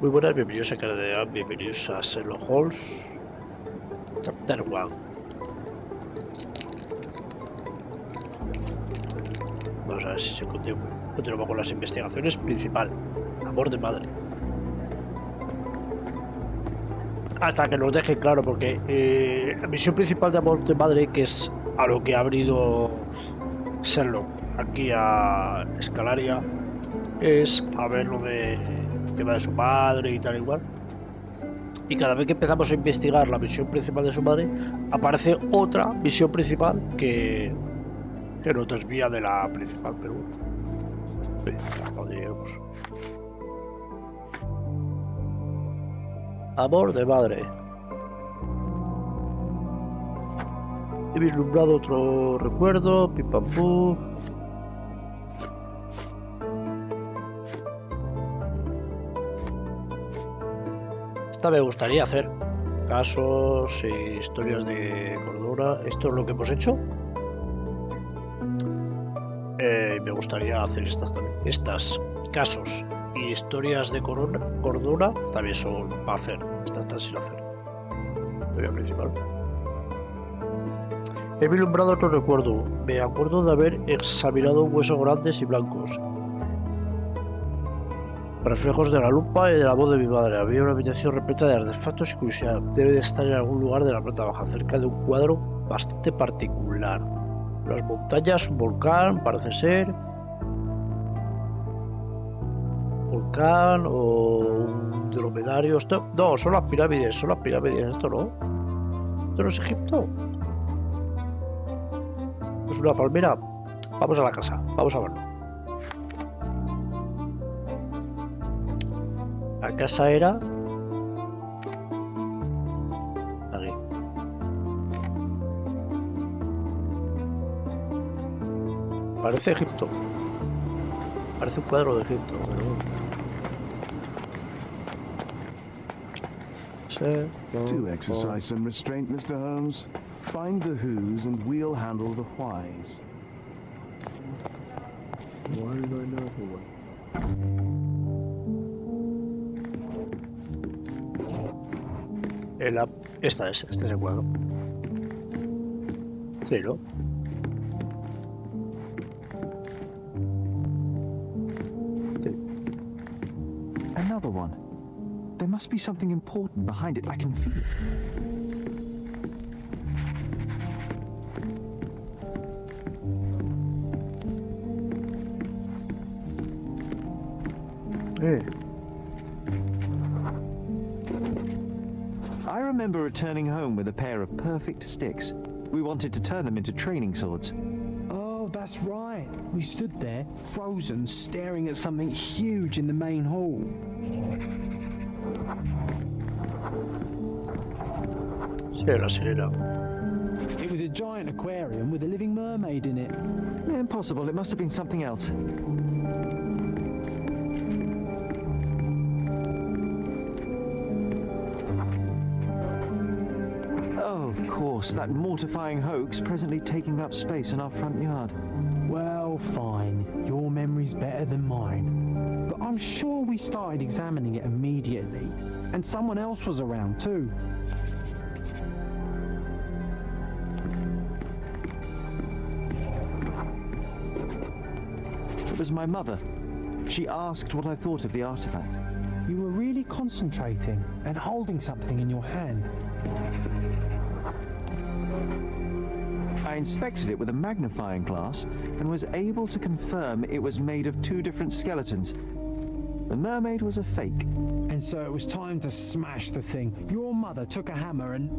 Muy buenas, bienvenidos a Canadá, bienvenidos a Sherlock Holmes, Chapter 1. Vamos a ver si se continúa con las investigaciones. Principal, amor de madre. Hasta que nos deje claro, porque la misión principal de amor de madre, que es a lo que ha venido Sherlock aquí a Escalaria, es a ver lo de tema de su madre y tal igual. Y cada vez que empezamos a investigar la misión principal de su madre, aparece otra misión principal que nos desvía de la principal, pero sí, hasta donde lleguemos. Amor de madre. He vislumbrado otro recuerdo, pim pam pum. Esta me gustaría hacer. Casos e historias de cordura. Esto es lo que hemos hecho. Me gustaría hacer estas también. Estas, casos y historias de cordura también son para hacer. Estas están sin hacer. Historia principal. He vislumbrado otro recuerdo. Me acuerdo de haber examinado huesos grandes y blancos. Reflejos de la lupa y de la voz de mi madre. Había una habitación repleta de artefactos y curiosidad. Debe de estar en algún lugar de la planta baja, cerca de un cuadro bastante particular. Las montañas, un volcán, parece ser. Volcán o un dromedario. Esto, no, son las pirámides, esto no. Esto no es Egipto. Es una palmera. Vamos a la casa, vamos a verlo. La casa era aquí. Parece Egipto. Parece un cuadro de Egipto. To exercise some restraint, Mr. Holmes. Find the who's and we'll handle the why's. Why do I know who? Este es el cuadro. Sí, ¿no? Sí. Another one. There must be something important behind it. I can feel it. I remember returning home with a pair of perfect sticks. We wanted to turn them into training swords. Oh, that's right. We stood there, frozen, staring at something huge in the main hall. Sí, la sirena. It was a giant aquarium with a living mermaid in it. Impossible. It must have been something else. Of course, that mortifying hoax presently taking up space in our front yard. Well, fine. Your memory's better than mine. But I'm sure we started examining it immediately. And someone else was around too. It was my mother. She asked what I thought of the artifact. You were really concentrating and holding something in your hand. I inspected it with a magnifying glass and was able to confirm it was made of two different skeletons. The mermaid was a fake. And so it was time to smash the thing. Your mother took a hammer and...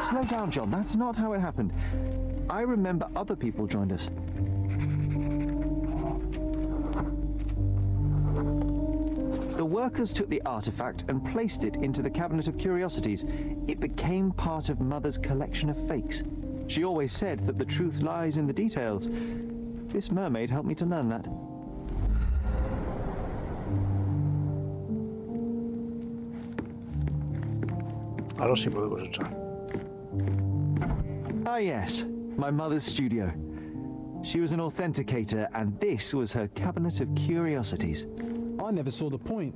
Slow down, John. That's not how it happened. I remember other people joined us. The workers took the artifact and placed it into the cabinet of curiosities. It became part of Mother's collection of fakes. She always said that the truth lies in the details. This mermaid helped me to learn that. Ahora sí podemos echar. Ah yes, my mother's studio. She was an authenticator and this was her cabinet of curiosities. I never saw the point.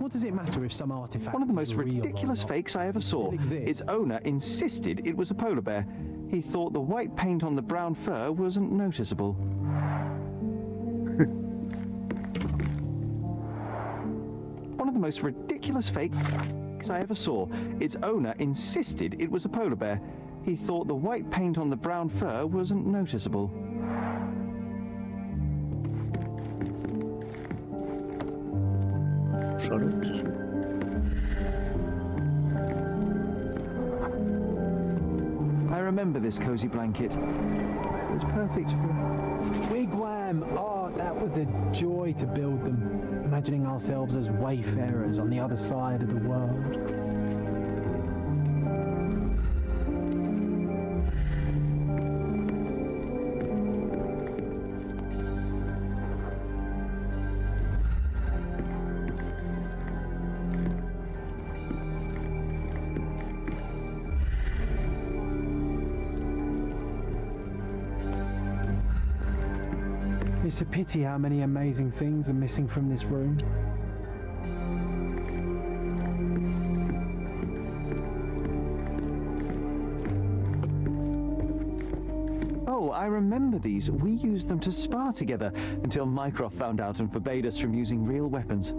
What does it matter if some artifact One of the is most real or ridiculous not? fakes I ever It saw. still exists. Its owner insisted it was a polar bear. He thought the white paint on the brown fur wasn't noticeable. One of the most ridiculous fakes I ever saw. Its owner insisted it was a polar bear. He thought the white paint on the brown fur wasn't noticeable. Solo, ¿qué es eso? I remember this cozy blanket. It was perfect for... Wigwam! Oh, that was a joy to build them. Imagining ourselves as wayfarers on the other side of the world. It's a pity how many amazing things are missing from this room. Oh, I remember these. We used them to spar together until Mycroft found out and forbade us from using real weapons.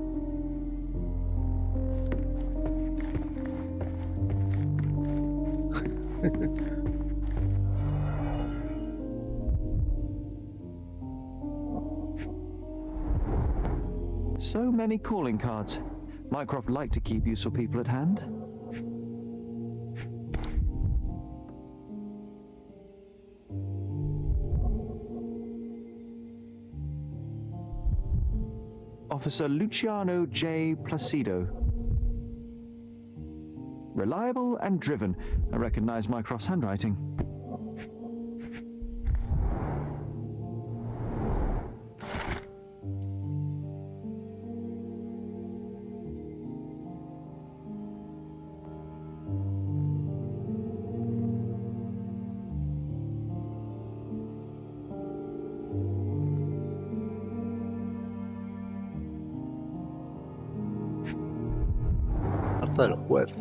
So many calling cards. Mycroft liked to keep useful people at hand. Officer Luciano J. Placido. Reliable and driven. I recognize Mycroft's handwriting. Carta del juez.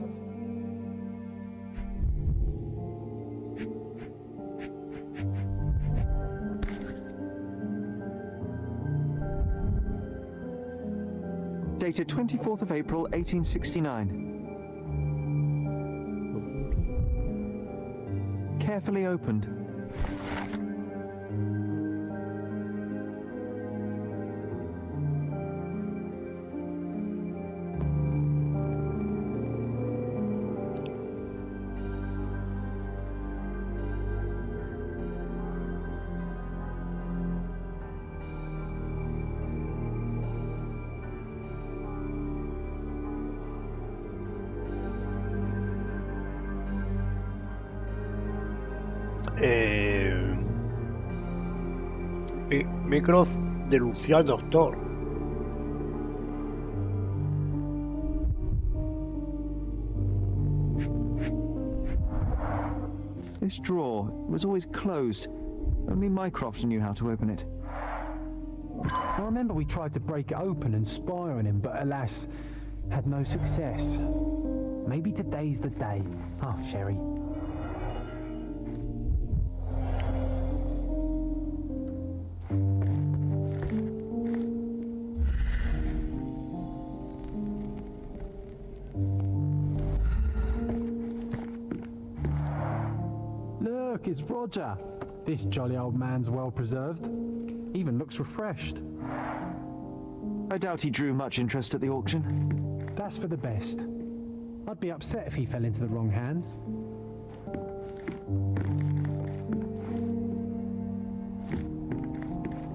Dated 24th of April, 1869. Carefully opened. Mycroft denunció al doctor. This drawer was always closed. Only Mycroft knew how to open it. I remember we tried to break it open and spy on him, but alas, had no success. Maybe today's the day. Oh, Sherry. Look, it's Roger. This jolly old man's well preserved. Even looks refreshed. I doubt he drew much interest at the auction. That's for the best. I'd be upset if he fell into the wrong hands.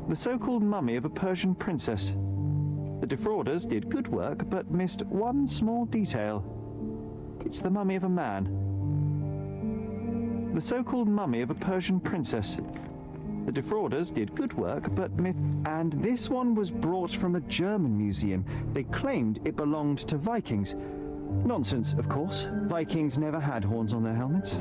The so-called mummy of a Persian princess. The defrauders did good work, but missed one small detail. It's the mummy of a man. The so-called mummy of a Persian princess. The defrauders did good work, but and this one was brought from a German museum. They claimed it belonged to Vikings. Nonsense, of course. Vikings never had horns on their helmets.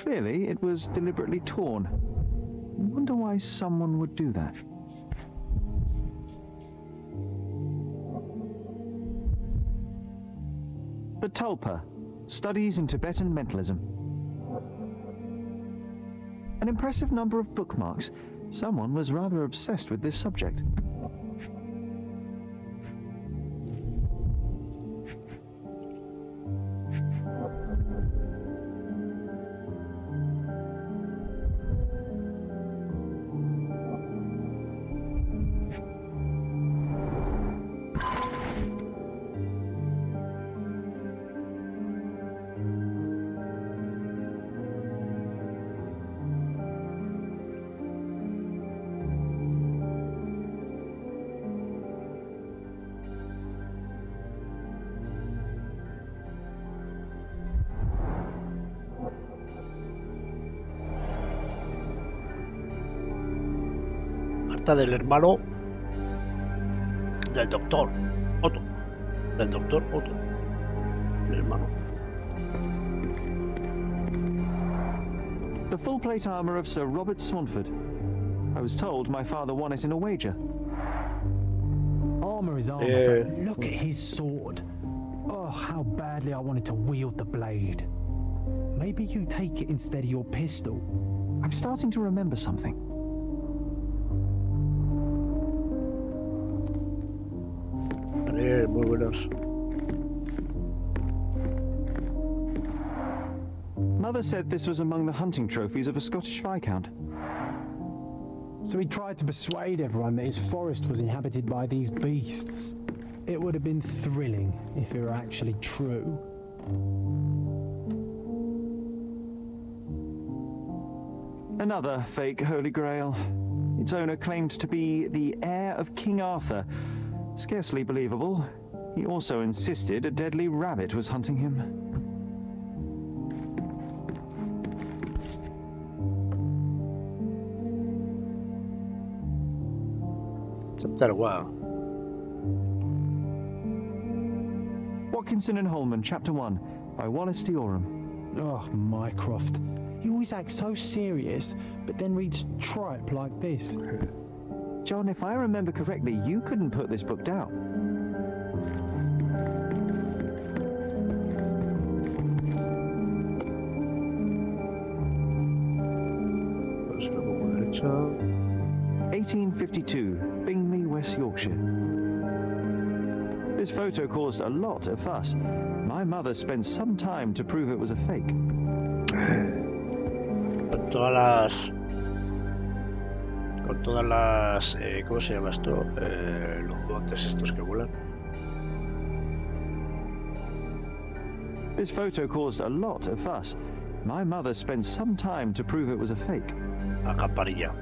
Clearly, it was deliberately torn. I wonder why someone would do that. The Tulpa, Studies in Tibetan Mentalism. An impressive number of bookmarks. Someone was rather obsessed with this subject. Del hermano del doctor Otto, el hermano. The full plate armor of Sir Robert Swanford. I was told my father won it in a wager. Armor is armor, but look at his sword. Oh, how badly I wanted to wield the blade. Maybe you take it instead of your pistol. I'm starting to remember something. Muy buenos. Mother said this was among the hunting trophies of a Scottish Viscount. So he tried to persuade everyone that his forest was inhabited by these beasts. It would have been thrilling if it were actually true. Another fake Holy Grail. Its owner claimed to be the heir of King Arthur. Scarcely believable. He also insisted a deadly rabbit was hunting him. Watkinson and Holman, Chapter 1, by Wallace Dioram. Oh, Mycroft. You always act so serious, but then reads tripe like this. John, if I remember correctly, you couldn't put this book down. Pues lo pongo derecha. 1852, Bingley, West Yorkshire. This photo caused a lot of fuss. My mother spent some time to prove it was a fake. Con todas las ¿cómo se llama esto? Los guantes estos que vuelan. This photo caused a lot of fuss. My mother spent some time to prove it was a fake. La campanilla.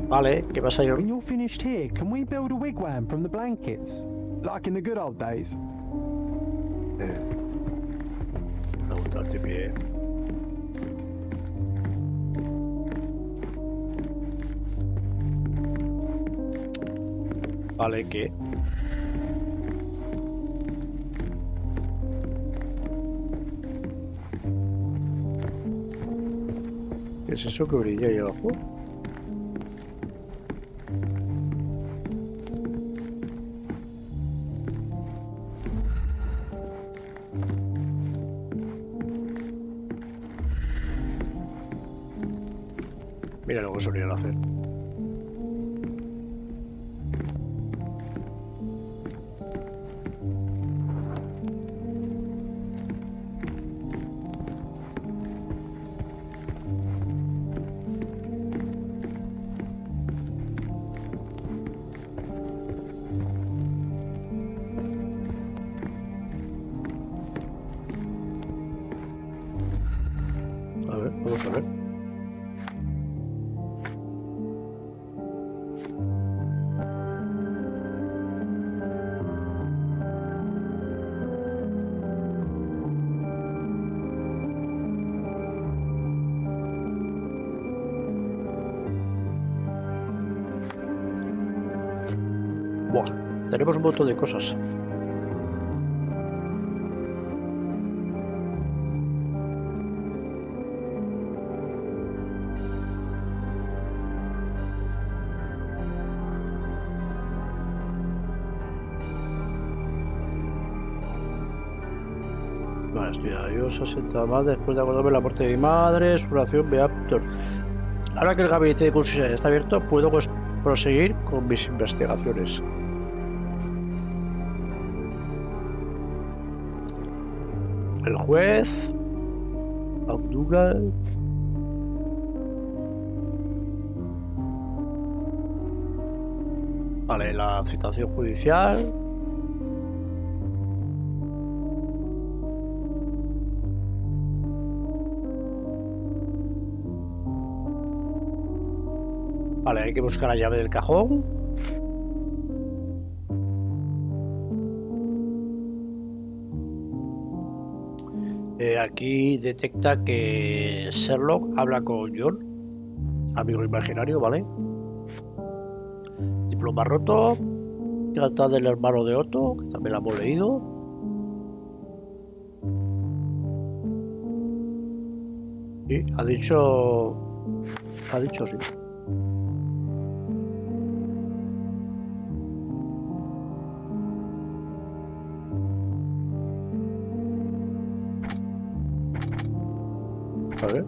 Vale, ¿qué pasa, John? When you're finished here, can we build a wigwam from the blankets? Like in the good old days? Me gusta el tipi, Vale, ¿qué? ¿Qué es eso que brilla ahí abajo? Mira lo que solían hacer. A ver, vamos a ver. Tenemos un montón de cosas. Vale, estoy a Dios, asentado más después de acordarme la muerte de mi madre, su oración me apto. Ahora que el gabinete de curiosidades está abierto, puedo proseguir con mis investigaciones. El juez, Abdugal. Vale, la citación judicial. Vale, hay que buscar la llave del cajón. Aquí detecta que Sherlock habla con John, amigo imaginario, ¿vale? Diploma roto. Carta del hermano de Otto, que también la hemos leído. Sí, ha dicho sí. A ver.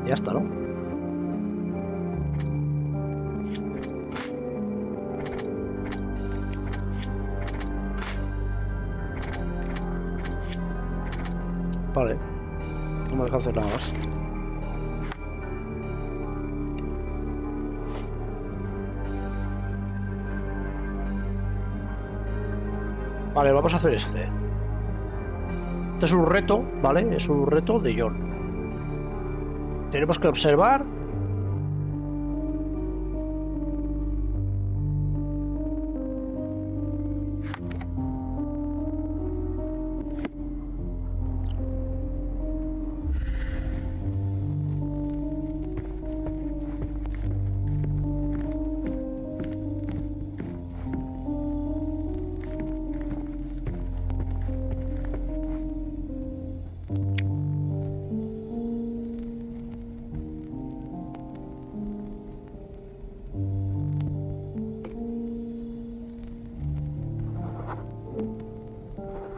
Ya está, ¿no? Vale. No me deja hacer nada más. Vale, vamos a hacer este. Este es un reto, ¿vale? Es un reto de John. Tenemos que observar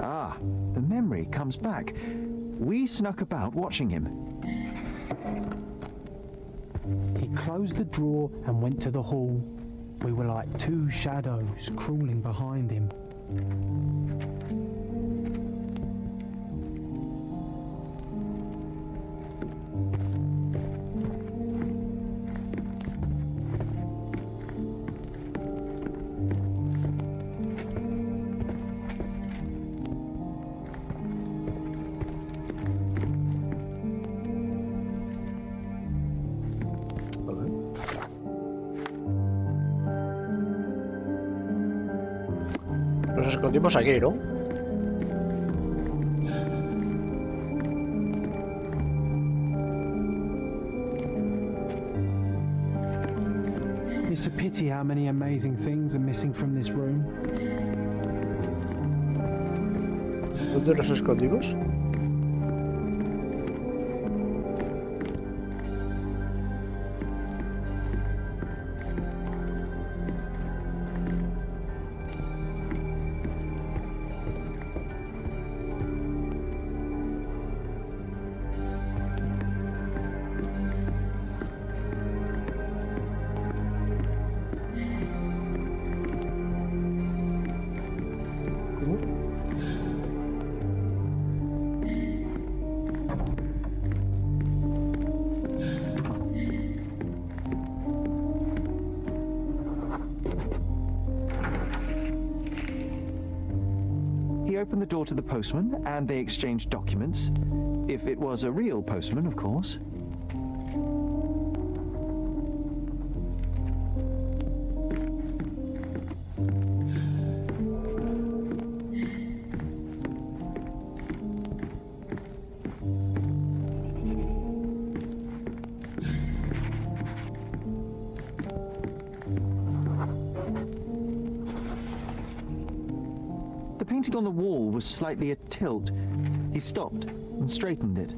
Ah, the memory comes back. We snuck about watching him. He closed the drawer and went to the hall. We were like two shadows crawling behind him. Nos escondimos aquí, ¿no? It's a pity how many amazing things are missing from this room. ¿Dónde nos escondimos? opened the door to the postman, and they exchanged documents. If it was a real postman, of course. The painting on the wall was slightly atilt. He stopped and straightened it.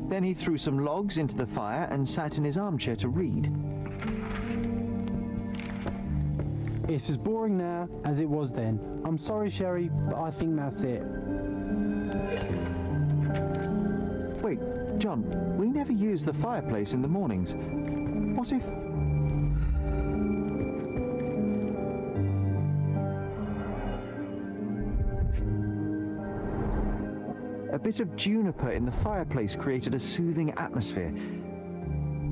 Then he threw some logs into the fire and sat in his armchair to read. It's as boring now as it was then. I'm sorry, Sherry, but I think that's it. Wait, John, we never use the fireplace in the mornings. What if... A bit of juniper in the fireplace created a soothing atmosphere.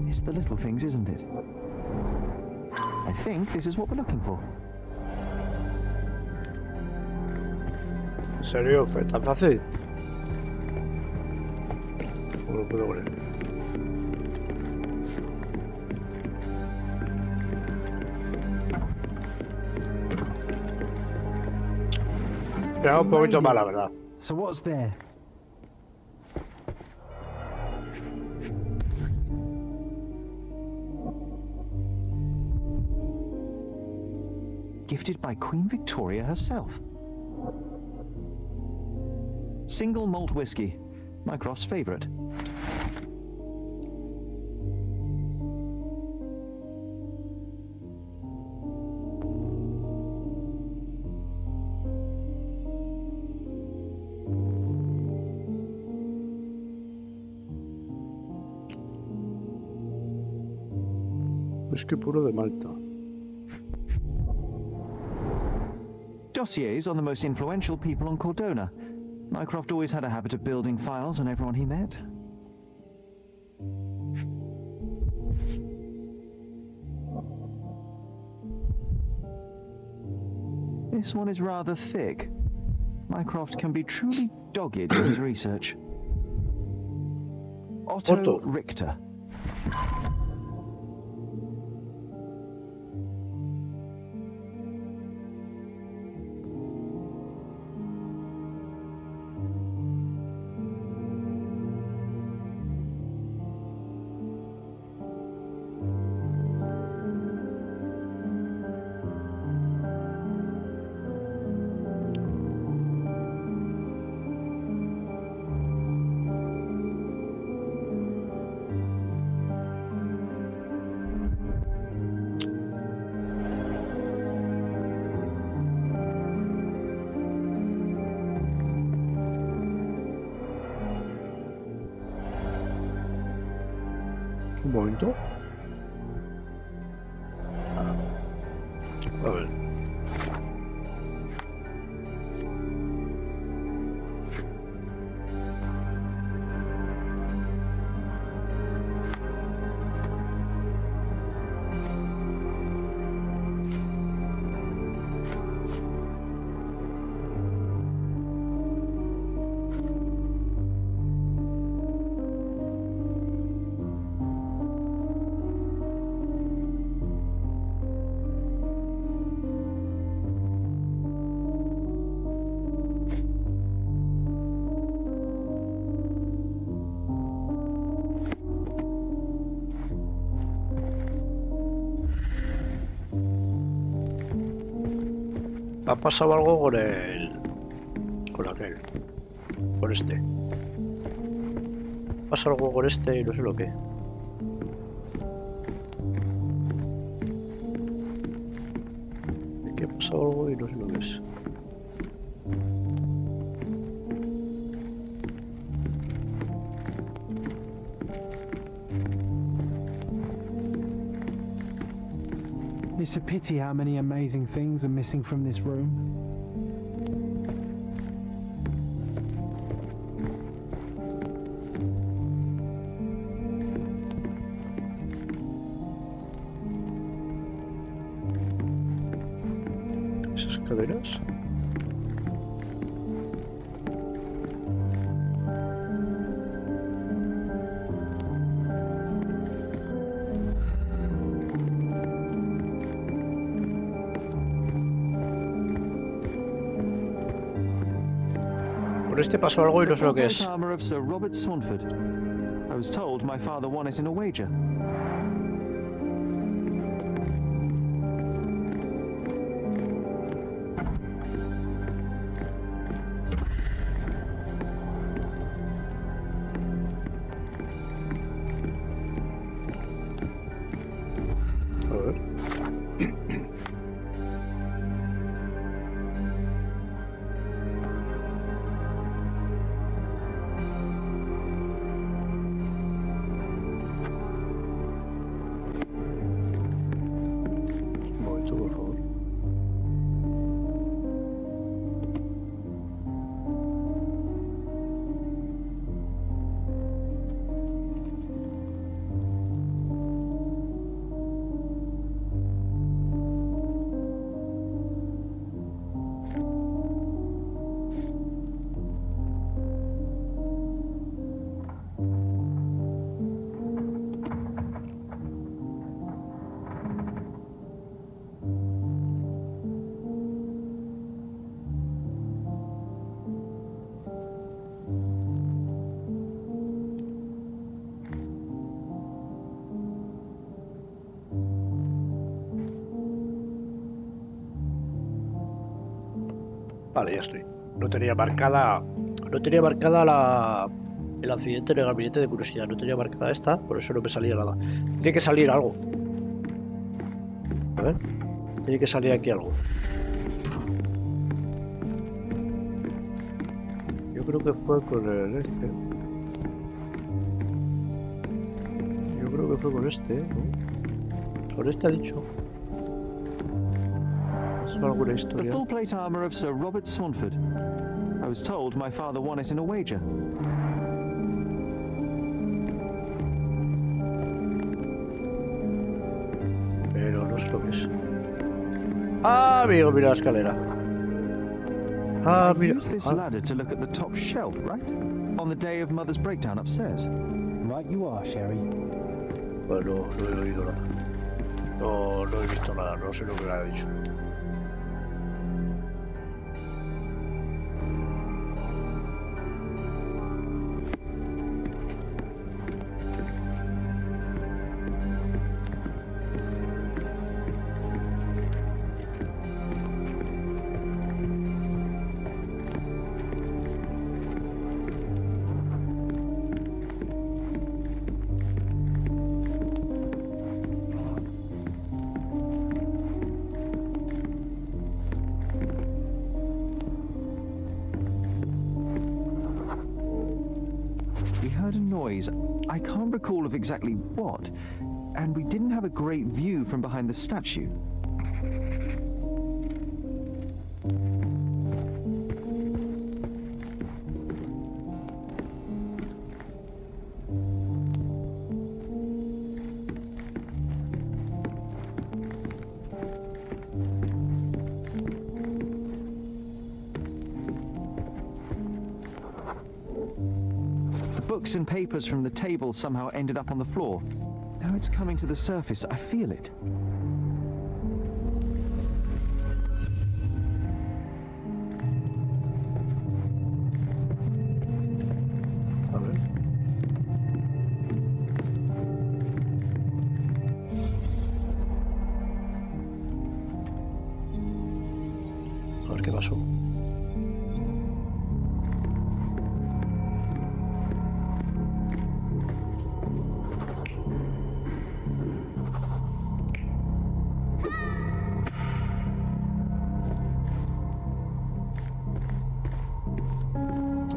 It's the little things, isn't it? I think this is what we're looking for. ¿En serio? ¿Fue tan fácil? No lo puedo creer. Me da un poquito mal, la verdad. So what's there? Gifted by Queen Victoria herself. Single malt whiskey, Mycroft's favourite. Whisky puro de Malta. Dossiers on the most influential people on Cordona. Mycroft always had a habit of building files on everyone he met. This one is rather thick. Mycroft can be truly dogged in his research. Otto Richter. Un momento. A ver. Ha pasado algo con el... con aquel. Con este. Pasa algo con este y no sé lo que. Aquí ha pasado algo y no sé lo que es. It's a pity how many amazing things are missing from this room. Esas cadenas. Por este pasó algo y no sé lo que es. Armor of Sir Robert Saunford. I was told my father won it in a wager. A ver. Un momento, por favor. Vale, ya estoy. No tenía marcada el accidente en el gabinete de curiosidad. No tenía marcada esta, por eso no me salía nada. Tiene que salir algo. A ver. Tiene que salir aquí algo. Yo creo que fue con el este. Yo creo que fue con este, ¿no? Con este ha dicho. ¿Es alguna The historia? full plate armor of Sir Robert Saunford. I was told my father won it in a wager. Pero no sé lo que es. Ah, amigo, mira la escalera. Ah, I mira. used this ladder to look at the top shelf, right? On the day of Mother's breakdown upstairs. Right you are, Sherry. Bueno, no he oído nada. No he visto nada, no sé lo que me ha dicho. We heard a noise. I can't recall of exactly what, and we didn't have a great view from behind the statue. Books and papers from the table somehow ended up on the floor. Now it's coming to the surface. I feel it. A ver. A ver qué pasó.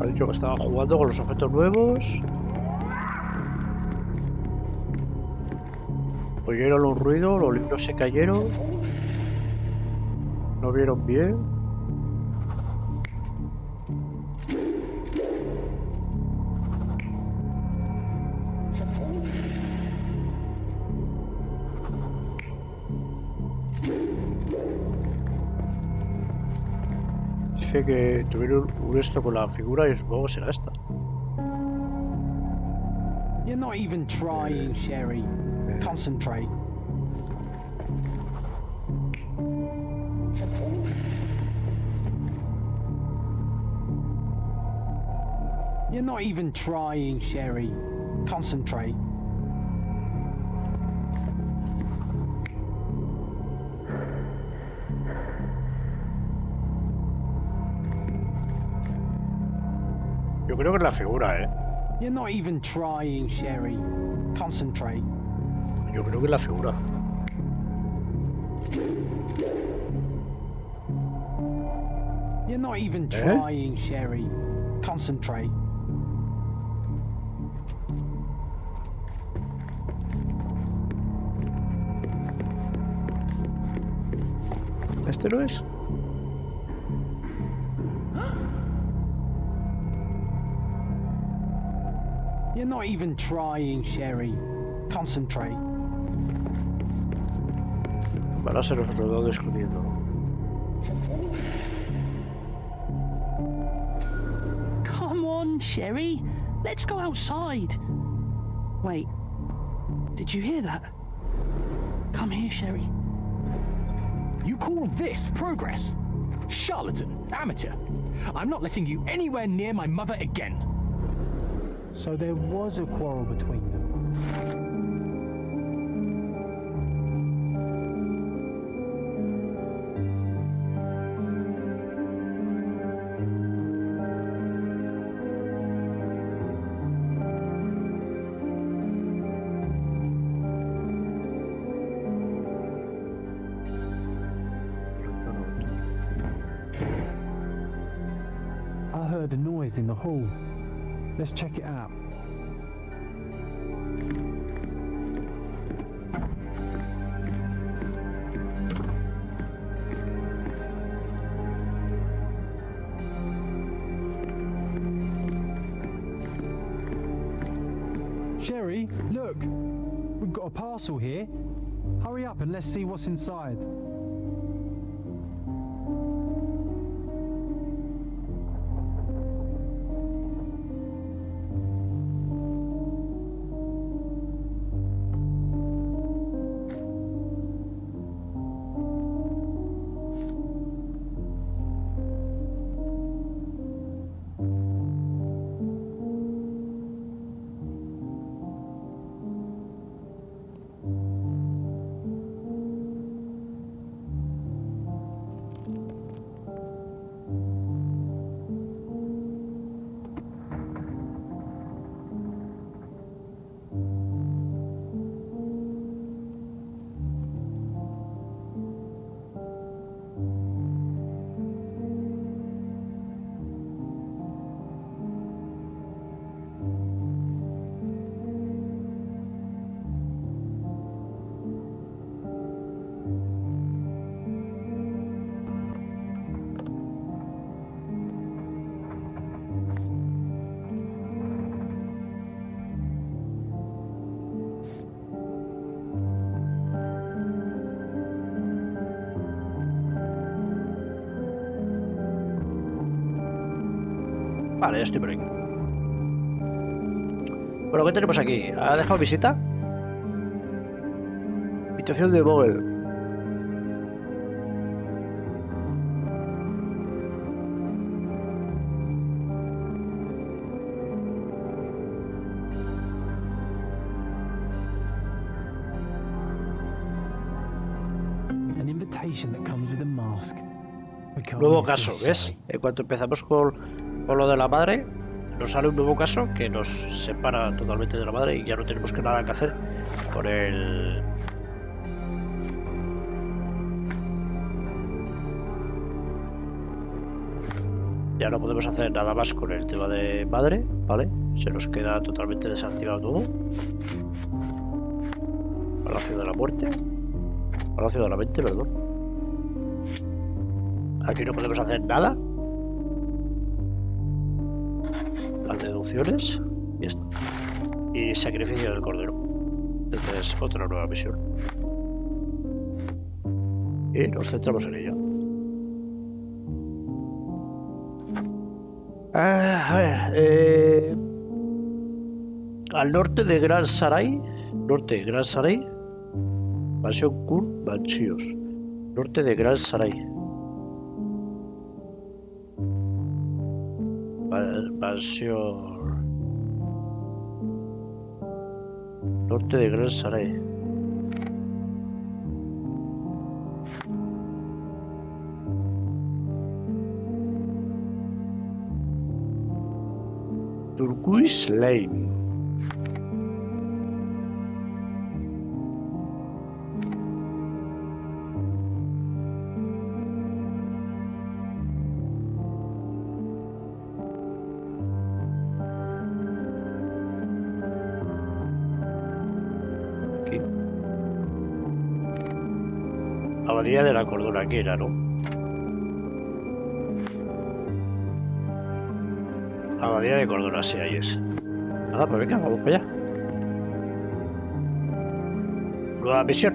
Ha dicho que estaba jugando con los objetos nuevos. Oyeron un ruido, los libros se cayeron. No vieron bien. Dice que tuvieron un esto con la figura y supongo que será esta. You're not even trying, Sherry. Concentrate. You're not even trying, Sherry. Concentrate. Yo creo que es la figura, You're not even trying, Sherry. Concentrate. Yo creo que es la figura. You're not even trying, Sherry. Concentrate. ¿Este no es? You're not even trying, Sherry. Concentrate. Van a ser los otros dos discutiendo. Come on, Sherry. Let's go outside. Wait. Did you hear that? Come here, Sherry. You call this progress? Charlatan, amateur. I'm not letting you anywhere near my mother again. So there was a quarrel between them. I heard a noise in the hall. Let's check it out. Sherry, look! We've got a parcel here. Hurry up and let's see what's inside. Vale, ya estoy por aquí. Bueno, ¿qué tenemos aquí? ¿Ha dejado visita? Habitación de Vogel. An invitation that comes with a mask. We can't Nuevo miss caso, this, ¿ves? Sherry. En cuanto empezamos con lo de la madre, nos sale un nuevo caso que nos separa totalmente de la madre y ya no tenemos que nada que hacer con el... Ya no podemos hacer nada más con el tema de madre, ¿vale? Se nos queda totalmente desactivado todo. Palacio de la Muerte. Palacio de la Mente, perdón. Aquí no podemos hacer nada. Las deducciones. Y está. Y Sacrificio del cordero. Esta es otra nueva misión. Y nos centramos en ella. A ver, al norte de Gran Sarai, Mansión Kun Banchios, norte de Gran Sarai, Mansión, norte de Gran Sarai. Turquoise Lane. Aquí. Abadía de la Cordura, que era, ¿no? Abadía de Cordura, sí, ahí es. Nada, pues venga, vamos para allá. Nueva misión.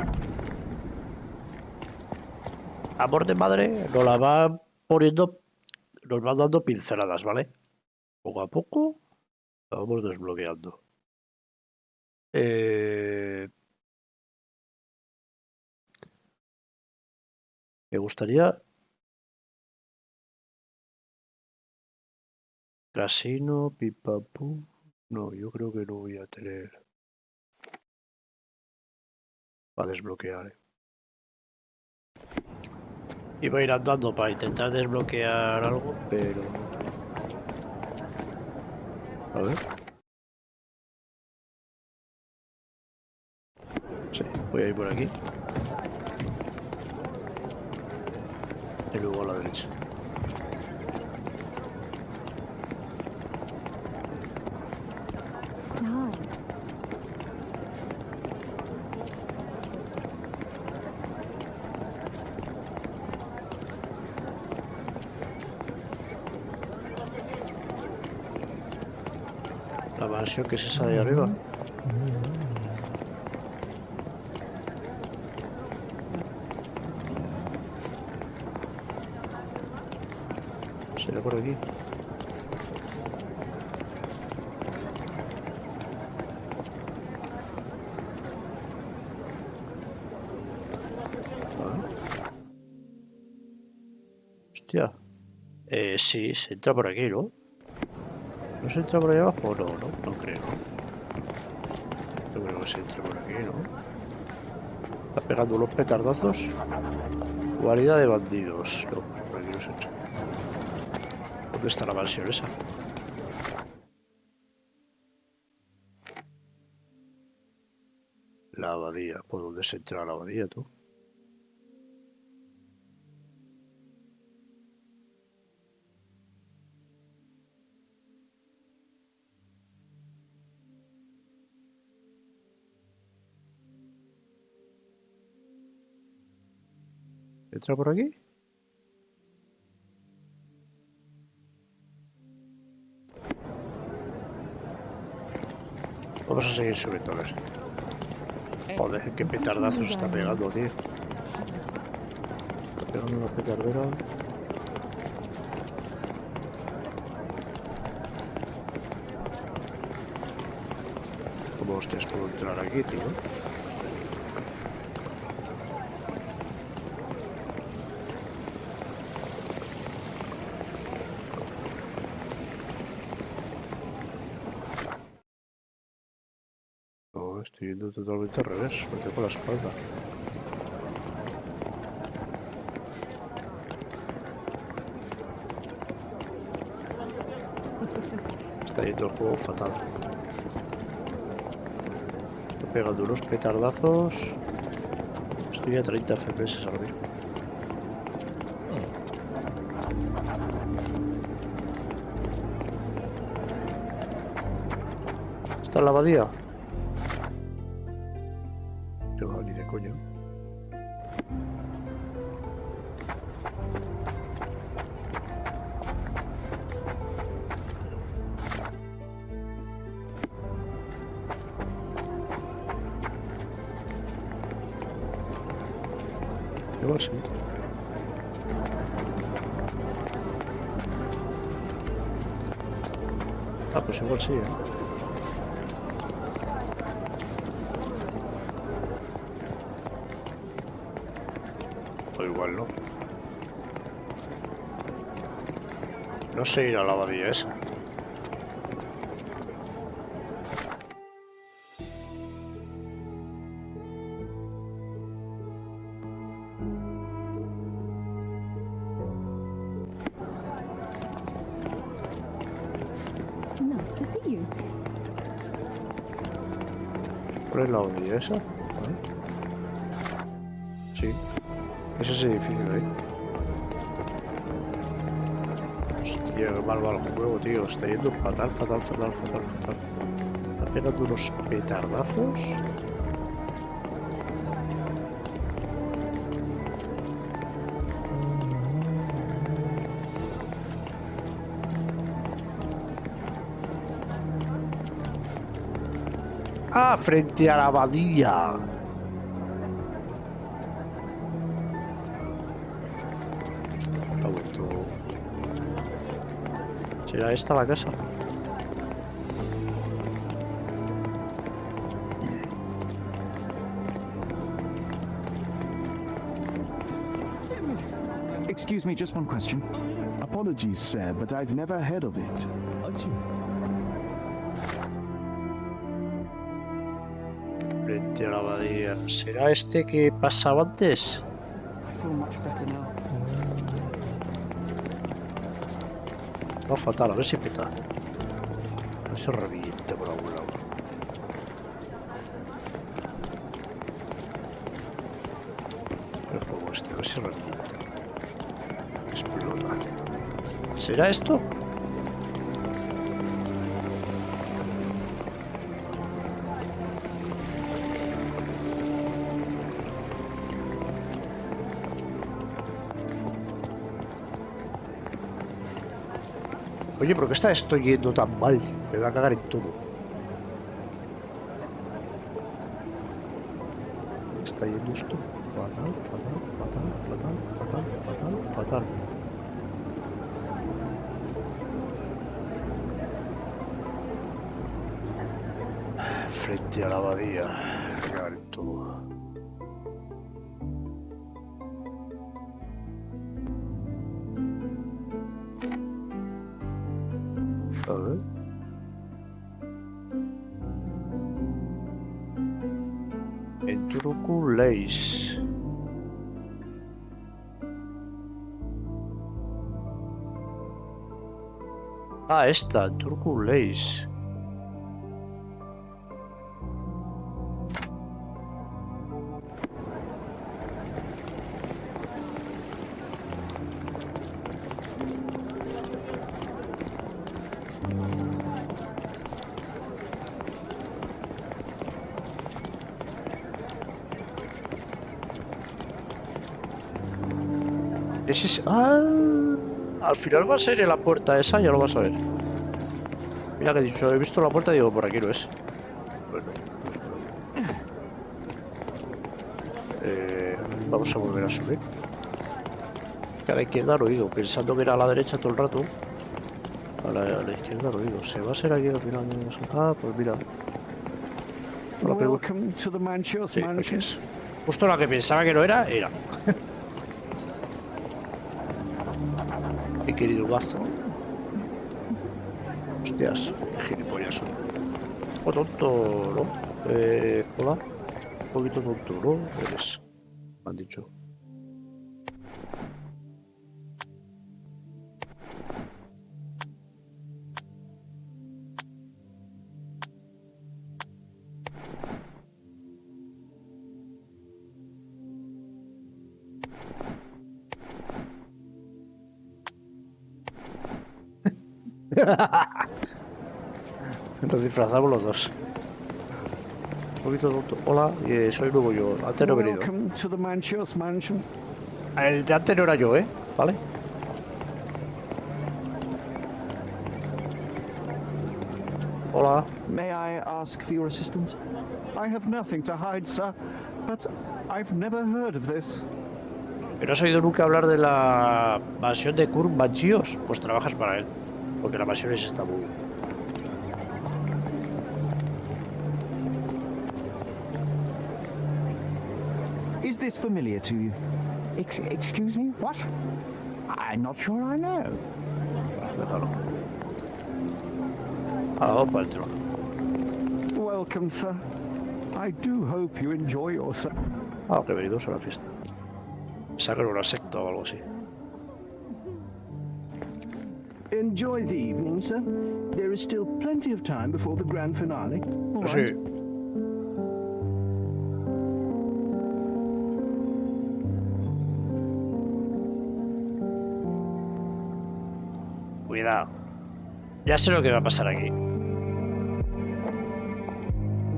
Amor de madre nos la van poniendo, nos van dando pinceladas, ¿vale? Poco a poco la vamos desbloqueando. Me gustaría... Casino, pipapú... No, yo creo que no voy a tener... Para desbloquear, Iba a ir andando para intentar desbloquear algo, pero... A ver. Sí, voy a ir por aquí. Y luego a la derecha. La mansión que es esa de ahí arriba. ¿Será por aquí? Hostia. Sí, se entra por aquí, ¿no? ¿No se entra por ahí abajo? No creo. No creo que se entre por aquí, ¿no? Está pegando unos petardazos. Guarida de bandidos. No, pues por aquí no se entra. ¿Dónde está la mansión esa? La abadía. ¿Por dónde se entra la abadía, tú? ¿Entra por aquí? Vamos a seguir subiendo, a ver. Joder, qué petardazos está pegando, tío. Está pegando una petardera. ¿Cómo hostias puedo entrar aquí, tío? Estoy yendo totalmente al revés, me tengo la espalda. Está yendo el juego fatal. Estoy pegando unos petardazos. Estoy a 30 FPS ahora mismo. ¿Está en la abadía? de coña. Igual sí. Ah, pues igual sí, O igual no. No sé ir a la abadía esa. Nice to see you. ¿Cuál es la abadía esa? Sí. Ese es edificio de ahí. Hostia, qué mal va el juego, tío. Está yendo fatal, fatal, fatal, fatal, fatal. Está pegando unos petardazos. Ah, frente a la abadía. Ha vuelto. ¿Será esta la casa? Excuse me, just one question. Apologies, sir, but I've never heard of it. Frente a la abadía. ¿Será este que pasaba antes? I feel much better now. Va fatal, a ver si peta. A ver si revienta por algún lado. El juego este, a ver si revienta. Explota. ¿Será esto? Oye, ¿por qué está esto yendo tan mal? Me va a cagar en todo. Está yendo esto fatal, fatal, fatal, fatal, fatal, fatal, fatal. Frente a la abadía. Me va a cagar en todo. A ver. En Turku-Leis. Ah, esta, Turku-Leis. Ese es... Ah, al final va a ser en la puerta esa, ya lo vas a ver. Mira que he dicho, he visto la puerta y digo, por aquí no es. Bueno, vamos a volver a subir. A la izquierda lo he oído, pensando que era a la derecha todo el rato. A la izquierda lo he oído. ¿Se va a ser aquí al final? Ah, pues mira. Hola, Pedro. Welcome to the Manchur's Sí, aquí Mansion. es. Justo la que pensaba que no era, era. Mi querido gazo. Hostias, qué gilipollas son. Oh, tonto, ¿no? Hola. Un poquito tonto, ¿no? Eres. Me han dicho. Nos disfrazamos los dos. poquito tonto. Hola, soy nuevo yo. Antes no he venido. Welcome to the Manchur's mansion. El de antes no era yo, ¿eh? ¿Vale? Hola. May I ask for your assistance? I have nothing to hide, sir, but I've never heard of this. ¿No has oído nunca hablar de la mansión de Kurt Manchios? Pues trabajas para él. Porque la mansión es Estambul. Is this familiar to you? Excuse me? What? I'm not sure I know. Déjalo. Ahora vamos para adentro. Welcome, sir. I do hope you enjoy yourself. Ah, que venidos a la fiesta. Sacan una secta o algo así. Enjoy the evening, sir. There is still plenty of time before the grand finale. Pues sí. Cuidado. Ya sé lo que va a pasar aquí.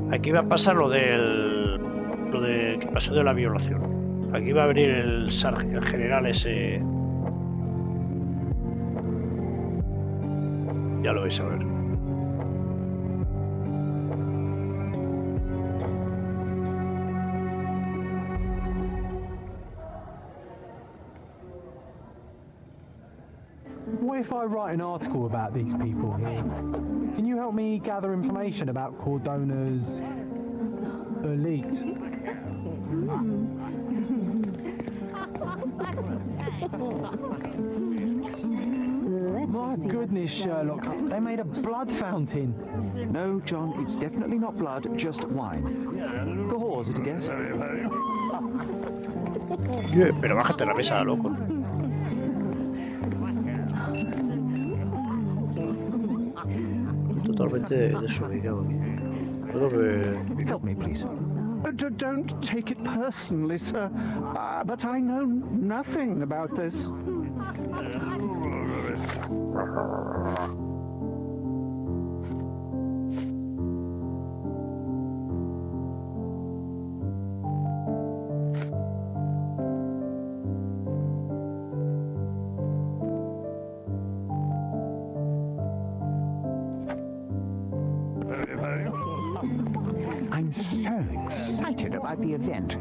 Aquí va a pasar lo de que pasó de la violación. Aquí va a venir el general ese. Ya lo vais a ver. What if I write an article about these people here? Can you help me gather information about Cordona's elite? My goodness, Sherlock, they made a blood fountain. No, John, it's definitely not blood, just wine. Cahors, is it a guess? Pero bájate la mesa, loco. Totalmente desubicado aquí. Creo que... Help me, please. Don't take it personally, sir, but I know nothing about this. I'm so excited about the event.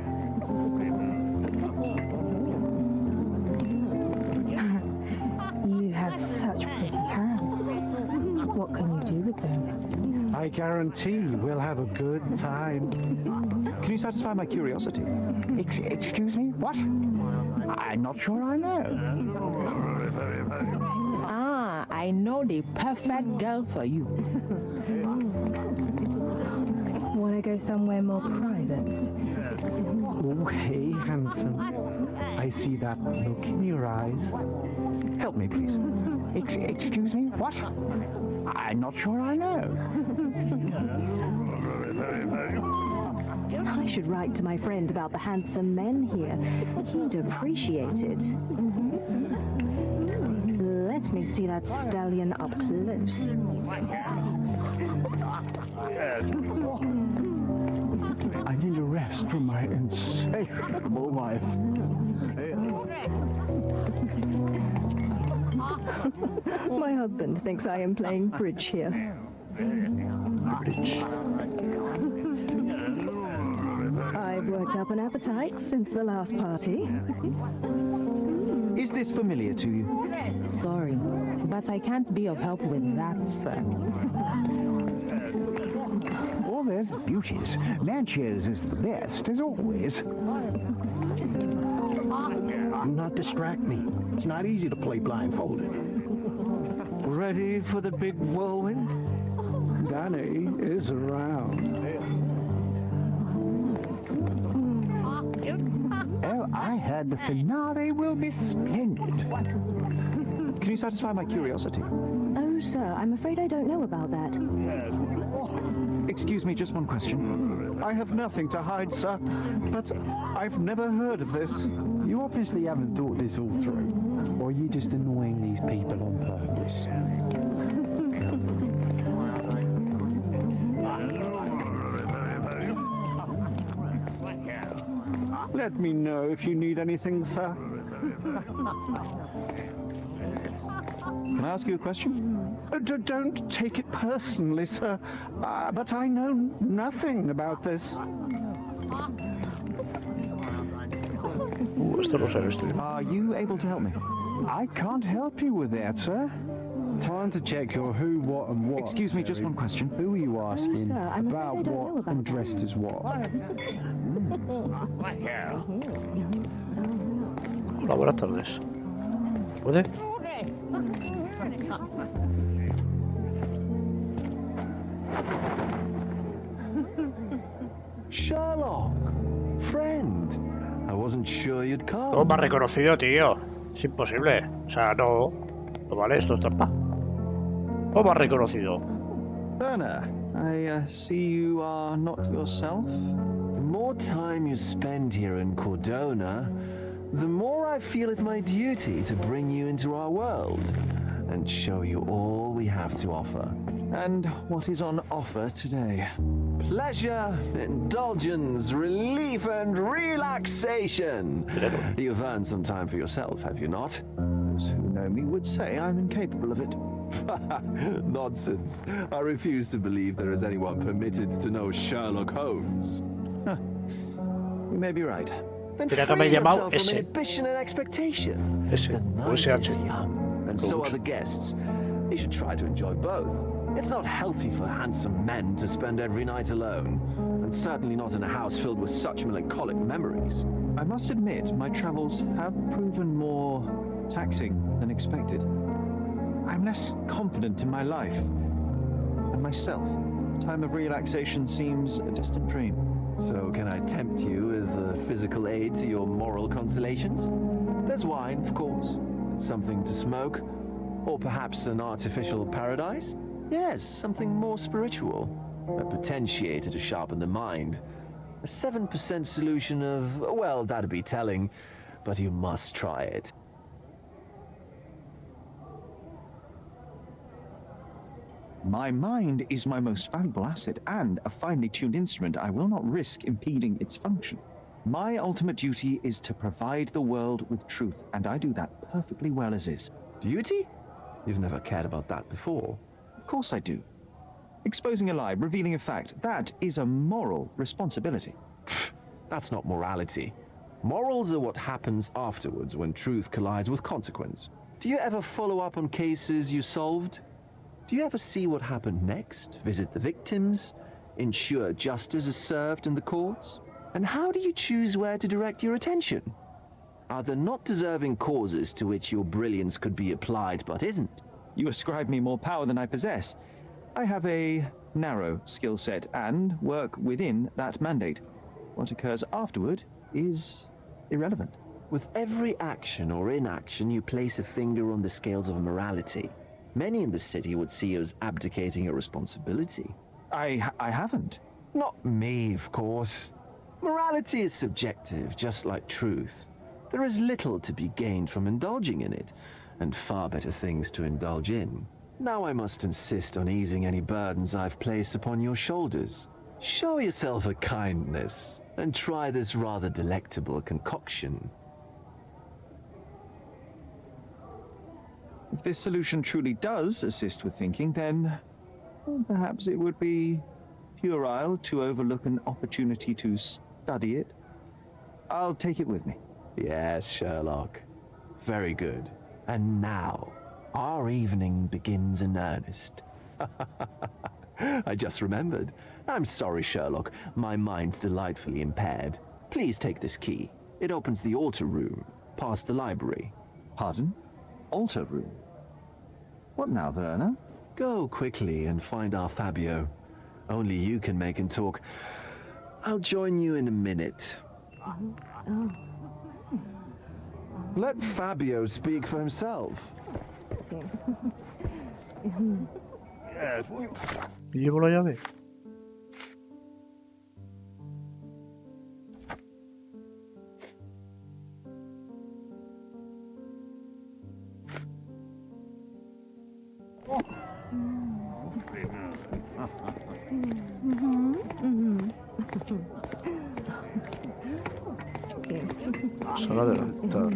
You have such pretty hands. What can you do with them? I guarantee we'll have a good time. Can you satisfy my curiosity? Excuse me? What? I'm not sure I know. Ah, I know the perfect girl for you. Want to go somewhere more private? Oh, hey, handsome. I see that look in your eyes. Help me, please. Excuse me? What? I'm not sure I know. I should write to my friend about the handsome men here. He'd appreciate it. Let me see that stallion up close. I need a rest from my insatiable wife. My husband thinks I am playing bridge here. Bridge. I've worked up an appetite since the last party. Is this familiar to you? Sorry, but I can't be of help with that, sir. Oh, there's beauties. Manchur's is the best, as always. Do not distract me. It's not easy to play blindfolded. Ready for the big whirlwind? Danny is around. Oh, I heard the finale will be splendid. Can you satisfy my curiosity? Oh, sir, I'm afraid I don't know about that. Excuse me, just one question. I have nothing to hide, sir, but I've never heard of this. You obviously haven't thought this all through. Or are you just annoying these people on purpose? Let me know if you need anything, sir. Can I ask you a question? Don't take it personally, sir. But I know nothing about this. Esto no sé, esto. Are you able to help me? I can't help you with that, sir. Time to check your who, what, and what. Excuse me, just one question. Who are you asking? sir, I'm afraid about I don't what know about and dressed as what? Hola, buenas tardes. ¿Puede? Sherlock, friend. I wasn't sure you'd come. No me ha reconocido, tío. Es imposible. O sea, no. No vale, esto es trampa. No me ha reconocido. Werner, I see you are not yourself. The more time you spend here in Cordona, the more I feel it my duty to bring you into our world and show you all we have to offer. And what is on offer today? Pleasure, indulgence, relief, and relaxation. You've earned some time for yourself, have you not? Those who know me would say I'm incapable of it. Nonsense. I refuse to believe there is anyone permitted to know Sherlock Holmes. You may be right. Then Tenía que haber free llamado yourself from ese. inhibition and expectation. Ese. The O night is SH. young, and so are the guests. You should try to enjoy both. It's not healthy for handsome men to spend every night alone, and certainly not in a house filled with such melancholic memories. I must admit, my travels have proven more taxing than expected. I'm less confident in my life and myself. Time of relaxation seems a distant dream. So can I tempt you with a physical aid to your moral consolations? There's wine, of course, and something to smoke, or perhaps an artificial paradise? Yes, something more spiritual, a potentiator to sharpen the mind. A 7% solution of, well, that'd be telling, but you must try it. My mind is my most valuable asset and a finely tuned instrument. I will not risk impeding its function. My ultimate duty is to provide the world with truth, and I do that perfectly well as is. Duty? You've never cared about that before. Of course I do. Exposing a lie, revealing a fact, that is a moral responsibility. That's not morality. Morals are what happens afterwards when truth collides with consequence. Do you ever follow up on cases you solved? Do you ever see what happened next? Visit the victims? Ensure justice is served in the courts? And how do you choose where to direct your attention? Are there not deserving causes to which your brilliance could be applied but isn't? You ascribe me more power than I possess. I have a narrow skill set and work within that mandate. What occurs afterward is irrelevant. With every action or inaction, you place a finger on the scales of morality. Many in the city would see you as abdicating your responsibility. I haven't. Not me, of course. Morality is subjective, just like truth. There is little to be gained from indulging in it, and far better things to indulge in. Now I must insist on easing any burdens I've placed upon your shoulders. Show yourself a kindness, and try this rather delectable concoction. If this solution truly does assist with thinking, then perhaps it would be puerile to overlook an opportunity to study it. I'll take it with me. Yes, Sherlock. Very good. And now, our evening begins in earnest. I just remembered. I'm sorry, Sherlock. My mind's delightfully impaired. Please take this key. It opens the altar room, past the library. Pardon? Altar room? What now, Werner? Go quickly and find our Fabio. Only you can make him talk. I'll join you in a minute. Let Fabio speak for himself. Llevo la llave. Sala del altar.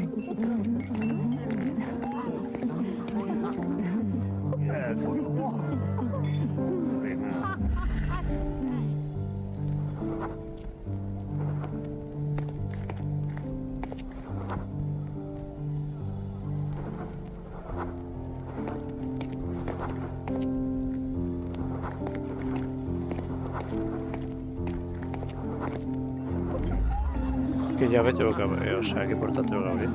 ¿Qué llave tengo que abrir? O sea, ¿qué puerta tengo que abrir?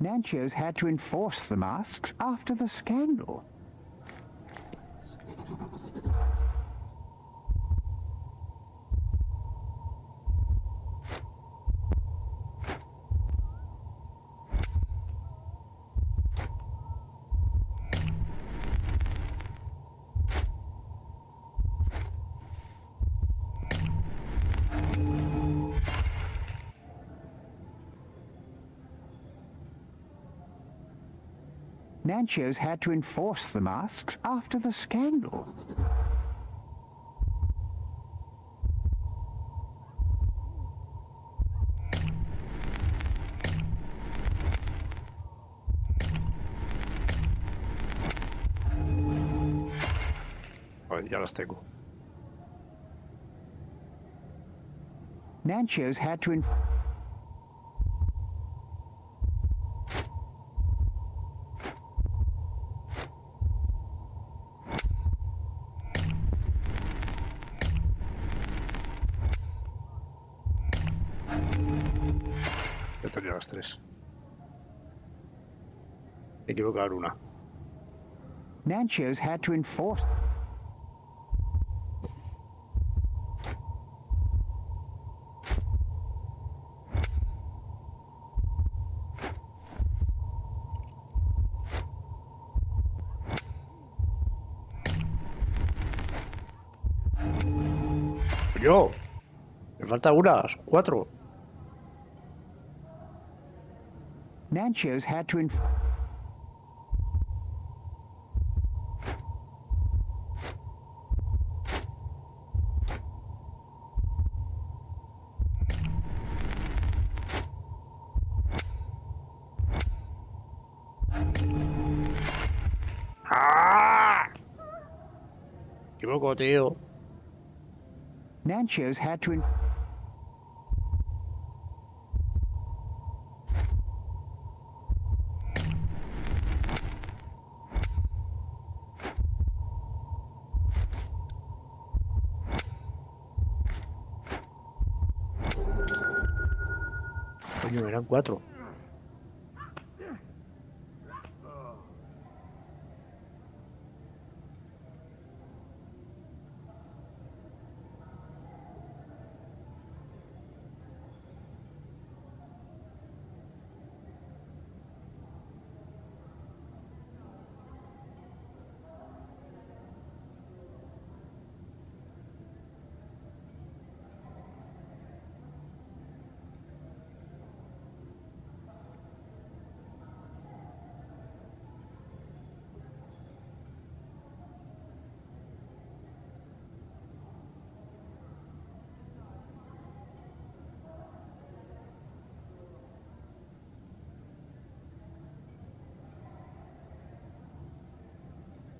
Nanchios had to enforce the masks after the scandal. Nanchios had to enforce the masks after the scandal. Vale, ya las tengo. Nanchios had to Ya tenía las tres. Me he equivocado una. Nanchios had to enforce. Yo. Me falta una, son 4. Nanchios had to ¡Ah! Me equivoco, tío. Nanchios had to Coño, eran 4.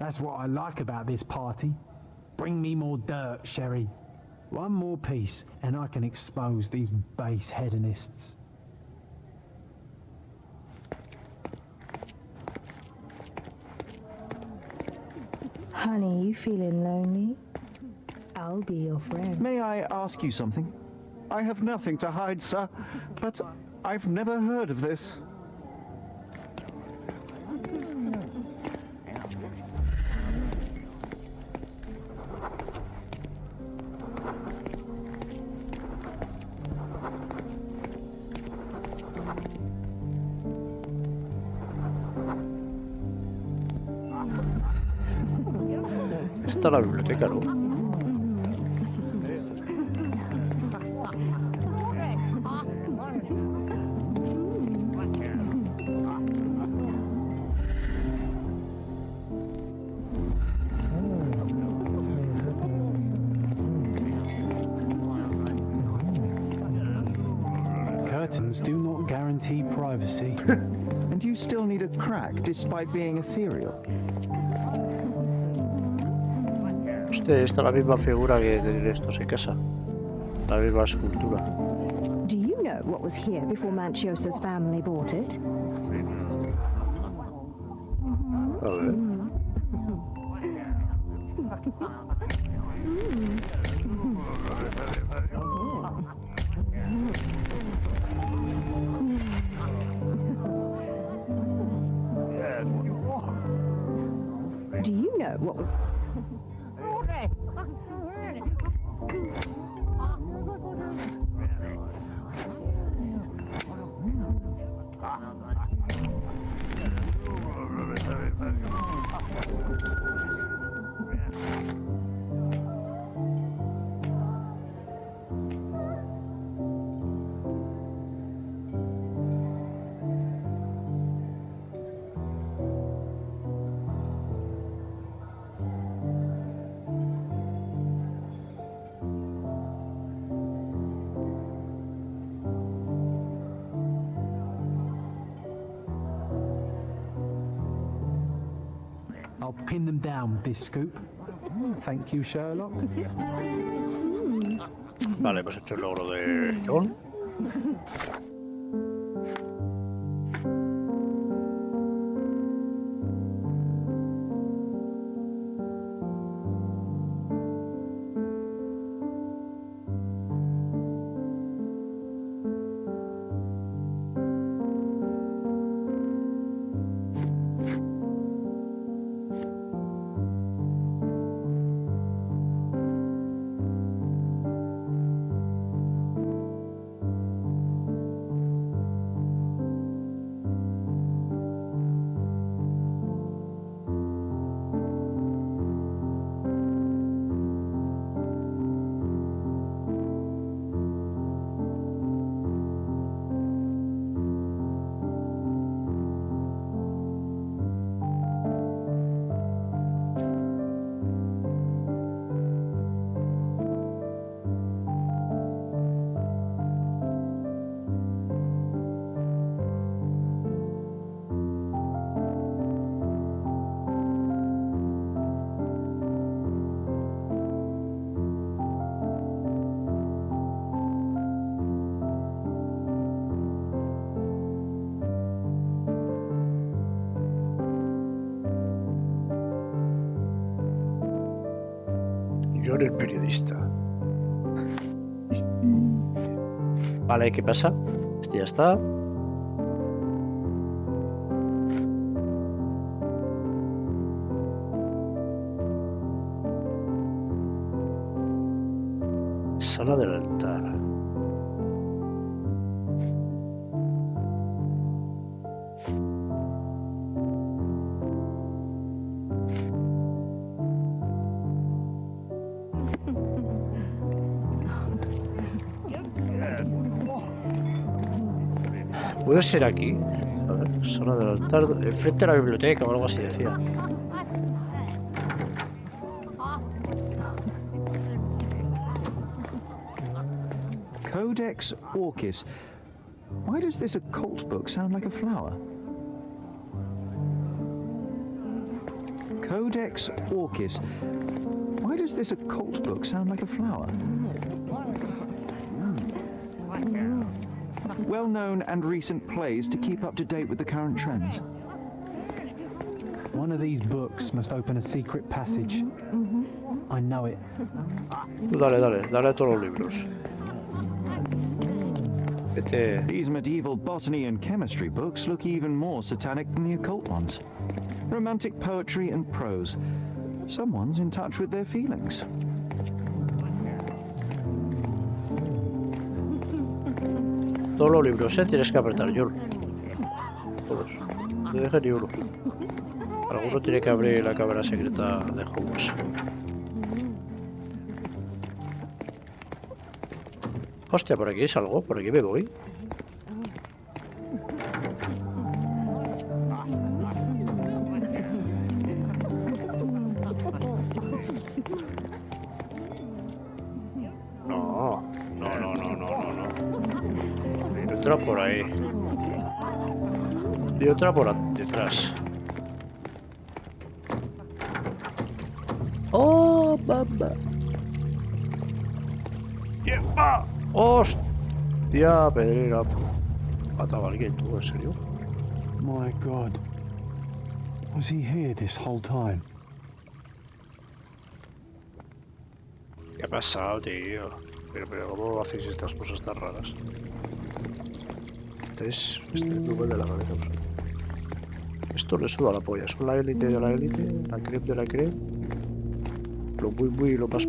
That's what I like about this party. Bring me more dirt, Sherry. One more piece, and I can expose these base hedonists. Honey, you feeling lonely? I'll be your friend. May I ask you something? I have nothing to hide, sir, but I've never heard of this. Está la biblioteca, ¿no? Curtains do not guarantee privacy. And you still need a crack despite being ethereal. Hostia, esta es la misma figura que de estos en casa. La misma escultura. Do you know what was here before Manchiosa's family bought it? A ver. Do you know what was... I'll pin them down with this scoop. Thank you, Sherlock. Vale, hemos hecho el logro de John. John el periodista. Vale, ¿qué pasa? Este ya está. Sala del altar. ¿Puede ser aquí? A ver, sala del altar, enfrente de la biblioteca o algo así decía. Codex Orchis. Why does this occult book sound like a flower? Codex Orchis. Why does this occult book sound like a flower? Well-known and recent plays to keep up to date with the current trends. One of these books must open a secret passage. I know it. Dale a todos los libros. Vete. These medieval botany and chemistry books look even more satanic than the occult ones. Romantic poetry and prose. Someone's in touch with their feelings. Todos los libros, tienes que apretar, John. Todos. No te dejes ni uno. Alguno tiene que abrir la cámara secreta de Holmes. Hostia, por aquí es algo, por aquí me voy. otra por ahí. Y otra por detrás. ¡Oh, mamá! ¡Yepa! ¡Hostia, pedrera! ¿Mataba a alguien tú, en serio? My God. Was he here this whole time? ¿Qué ha pasado, tío? Pero ¿cómo hacéis estas cosas tan raras? Este es muy de la cabeza. Esto le suda la polla. Son la élite de la élite, la creme de la creme. Lo muy y lo más.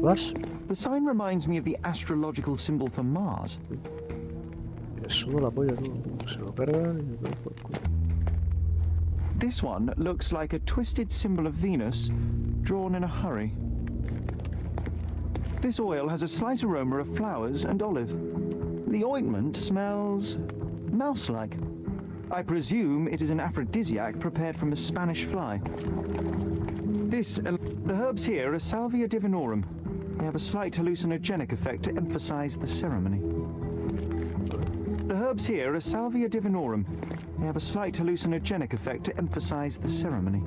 The sign reminds me of the astrological symbol for Mars. Le suda la polla, ¿no? Se lo cargan y me por culo. This one looks like a twisted symbol of Venus, drawn in a hurry. This oil has a slight aroma of flowers and olive. The ointment smells mouse-like. I presume it is an aphrodisiac prepared from a Spanish fly. The herbs here are Salvia divinorum. They have a slight hallucinogenic effect to emphasize the ceremony. The herbs here are Salvia divinorum. They have a slight hallucinogenic effect to emphasize the ceremony.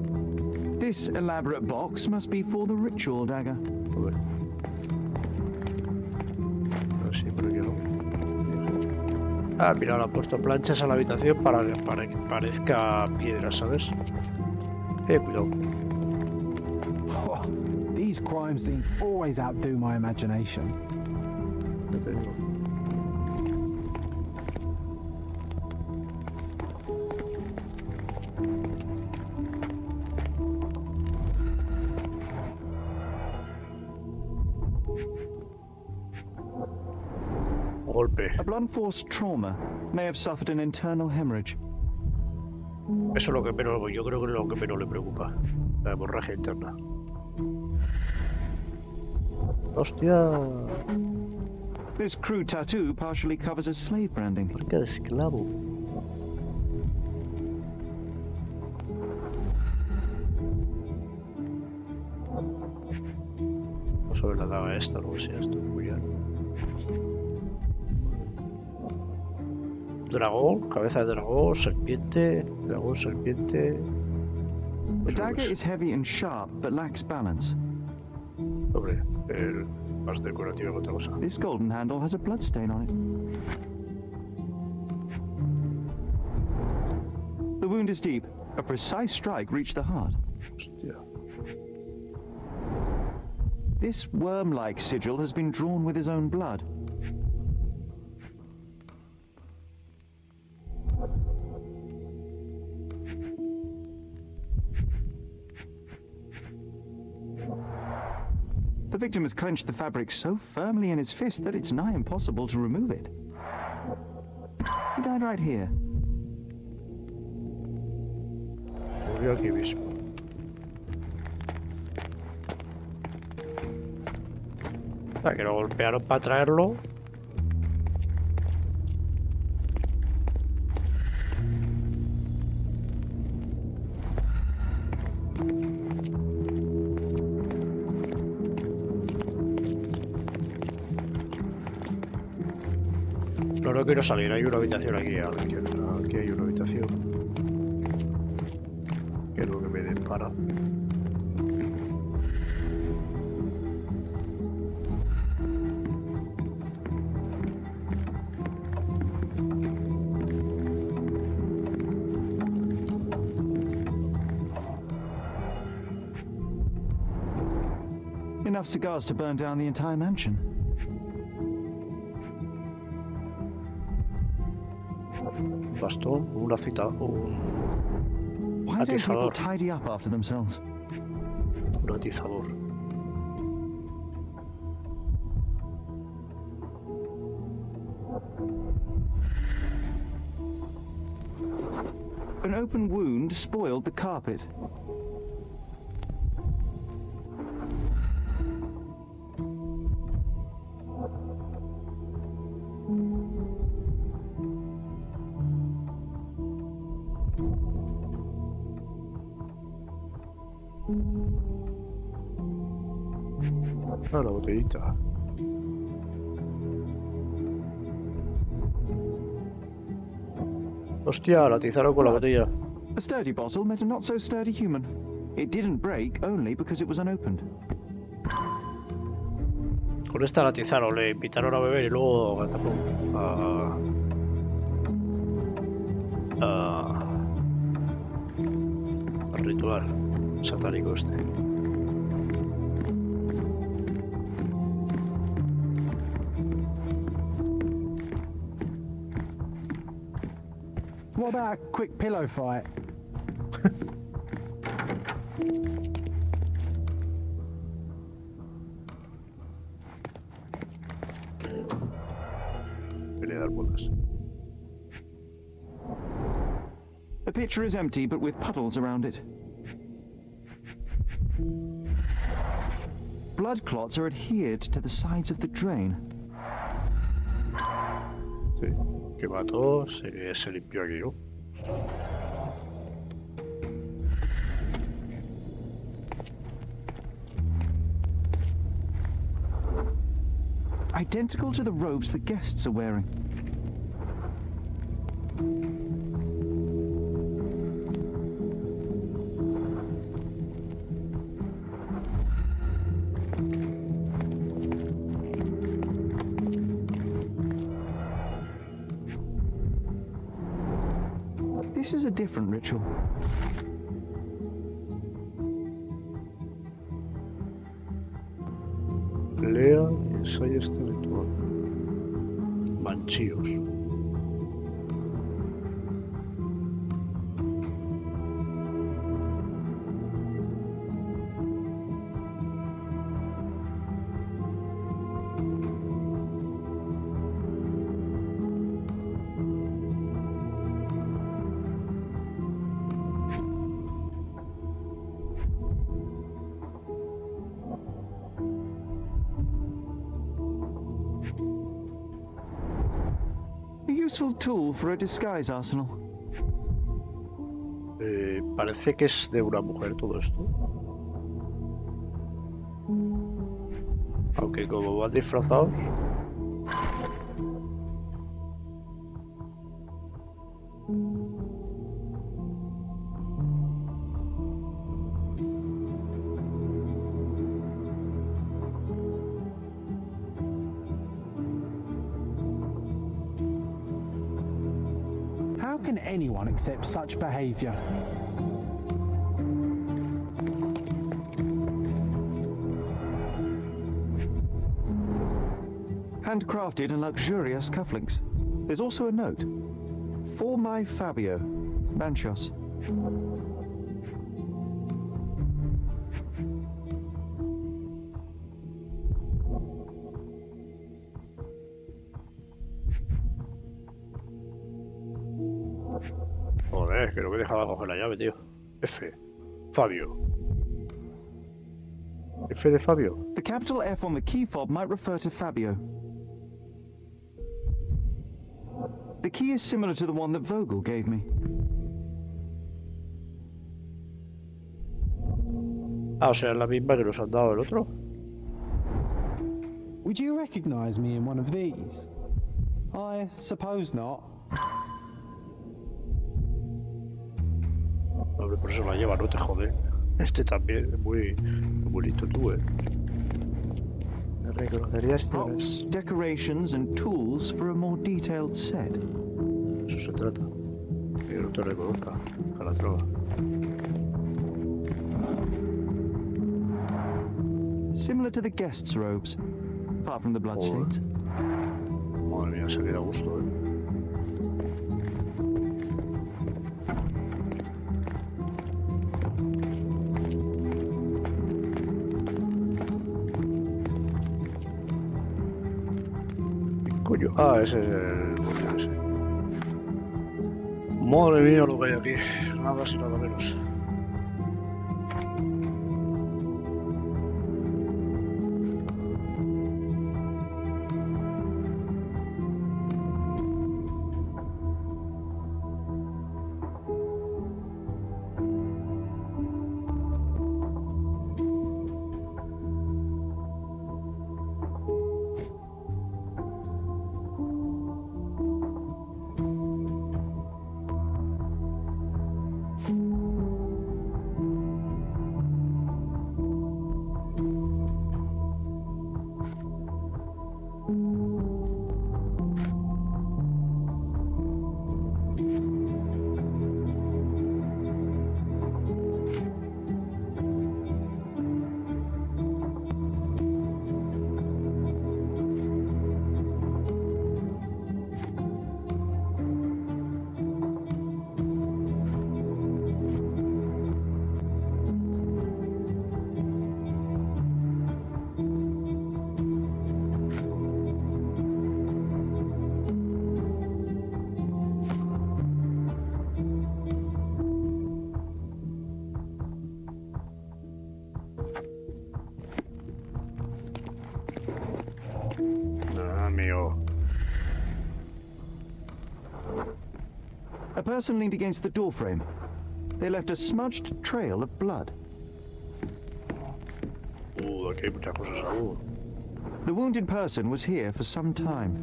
This elaborate box must be for the ritual dagger. Ah, mira, le han puesto planchas a la habitación para que parezca piedra, ¿sabes? Cuidado. Oh, these crime scenes always outdo my imagination. No te digo. Golpe. A blunt force trauma may have suffered an internal hemorrhage. Eso es lo que menos, yo creo que es lo que menos le preocupa. La hemorragia interna. ¡Hostia! This crude tattoo partially covers a slave branding. Marca de esclavo. Vamos a ver la daga esta, no sé, esto es muy bien. Dragón, cabeza de dragón, serpiente, dragón, serpiente. The dagger is heavy and sharp, but lacks balance. Hombre, más decorativo que otra cosa. This golden handle has a blood stain on it. The wound is deep. A precise strike reached the heart. Hostia. This worm-like sigil has been drawn with his own blood. The victim has clenched the fabric so firmly in his fist that it's nigh impossible to remove it. He died right here. Murió aquí mismo. Ah, que lo golpearon para traerlo. No quiero salir, hay una habitación aquí a la izquierda. Aquí hay una habitación. Que es lo que me depara. Enough cigars to burn down the entire mansion. Bastón, una cita, Why don't people tidy up after themselves? Un atizador. An open wound spoiled the carpet. Ah, la botellita. Hostia, la atizaron con la botella. A sturdy bottle met a not-so-sturdy human. It didn't break only because it was unopened. Con esta la atizaron, le invitaron a beber y luego al ritual satánico este. What about a quick pillow fight? Pelea de almohadas. The pitcher is empty, but with puddles around it. Blood clots are adhered to the sides of the drain. Sí, que mató, se limpió aquí, ¿no? Identical to the robes the guests are wearing. This is a different ritual. Lea y ensaya este ritual. Manchíos. Useful tool for a disguise arsenal. Parece que es de una mujer todo esto. Aunque como van disfrazados. How can anyone accept such behaviour? Handcrafted and luxurious cufflinks. There's also a note. For my Fabio, Manchos. Joder, que no me dejaba coger la llave, tío. F. Fabio. F de Fabio. The capital F on the key fob might refer to Fabio. The key is similar to the one that Vogel gave me. Ah, o sea, es la misma que nos han dado el otro. Would you recognize me in one of these? I suppose not. Hombre, por eso la lleva, no te jode. Este también es muy listo tú, ¿Me reconocerías? Props, decorations and tools for a more detailed set. Eso se trata. Que no te reconozca, Calatrava. Similar to the guests' robes, apart from the bloodstains. Madre mía, se queda a gusto, Coño. Ah, ese es el coño ese. Madre mía lo que hay aquí. Nada más y nada menos. person leaned against the doorframe. They left a smudged trail of blood. Aquí hay muchas cosas. The wounded person was here for some time.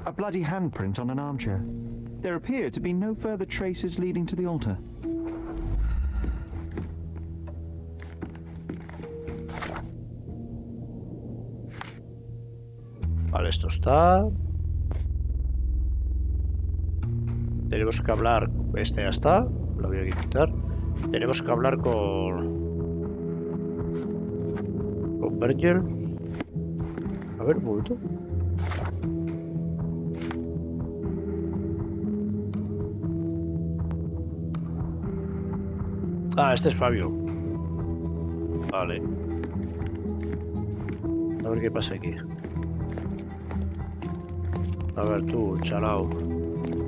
A bloody handprint on an armchair. There appear to be no further traces leading to the altar. Vale, esto está. Tenemos que hablar. Este ya está. Lo voy a quitar. Tenemos que hablar con Berger. A ver, un momento. Ah, este es Fabio. Vale. A ver qué pasa aquí. A ver tú, chalao.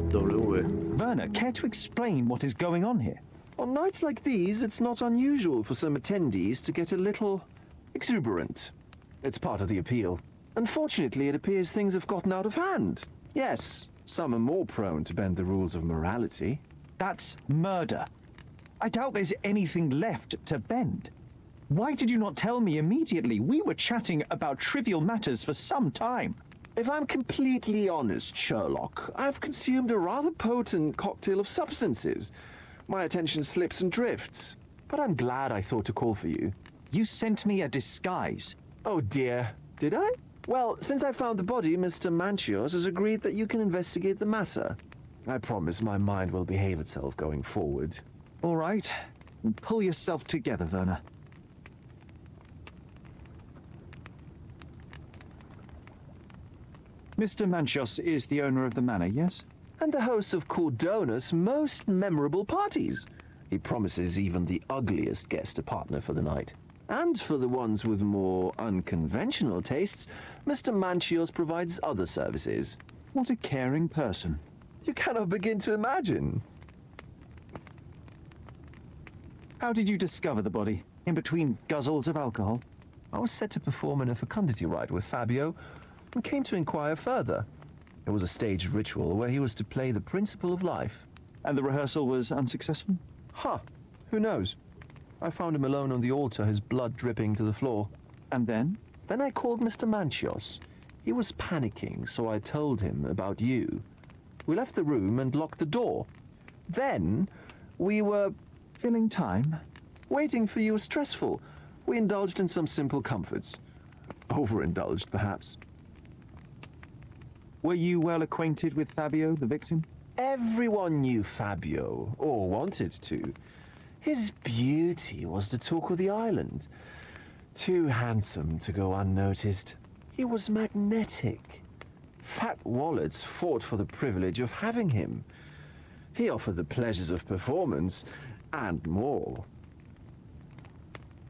W. Werner, care to explain what is going on here? On nights like these, it's not unusual for some attendees to get a little exuberant. It's part of the appeal. Unfortunately, it appears things have gotten out of hand. Yes, some are more prone to bend the rules of morality. That's murder. I doubt there's anything left to bend. Why did you not tell me immediately? We were chatting about trivial matters for some time. If I'm completely honest, Sherlock, I've consumed a rather potent cocktail of substances. My attention slips and drifts. But I'm glad I thought to call for you. You sent me a disguise. Oh dear, did I? Well, since I found the body, Mr. Manchios has agreed that you can investigate the matter. I promise my mind will behave itself going forward. All right. Pull yourself together, Werner. Mr. Manchios is the owner of the manor, yes? And the host of Cordona's most memorable parties. He promises even the ugliest guest a partner for the night. And for the ones with more unconventional tastes, Mr. Manchios provides other services. What a caring person. You cannot begin to imagine. How did you discover the body? In between guzzles of alcohol? I was set to perform in a fecundity rite with Fabio and came to inquire further. It was a staged ritual where he was to play the principle of life. And the rehearsal was unsuccessful? Huh. Who knows? I found him alone on the altar, his blood dripping to the floor. And then? Then I called Mr. Manchios. He was panicking, so I told him about you. We left the room and locked the door. Then we were... filling time? Waiting for you was stressful. We indulged in some simple comforts. Overindulged, perhaps. Were you well acquainted with Fabio, the victim? Everyone knew Fabio, or wanted to. His beauty was the talk of the island. Too handsome to go unnoticed. He was magnetic. Fat wallets fought for the privilege of having him. He offered the pleasures of performance, and more.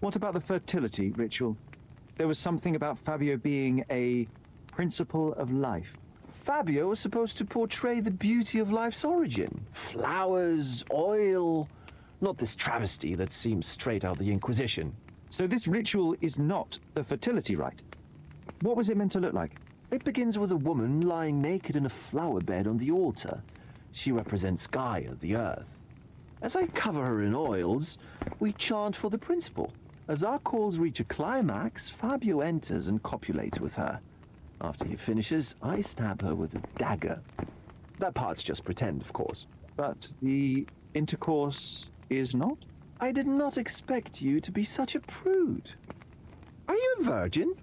What about the fertility ritual? There was something about Fabio being a principle of life. Fabio was supposed to portray the beauty of life's origin. Flowers, oil, not this travesty that seems straight out of the Inquisition. So this ritual is not the fertility rite. What was it meant to look like? It begins with a woman lying naked in a flower bed on the altar. She represents Gaia, the earth. As I cover her in oils, we chant for the principle. As our calls reach a climax, Fabio enters and copulates with her. After he finishes, I stab her with a dagger. That part's just pretend, of course. But the intercourse is not? I did not expect you to be such a prude. Are you a virgin?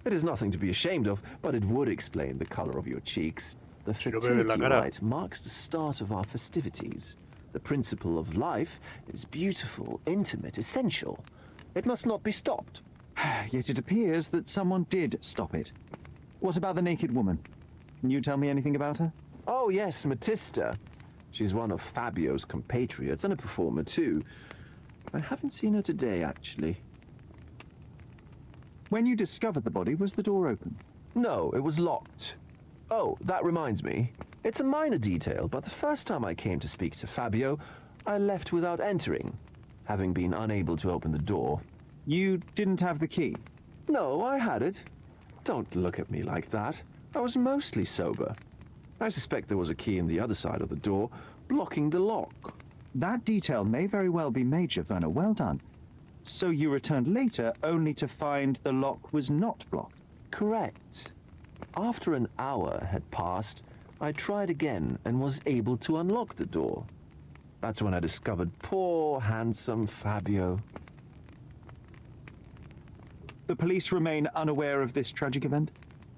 It is nothing to be ashamed of, but it would explain the color of your cheeks. The fertility rite marks the start of our festivities. The principle of life is beautiful, intimate, essential. It must not be stopped. Yet it appears that someone did stop it. What about the naked woman? Can you tell me anything about her? Oh yes, Matista. She's one of Fabio's compatriots and a performer too. I haven't seen her today, actually. When you discovered the body, was the door open? No, it was locked. Oh, that reminds me. It's a minor detail, but the first time I came to speak to Fabio, I left without entering, having been unable to open the door. You didn't have the key? No, I had it. Don't look at me like that. I was mostly sober. I suspect there was a key in the other side of the door, blocking the lock. That detail may very well be major, Werner. Well done. So you returned later only to find the lock was not blocked? Correct. After an hour had passed, I tried again and was able to unlock the door. That's when I discovered poor, handsome Fabio. The police remain unaware of this tragic event?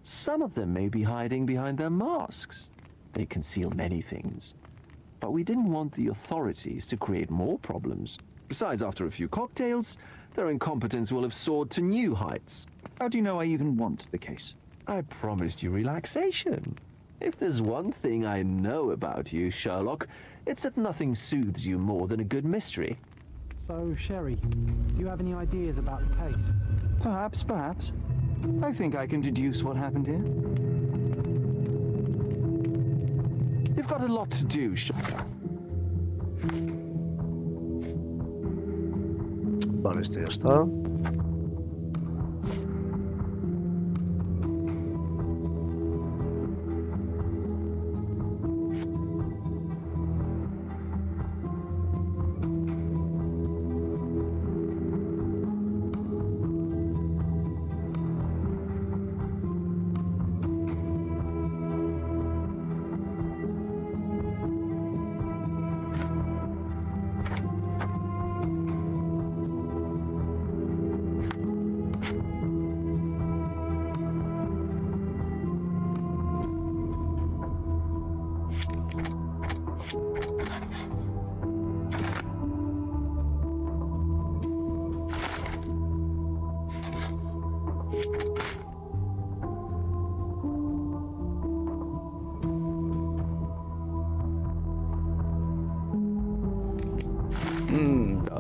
Some of them may be hiding behind their masks. They conceal many things. But we didn't want the authorities to create more problems. Besides, after a few cocktails, their incompetence will have soared to new heights. How do you know I even want the case? I promised you relaxation. If there's one thing I know about you, Sherlock, it's that nothing soothes you more than a good mystery. So, Sherry, do you have any ideas about the case? Perhaps. I think I can deduce what happened here. You've got a lot to do, Sherlock. Vale, este ya está.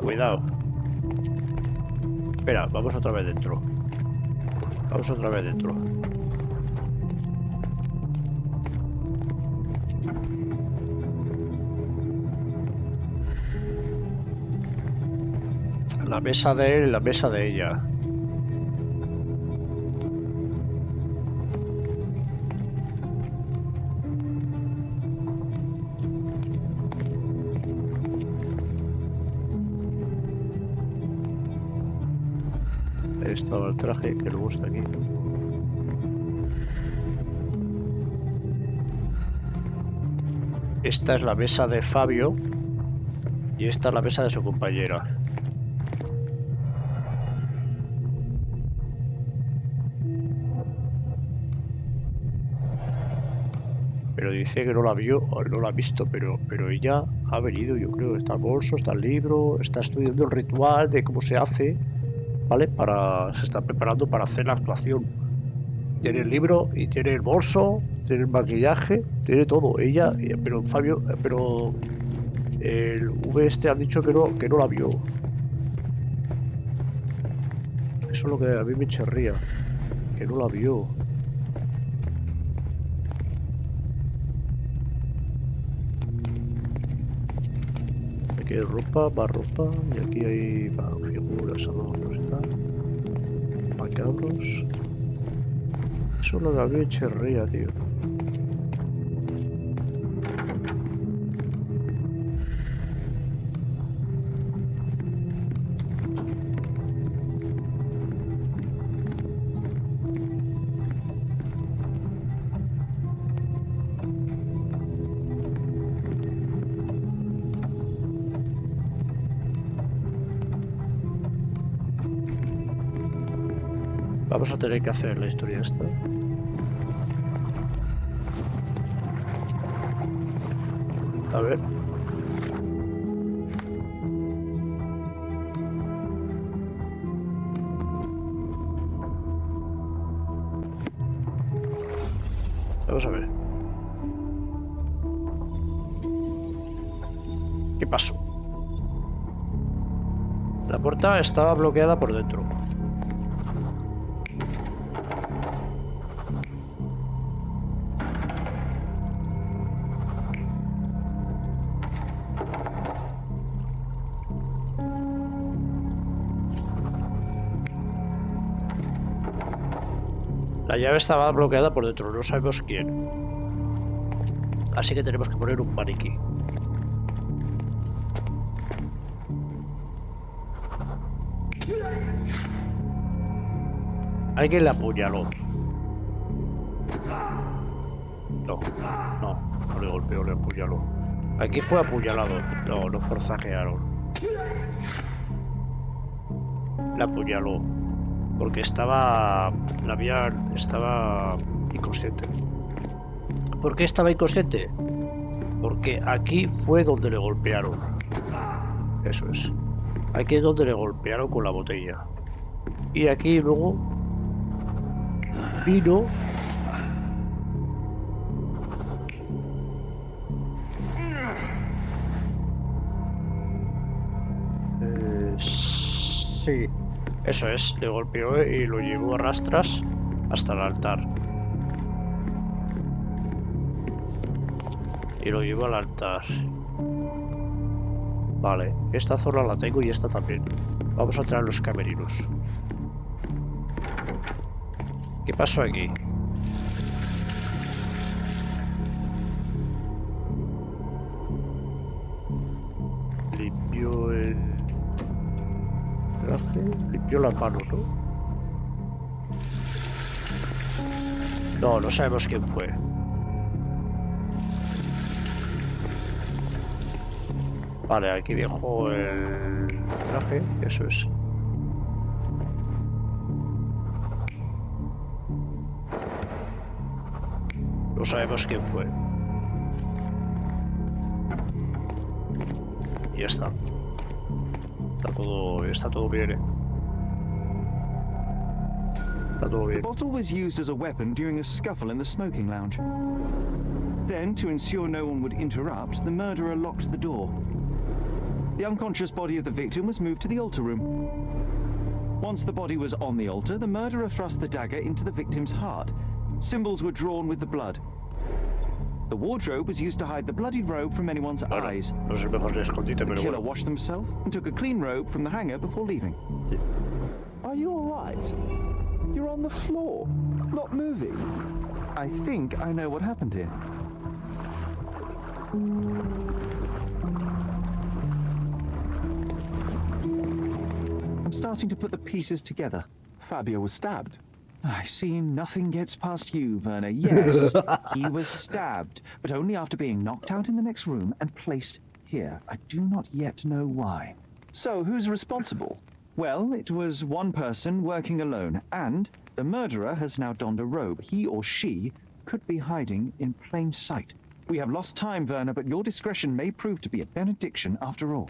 Cuidado. Espera, vamos otra vez dentro. La mesa de él y la mesa de ella. Ahí estaba el traje que luego está aquí. Esta es la mesa de Fabio y esta es la mesa de su compañera. Pero dice que no la vio, o no la ha visto, pero ella ha venido, yo creo. Está el bolso, está el libro, está estudiando el ritual de cómo se hace, ¿vale? Se está preparando para hacer la actuación. Tiene el libro y tiene el bolso, tiene el maquillaje, tiene todo. Ella, pero Fabio, el V este ha dicho que no la vio. Eso es lo que a mí me chirría, que no la vio. Aquí hay ropa, más ropa, y aquí hay figuras, adornos y tal. Macabros. Eso es lo que a mí me chirría, tío. Vamos a tener que hacer la historia esta. A ver. Vamos a ver. ¿Qué pasó? La puerta estaba bloqueada por dentro. La llave estaba bloqueada por dentro, no sabemos quién. Así que tenemos que poner un maniquí. Alguien le apuñaló. No le golpeó, le apuñaló. Aquí fue apuñalado. No, lo forzajearon. Le apuñaló. Porque estaba inconsciente. ¿Por qué estaba inconsciente? Porque aquí fue donde le golpearon. Eso es. Aquí es donde le golpearon con la botella. Y aquí luego vino. Sí, eso es. Le golpeó y lo llevó a rastras hasta el altar. Y lo llevó al altar. Vale, esta zona la tengo y esta también. Vamos a entrar en los camerinos. ¿Qué pasó aquí? Limpió el traje, limpió las manos, ¿no? No sabemos quién fue. Vale, aquí dejó el traje, eso es. No sabemos quién fue. Y ya está. Está todo bien, Está todo bien. The bottle was used as a weapon during a scuffle in the smoking lounge. Then, to ensure no one would interrupt, the murderer locked the door. The unconscious body of the victim was moved to the altar room. Once the body was on the altar, the murderer thrust the dagger into the victim's heart. Symbols were drawn with the blood. The wardrobe was used to hide the bloodied robe from anyone's eyes. No es el mejor escondite, The pero killer bueno. washed himself and took a clean robe from the hanger before leaving. Sí. Are you alright? You're on the floor, not moving. I think I know what happened here. I'm starting to put the pieces together. Fabio was stabbed. I see nothing gets past you, Werner. Yes, he was stabbed, but only after being knocked out in the next room and placed here. I do not yet know why. So, who's responsible? Well, it was one person working alone, and the murderer has now donned a robe. He or she could be hiding in plain sight. We have lost time, Werner, but your discretion may prove to be a benediction after all.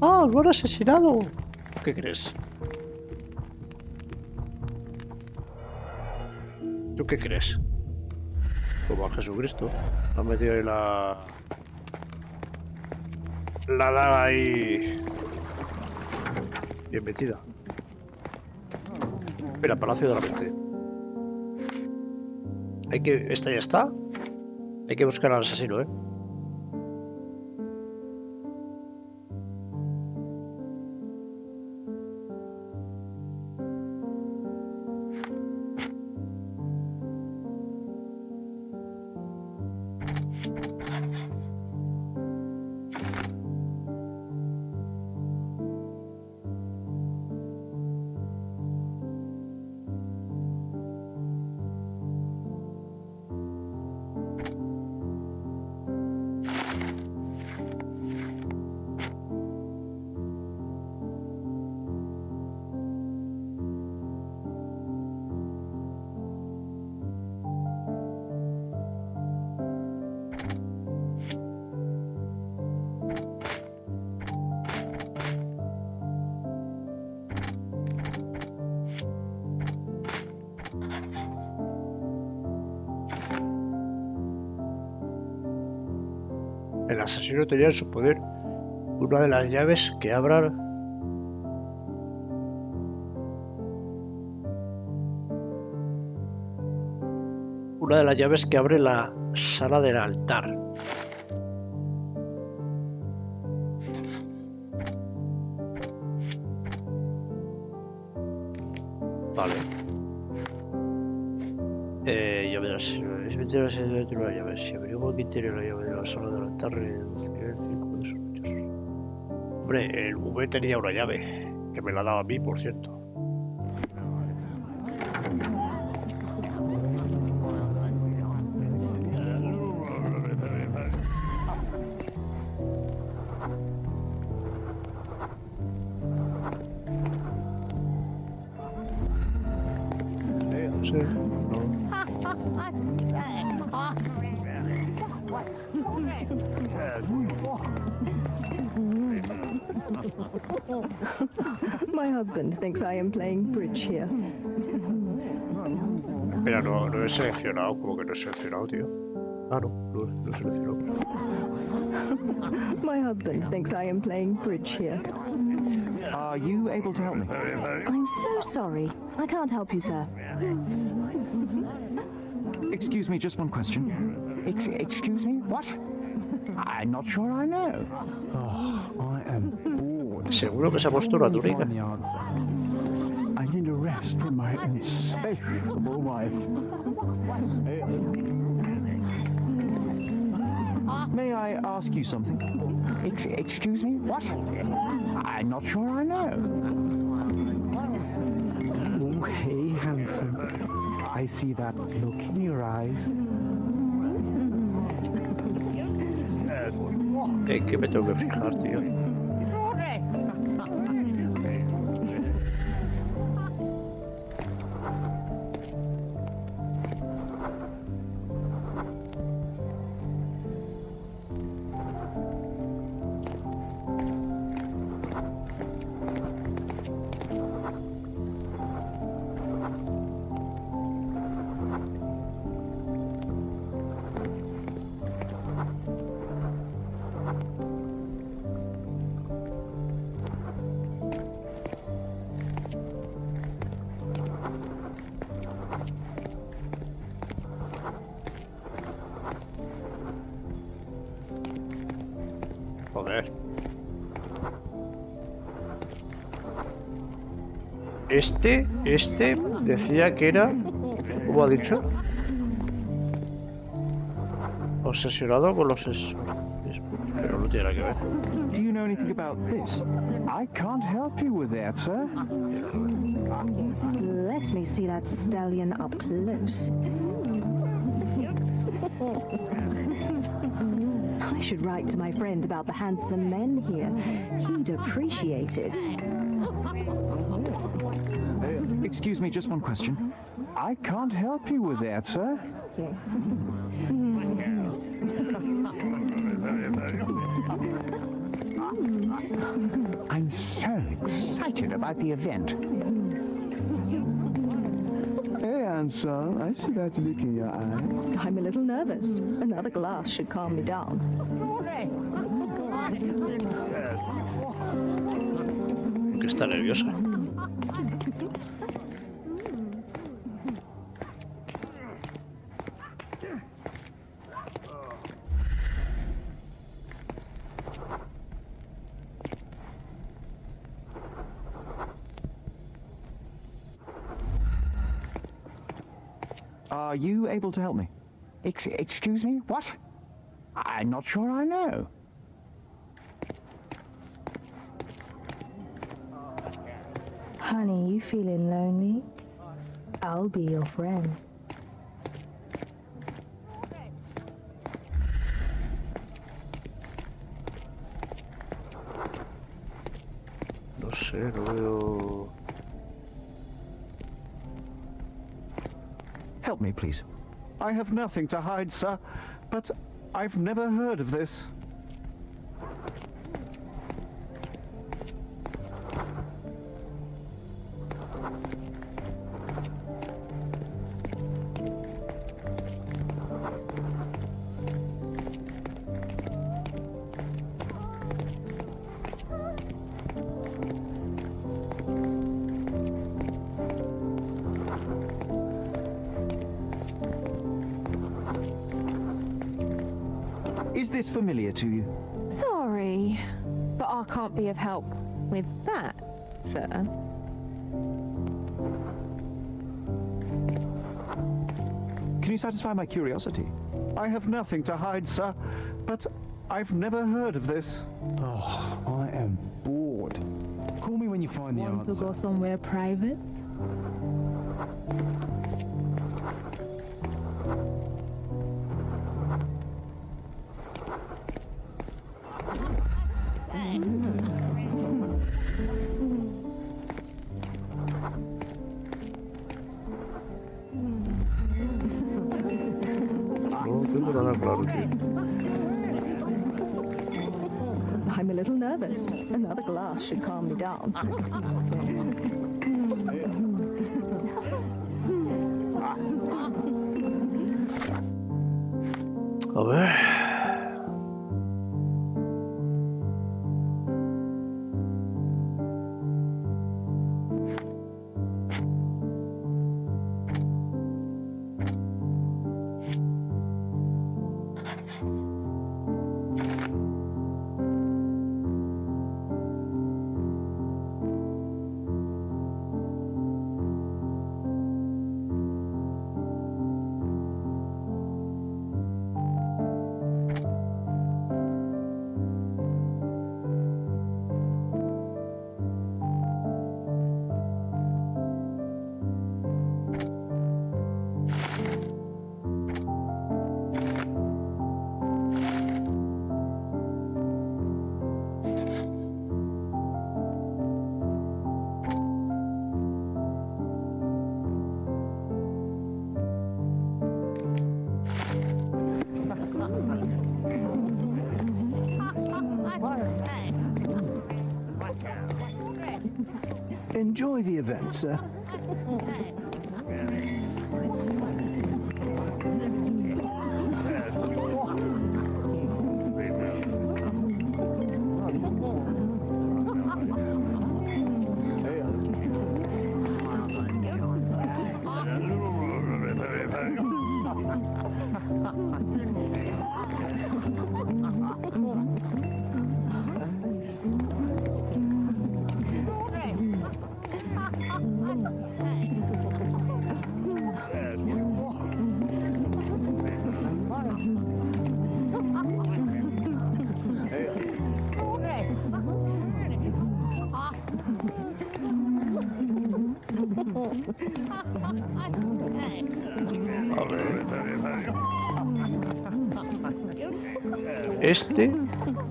¡Ah, lo han asesinado! ¿Qué crees? ¿Tú qué crees? Como a Jesucristo. Han metido ahí la daga ahí bien metida. Mira, Palacio de la Mente. Esta ya está. Hay que buscar al asesino, ¿eh? El asesino tenía en su poder una de las llaves que abran abre la sala del altar. Vale. Ya verás, si averiguo quién tiene la llave de la sala de la tarde, deduciré el círculo de sospechosos. Hombre, el V tenía una llave, que me la daba a mí, por cierto. Sí, no. My husband thinks I am playing bridge here. Espera, no he seleccionado, como que no he seleccionado, tío. Ah, no he seleccionado. My husband thinks I am playing bridge here. Are you able to help me? I'm so sorry. I can't help you, sir. Excuse me, just one question. Excuse me? What? I'm not sure I know. Oh, I am bored. Seguro que se ha puesto una túnica. Find the answer. I need a rest from my insatiable wife. May I ask you something? Excuse me? What? I'm not sure I know. Oh, hey, handsome. I see that look in your eyes. Que me tengo que fijar, tío. Joder. Este decía que era, ¿cómo ha dicho? Obsesionado con los exorcismos, pero no tiene nada que ver. Do you know anything about this? I can't help you with that, sir. Let me see that stallion up close. I should write to my friend about the handsome men here. He'd appreciate it. Excuse me, just one question. I can't help you with that, sir. I'm so excited about the event. Hey, Anson, I see that look in your eye. I'm a little nervous. Another glass should calm me down. Que está nerviosa. Are you able to help me? Excuse me? What? I'm not sure I know. Honey, you feeling lonely? I'll be your friend. No sé, no veo. Help me, please. I have nothing to hide, sir, but I've never heard of this. Is this familiar to you? Sorry, but I can't be of help with that, sir. Can you satisfy my curiosity? I have nothing to hide, sir, but I've never heard of this. Oh, I am bored. Call me when you find the Want answer. to go somewhere private? No tengo nada claro, tío. I'm a little nervous. Another glass should calm me down. A ver. Enjoy the event, sir.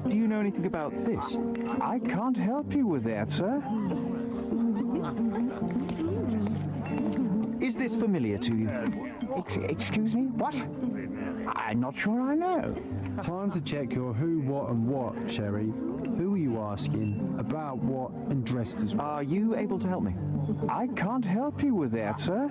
Do you know anything about this? I can't help you with that, sir. Is this familiar to you? Excuse me? What? I'm not sure I know. Time to check your who, what, and what, Sherry. Who are you asking? About what? And dressed as what? Are you able to help me? I can't help you with that, sir.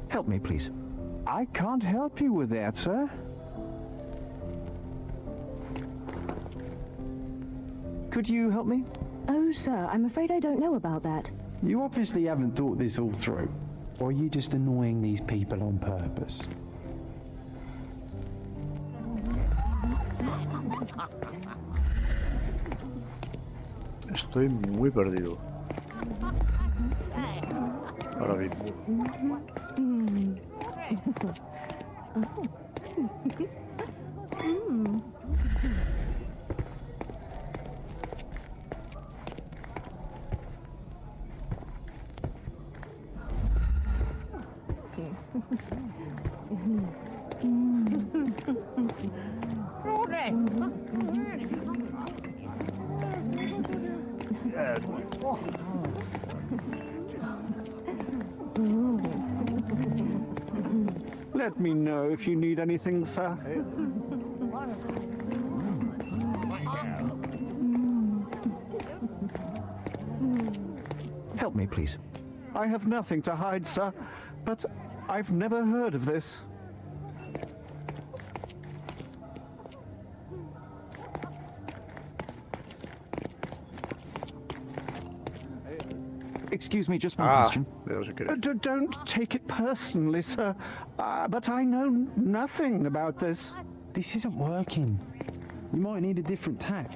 Help me, please. I can't help you with that, sir. Could you help me? Oh, sir, I'm afraid I don't know about that. You obviously haven't thought this all through. Or are you just annoying these people on purpose? Estoy muy perdido. Ahora mismo. Let me know if you need anything, sir. Help me, please. I have nothing to hide, sir, but I've never heard of this. Excuse me, just one question. Don't take it personally, sir, but I know nothing about this. This isn't working. You might need a different tack.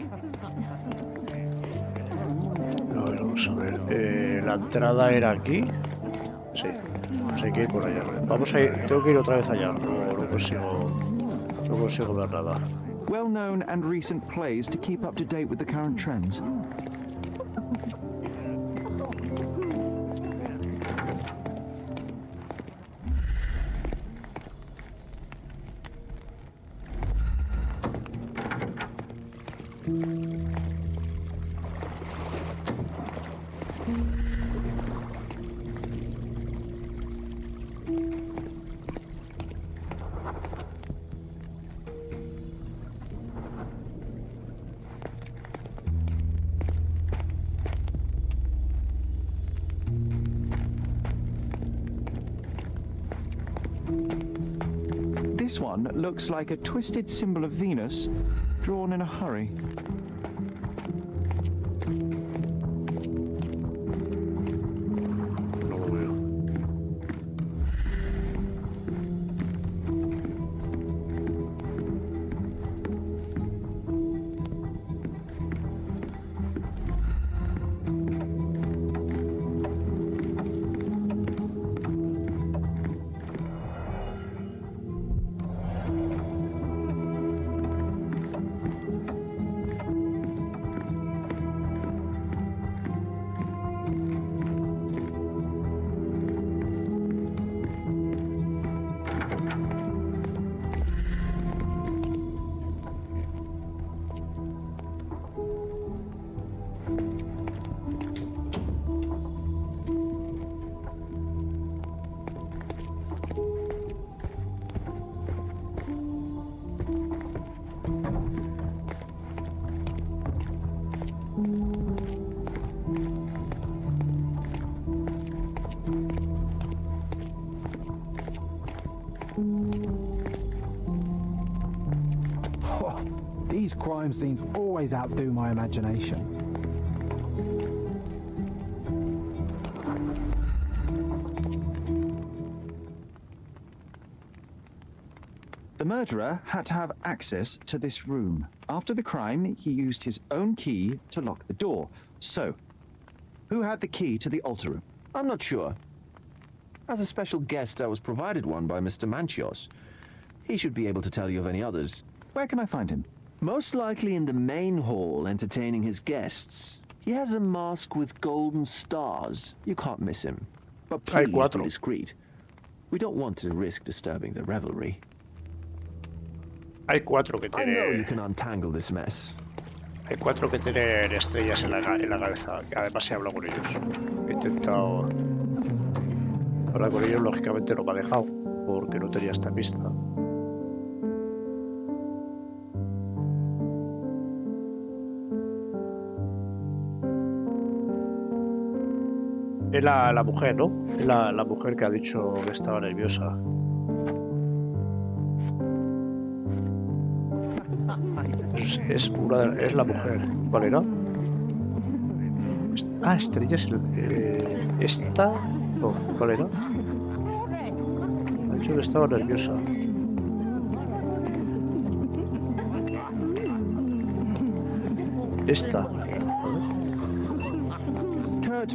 A ver, vamos a ver. La entrada era aquí. Sí. Pues hay que ir por allá. Vamos a ir. Tengo que ir otra vez allá. No consigo ver nada. Well-known and recent plays to keep up to date with the current trends. This one looks like a twisted symbol of Venus, drawn in a hurry. No lo veo. These crime scenes always outdo my imagination. The murderer had to have access to this room. After the crime, he used his own key to lock the door. So, who had the key to the altar room? I'm not sure. As a special guest, I was provided one by Mr. Manchios. He should be able to tell you of any others. Where can I find him? Most likely in the main hall, entertaining his guests. He has a mask with golden stars. You can't miss him. But please be discreet. We don't want to risk disturbing the revelry. Hay cuatro que I know you tienen. can untangle this mess. Hay cuatro que tienen estrellas en la cabeza. Que además se habla con ellos. He intentado hablar con ellos, lógicamente no me ha dejado. Porque no tenía esta pista. Es la mujer, ¿no? Es la mujer que ha dicho que estaba nerviosa. Es la mujer. ¿Cuál era? Estrellas. ¿Esta? No, ¿cuál era? Ha dicho que estaba nerviosa. Esta.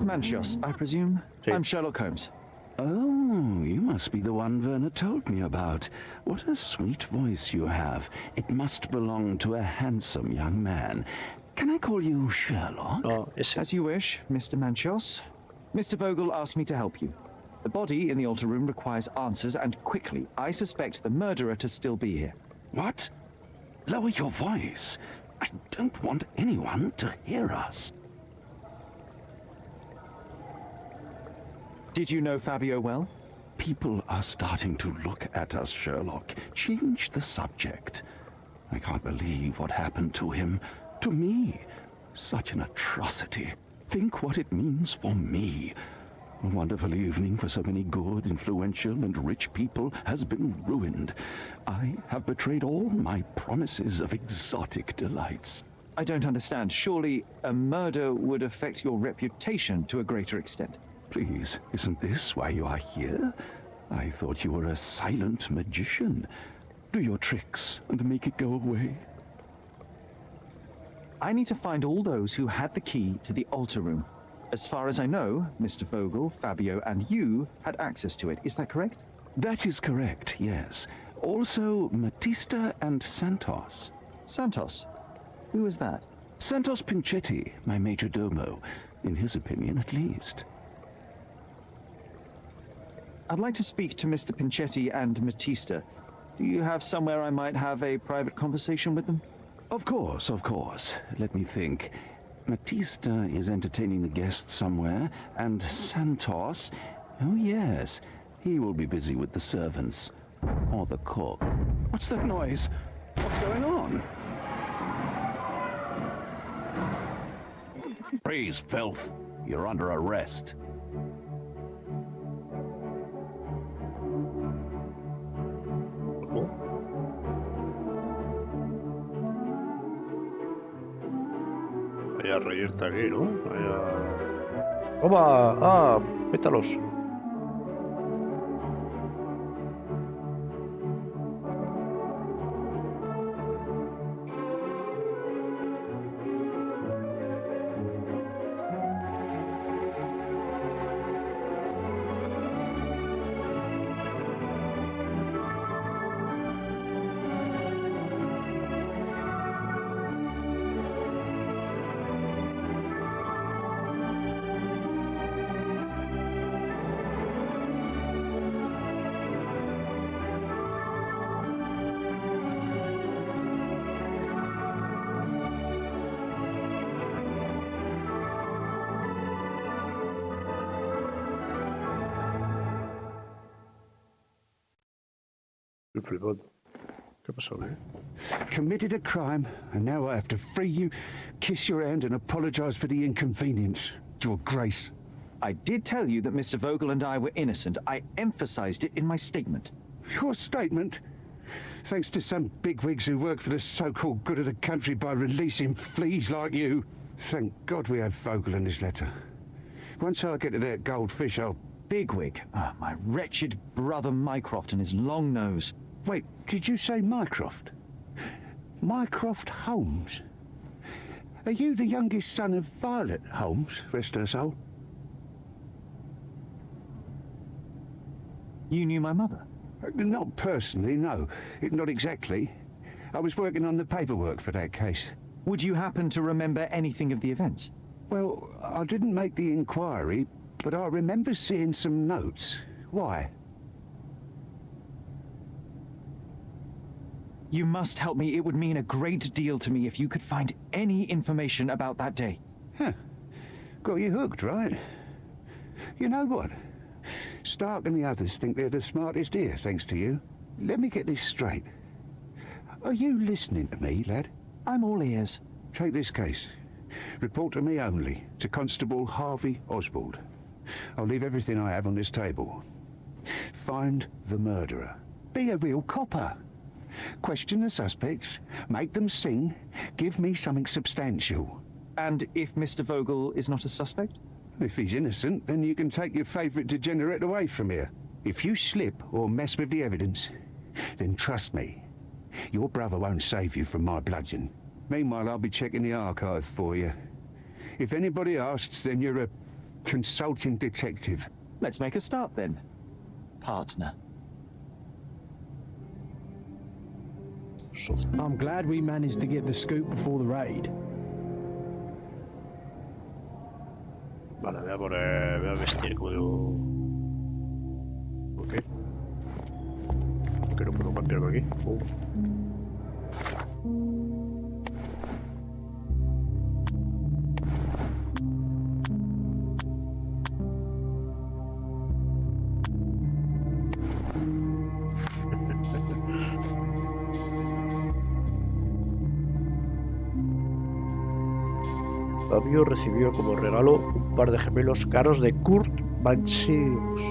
Manchios, I presume? Sí. I'm Sherlock Holmes. Oh, you must be the one Werner told me about. What a sweet voice you have. It must belong to a handsome young man. Can I call you Sherlock? No, ese. As you wish, Mr. Manchios. Mr. Vogel asked me to help you. The body in the altar room requires answers, and quickly. I suspect the murderer to still be here. What? Lower your voice. I don't want anyone to hear us. Did you know Fabio well? People are starting to look at us, Sherlock. Change the subject. I can't believe what happened to him. To me. Such an atrocity. Think what it means for me. A wonderful evening for so many good, influential, and rich people has been ruined. I have betrayed all my promises of exotic delights. I don't understand. Surely a murder would affect your reputation to a greater extent. Please, isn't this why you are here? I thought you were a silent magician. Do your tricks and make it go away. I need to find all those who had the key to the altar room. As far as I know, Mr. Vogel, Fabio, and you had access to it. Is that correct? That is correct, yes. Also, Matista and Santos. Santos? Who is that? Santos Pinchetti, my major domo. In his opinion, at least. I'd like to speak to Mr. Pinchetti and Matista. Do you have somewhere I might have a private conversation with them? Of course, of course. Let me think. Matista is entertaining the guests somewhere, and Santos... Oh, yes. He will be busy with the servants. Or the cook. What's that noise? What's going on? Freeze, filth. You're under arrest. Vaya a reírte aquí, ¿no? Vaya... ¡Toma! ¡Ah! ¡Pétalos! ¿Qué pasó, Committed a crime, and now I have to free you, kiss your hand, and apologize for the inconvenience. Your Grace. I did tell you that Mr. Vogel and I were innocent. I emphasized it in my statement. Your statement? Thanks to some bigwigs who work for the so-called good of the country by releasing fleas like you. Thank God we have Vogel in his letter. Once I get to that goldfish, I'll... Bigwig? Ah, my wretched brother Mycroft and his long nose. Wait, did you say Mycroft? Mycroft Holmes? Are you the youngest son of Violet Holmes, rest her soul? You knew my mother? Not personally, no. Not exactly. I was working on the paperwork for that case. Would you happen to remember anything of the events? Well, I didn't make the inquiry, but I remember seeing some notes. Why? You must help me. It would mean a great deal to me if you could find any information about that day. Huh. Got you hooked, right? You know what? Stark and the others think they're the smartest here, thanks to you. Let me get this straight. Are you listening to me, lad? I'm all ears. Take this case. Report to me only, to Constable Harvey Oswald. I'll leave everything I have on this table. Find the murderer. Be a real copper. Question the suspects, make them sing, give me something substantial. And if Mr. Vogel is not a suspect? If he's innocent, then you can take your favourite degenerate away from here. If you slip or mess with the evidence, then trust me, your brother won't save you from my bludgeon. Meanwhile, I'll be checking the archive for you. If anybody asks, then you're a consulting detective. Let's make a start then, partner. I'm glad we managed to get the scoop before the raid. Vale, voy a vestir como... Pero aquí. Fabio recibió como regalo un par de gemelos caros de Kurt Banchius.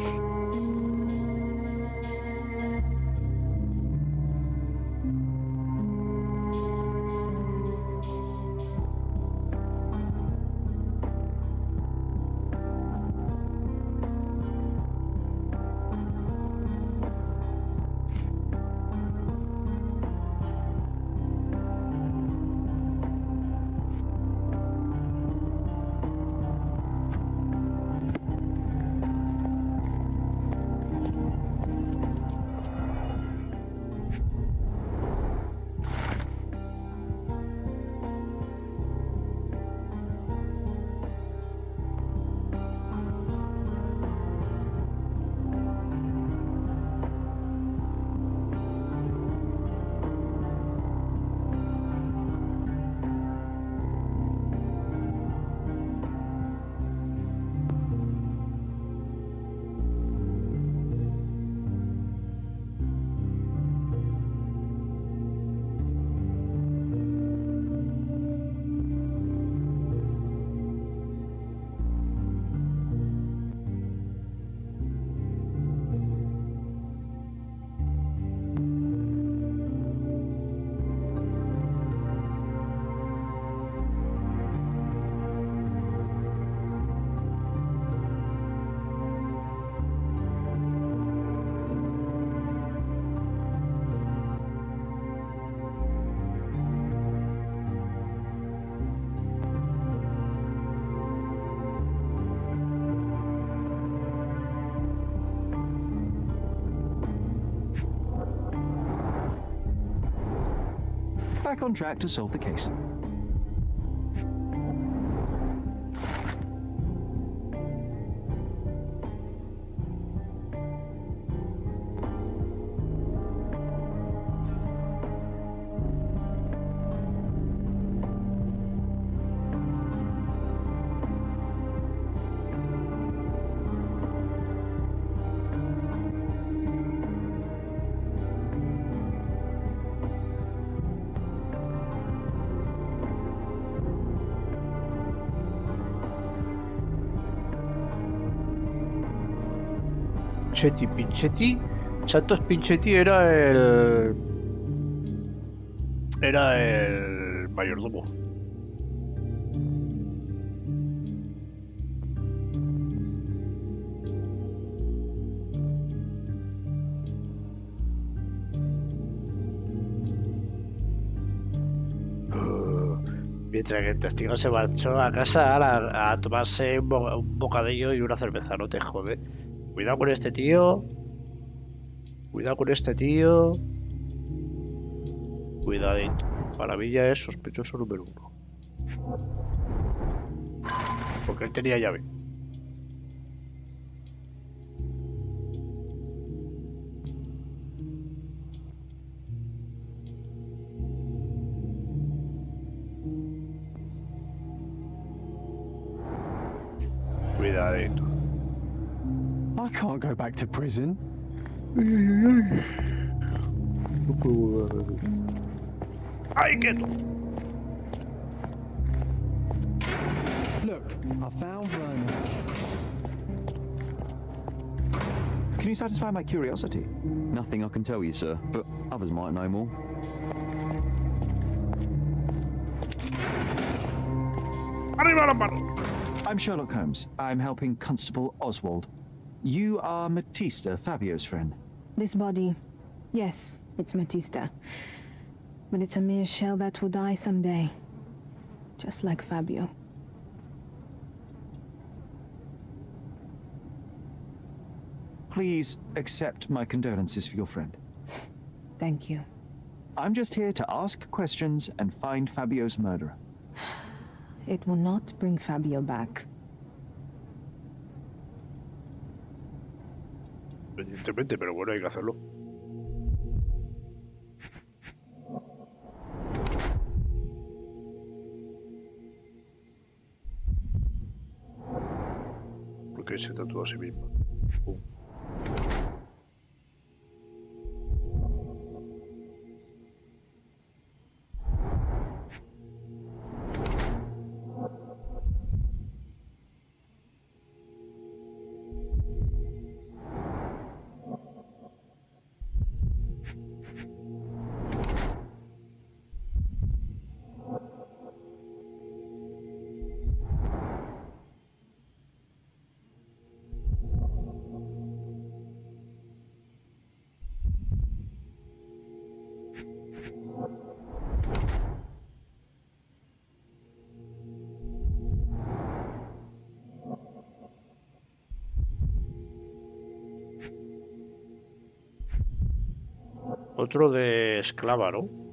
Back on track to solve the case. Pinchetti. Santos Pinchetti era el mayordomo. Mientras que el testigo se marchó a casa a tomarse un bocadillo y una cerveza, no te jode. Cuidado con este tío. Cuidado con este tío. Cuidadito. Maravilla es sospechoso número 1. Porque él tenía llave. Cuidadito. I can't go back to prison. ¡Ay, quieto! Look, I found Vernon. Can you satisfy my curiosity? Nothing I can tell you, sir, but others might know more. ¡Arriba las manos! I'm Sherlock Holmes. I'm helping Constable Oswald. You are Matista, Fabio's friend. This body, yes, it's Matista. But it's a mere shell that will die someday. Just like Fabio. Please accept my condolences for your friend. Thank you. I'm just here to ask questions and find Fabio's murderer. It will not bring Fabio back. Evidentemente, pero bueno, hay que hacerlo. que se tatúa a sí misma. Otro de esclava, ¿no?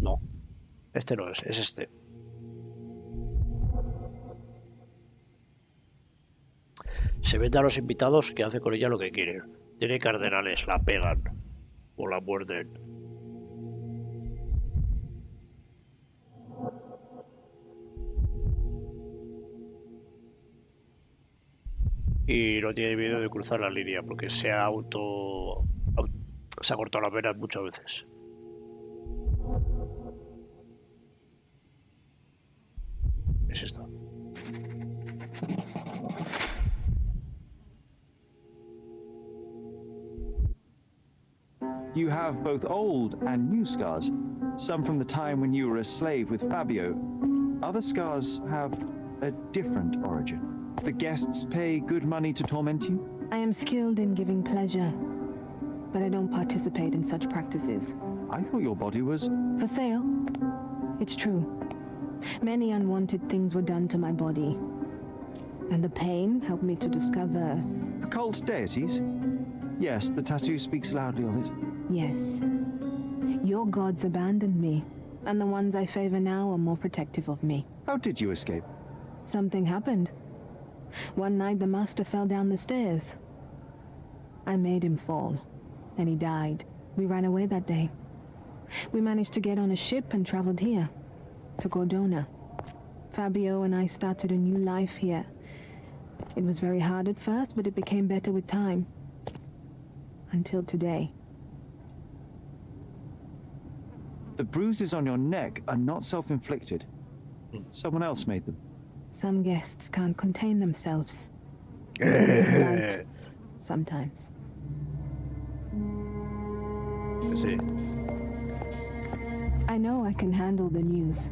No, este no es este. Se vende a los invitados que hace con ella lo que quiere. Tiene cardenales, la pegan o la muerden. Y no tiene miedo de cruzar la línea porque se ha cortado las venas muchas veces. Es esta. You have both old and new scars. Some from the time when you were a slave with Fabio. Other scars have a different origin. The guests pay good money to torment you? I am skilled in giving pleasure, but I don't participate in such practices. I thought your body was... For sale? It's true. Many unwanted things were done to my body. And the pain helped me to discover... Occult deities? Yes, the tattoo speaks loudly of it. Yes. Your gods abandoned me, and the ones I favor now are more protective of me. How did you escape? Something happened. One night the master fell down the stairs. I made him fall, and he died. We ran away that day. We managed to get on a ship and traveled here, to Cordona. Fabio and I started a new life here. It was very hard at first, but it became better with time. Until today. The bruises on your neck are not self-inflicted. Someone else made them. Some guests can't contain themselves. Light, sometimes. Sí. I know I can handle the news.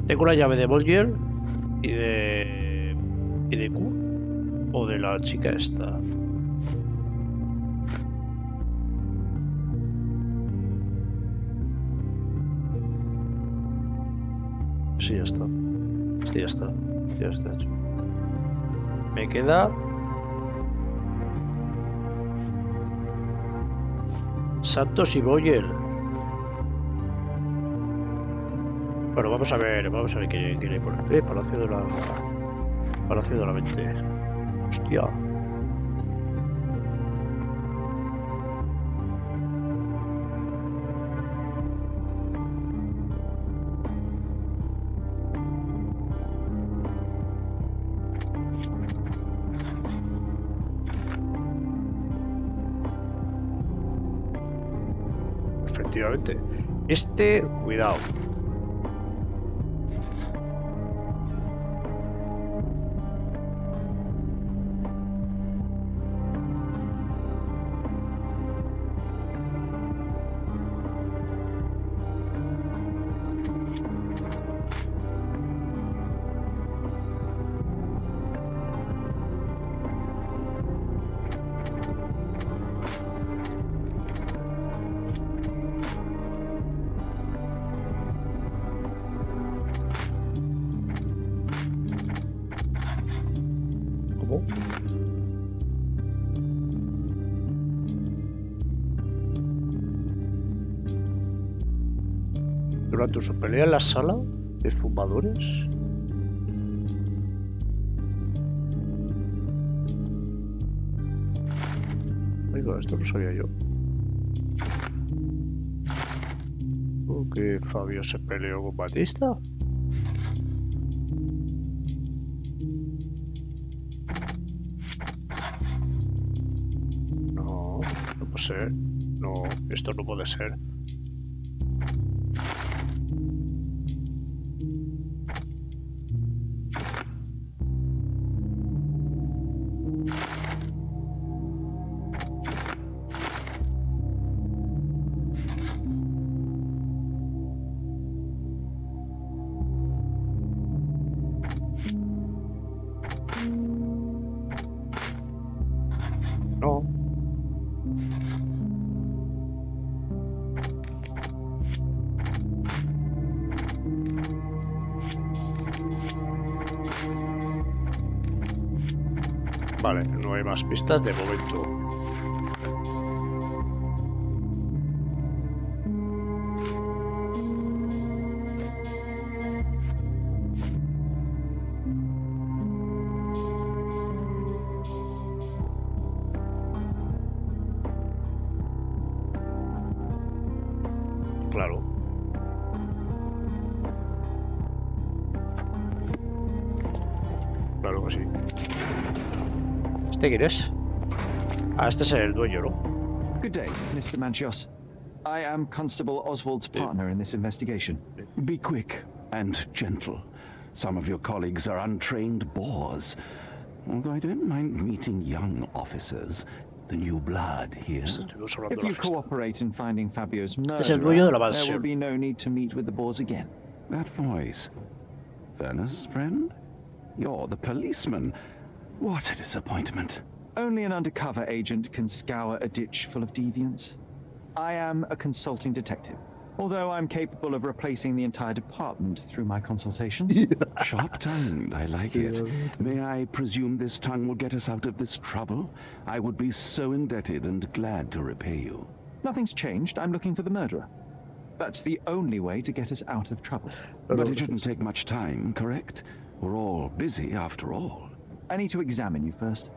Tengo la llave de Bolger y de Q o de la chica esta. Sí, ya está. Este ya está. Ya está hecho. Me queda Santos y Boyer. Bueno, vamos a ver qué hay por aquí. Palacio de la Mente. Hostia. Efectivamente. Cuidado. Durante su pelea en la sala de fumadores. Oiga, esto lo sabía yo. ¿Que Fabio se peleó con Batista? No, no puede ser. No, esto no puede ser. No. Vale, no hay más pistas de momento. Claro. Claro que sí. ¿Este quién es? Ah, este es el dueño, ¿no? Good day, Mr. Manchios. I am Constable Oswald's partner in this investigation. Be quick and gentle. Some of your colleagues are untrained bores. Although I don't mind meeting young officers, the new blood here. If you cooperate in finding Fabio's Este es el dueño de la murderer, there will mansión. be no need to meet with the Boers again. That voice. Werner's friend? You're the policeman. What a disappointment. Only an undercover agent can scour a ditch full of deviants. I am a consulting detective, although I'm capable of replacing the entire department through my consultations. Sharp-tongued, I like it. May I presume this tongue will get us out of this trouble? I would be so indebted and glad to repay you. Nothing's changed. I'm looking for the murderer. That's the only way to get us out of trouble. But it shouldn't take much time, correct? We're all busy after all. I need to examine you first.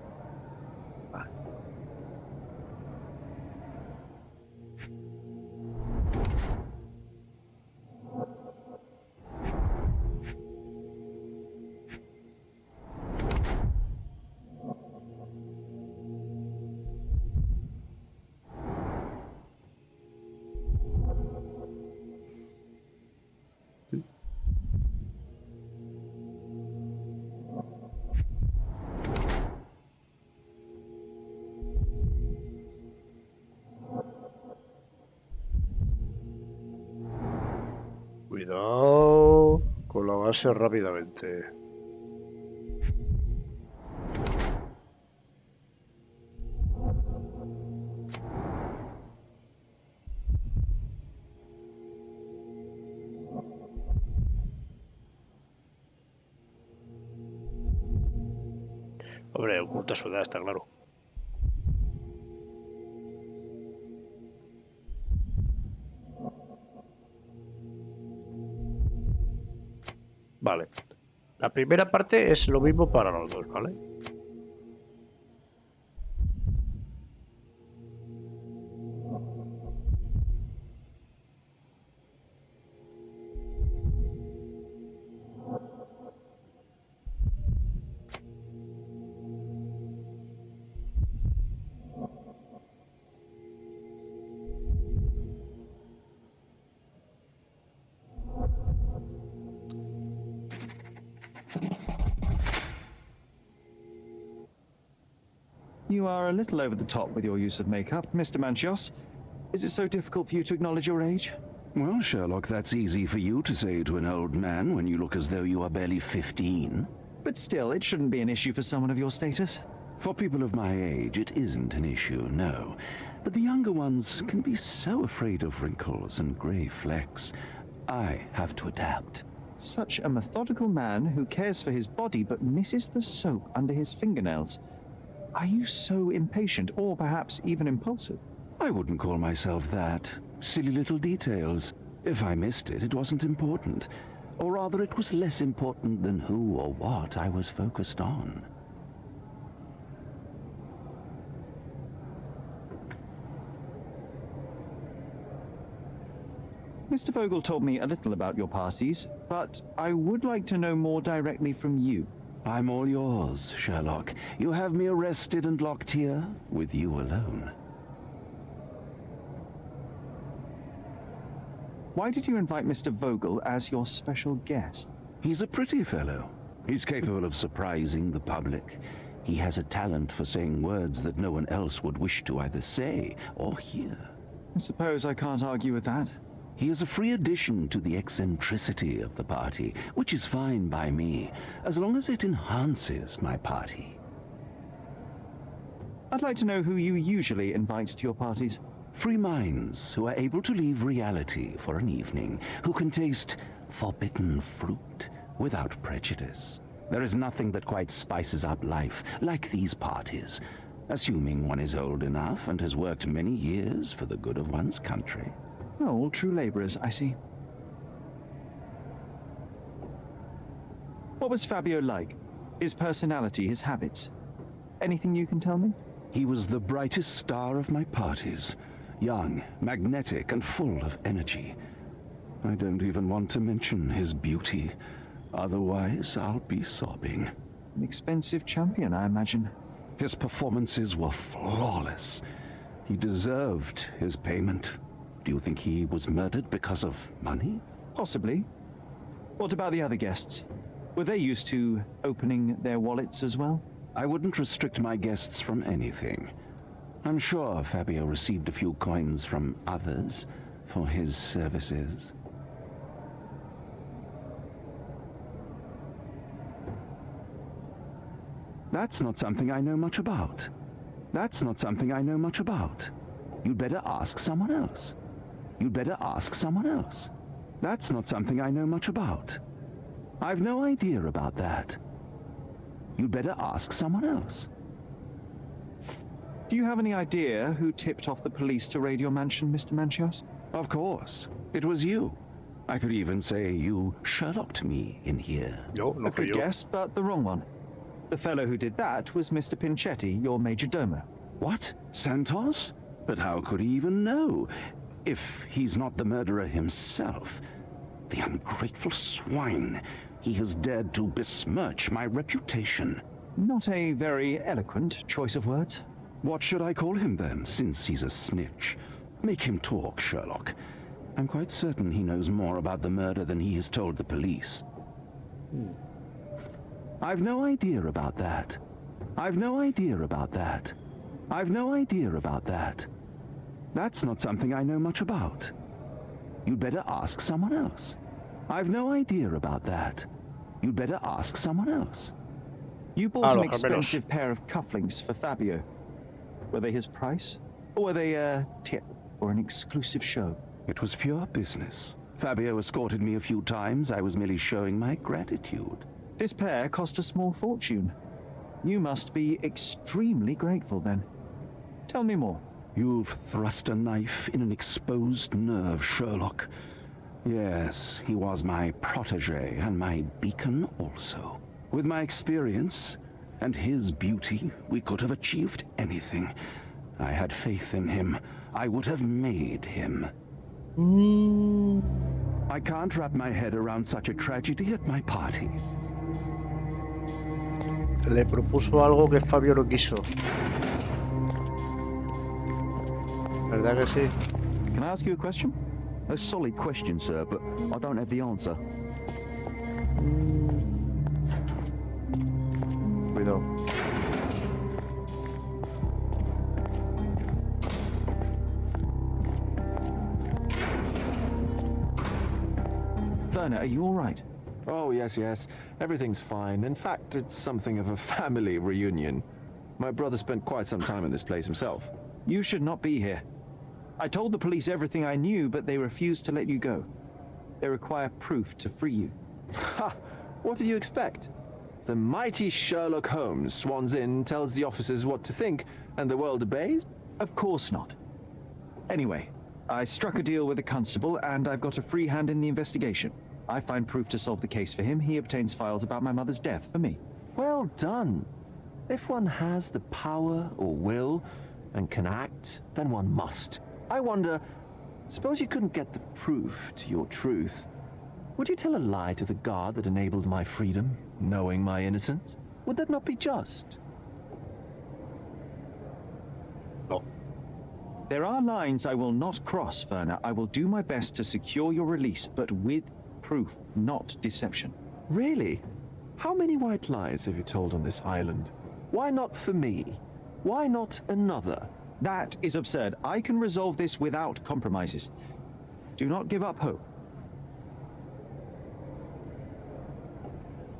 Cuidado con la base rápidamente. Hombre, oculta su edad, está claro. Vale. La primera parte es lo mismo para los dos, ¿vale? You are a little over the top with your use of makeup, Mr. Manchios. Is it so difficult for you to acknowledge your age? Well, Sherlock, that's easy for you to say to an old man when you look as though you are barely 15. But still, it shouldn't be an issue for someone of your status. For people of my age, it isn't an issue, no. But the younger ones can be so afraid of wrinkles and grey flecks. I have to adapt. Such a methodical man who cares for his body but misses the soap under his fingernails. Are you so impatient, or perhaps even impulsive? I wouldn't call myself that. Silly little details. If I missed it, it wasn't important. Or rather, it was less important than who or what I was focused on. Mr. Vogel told me a little about your parties, but I would like to know more directly from you. I'm all yours, Sherlock. You have me arrested and locked here with you alone. Why did you invite Mr. Vogel as your special guest? He's a pretty fellow. He's capable of surprising the public. He has a talent for saying words that no one else would wish to either say or hear. I suppose I can't argue with that. He is a free addition to the eccentricity of the party, which is fine by me, as long as it enhances my party. I'd like to know who you usually invite to your parties. Free minds who are able to leave reality for an evening, who can taste forbidden fruit without prejudice. There is nothing that quite spices up life like these parties, assuming one is old enough and has worked many years for the good of one's country. Oh, all true laborers, I see. What was Fabio like? His personality, his habits? Anything you can tell me? He was the brightest star of my parties. Young, magnetic, and full of energy. I don't even want to mention his beauty. Otherwise, I'll be sobbing. An expensive champion, I imagine. His performances were flawless. He deserved his payment. Do you think he was murdered because of money? Possibly. What about the other guests? Were they used to opening their wallets as well? I wouldn't restrict my guests from anything. I'm sure Fabio received a few coins from others for his services. That's not something I know much about. That's not something I know much about. You'd better ask someone else. You'd better ask someone else. That's not something I know much about. I've no idea about that. You'd better ask someone else. Do you have any idea who tipped off the police to raid your mansion, Mr. Manchios? Of course. It was you. I could even say you Sherlocked me in here. No, not A for good you. guess, but the wrong one. The fellow who did that was Mr. Pinchetti, your major domo. What? Santos? But how could he even know? If he's not the murderer himself. The ungrateful swine. He has dared to besmirch my reputation. Not a very eloquent choice of words. What should I call him then, since he's a snitch? Make him talk, Sherlock. I'm quite certain he knows more about the murder than he has told the police. I've no idea about that. I've no idea about that. I've no idea about that. That's not something I know much about. You'd better ask someone else. I've no idea about that. You'd better ask someone else. You bought an los gemelos. expensive pair of cufflinks for Fabio. Were they his price? Or were they a tip or an exclusive show? It was pure business. Fabio escorted me a few times. I was merely showing my gratitude. This pair cost a small fortune. You must be extremely grateful then. Tell me more. You've thrust a knife in an exposed nerve, Sherlock. Yes, he was my protege and my beacon also. With my experience and his beauty, we could have achieved anything. I had faith in him. I would have made him. I can't wrap my head around such a tragedy at my party. Le propuso algo que Fabio no quiso. ¿Verdad que sí? Can I ask you a question? A solid question, sir, but I don't have the answer. Cuidado. Werner, are you all right? Oh, yes, yes. Everything's fine. In fact, it's something of a family reunion. My brother spent quite some time in this place himself. You should not be here. I told the police everything I knew, but they refused to let you go. They require proof to free you. Ha! What did you expect? The mighty Sherlock Holmes swans in, tells the officers what to think, and the world obeys? Of course not. Anyway, I struck a deal with the constable, and I've got a free hand in the investigation. I find proof to solve the case for him. He obtains files about my mother's death for me. Well done. If one has the power or will and can act, then one must. I wonder, suppose you couldn't get the proof to your truth. Would you tell a lie to the guard that enabled my freedom, knowing my innocence? Would that not be just? No. There are lines I will not cross, Werner. I will do my best to secure your release, but with proof, not deception. Really? How many white lies have you told on this island? Why not for me? Why not another? That is absurd. I can resolve this without compromises. Do not give up hope.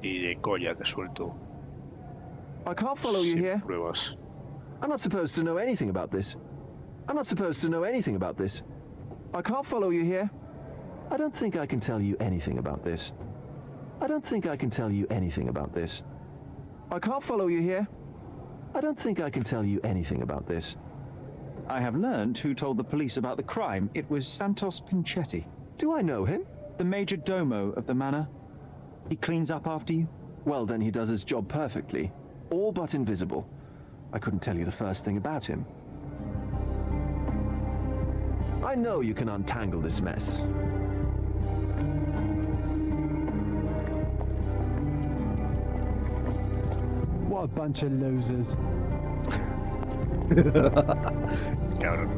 Y de colla te suelto. I can't follow you Sin here. pruebas. I'm not supposed to know anything about this. I'm not supposed to know anything about this. I can't follow you here. I don't think I can tell you anything about this. I don't think I can tell you anything about this. I can't follow you here. I don't think I can tell you anything about this. I have learned who told the police about the crime. It was Santos Pinchetti. Do I know him? The major domo of the manor. He cleans up after you? Well, then he does his job perfectly. All but invisible. I couldn't tell you the first thing about him. I know you can untangle this mess. What a bunch of losers. Cabrón.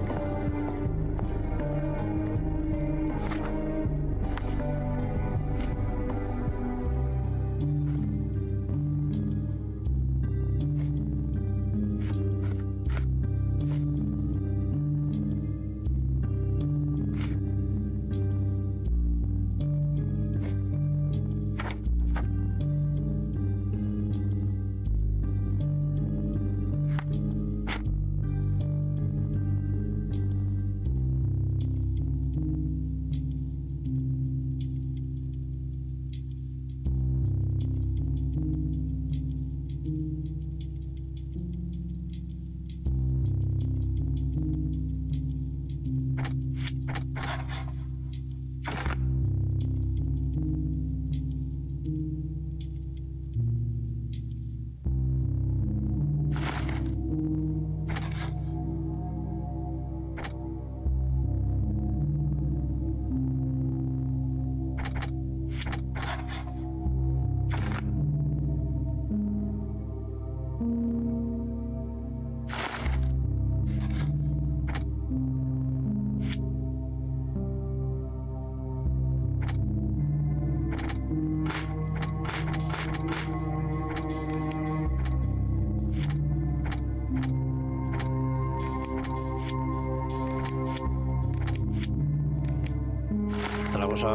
Está la cosa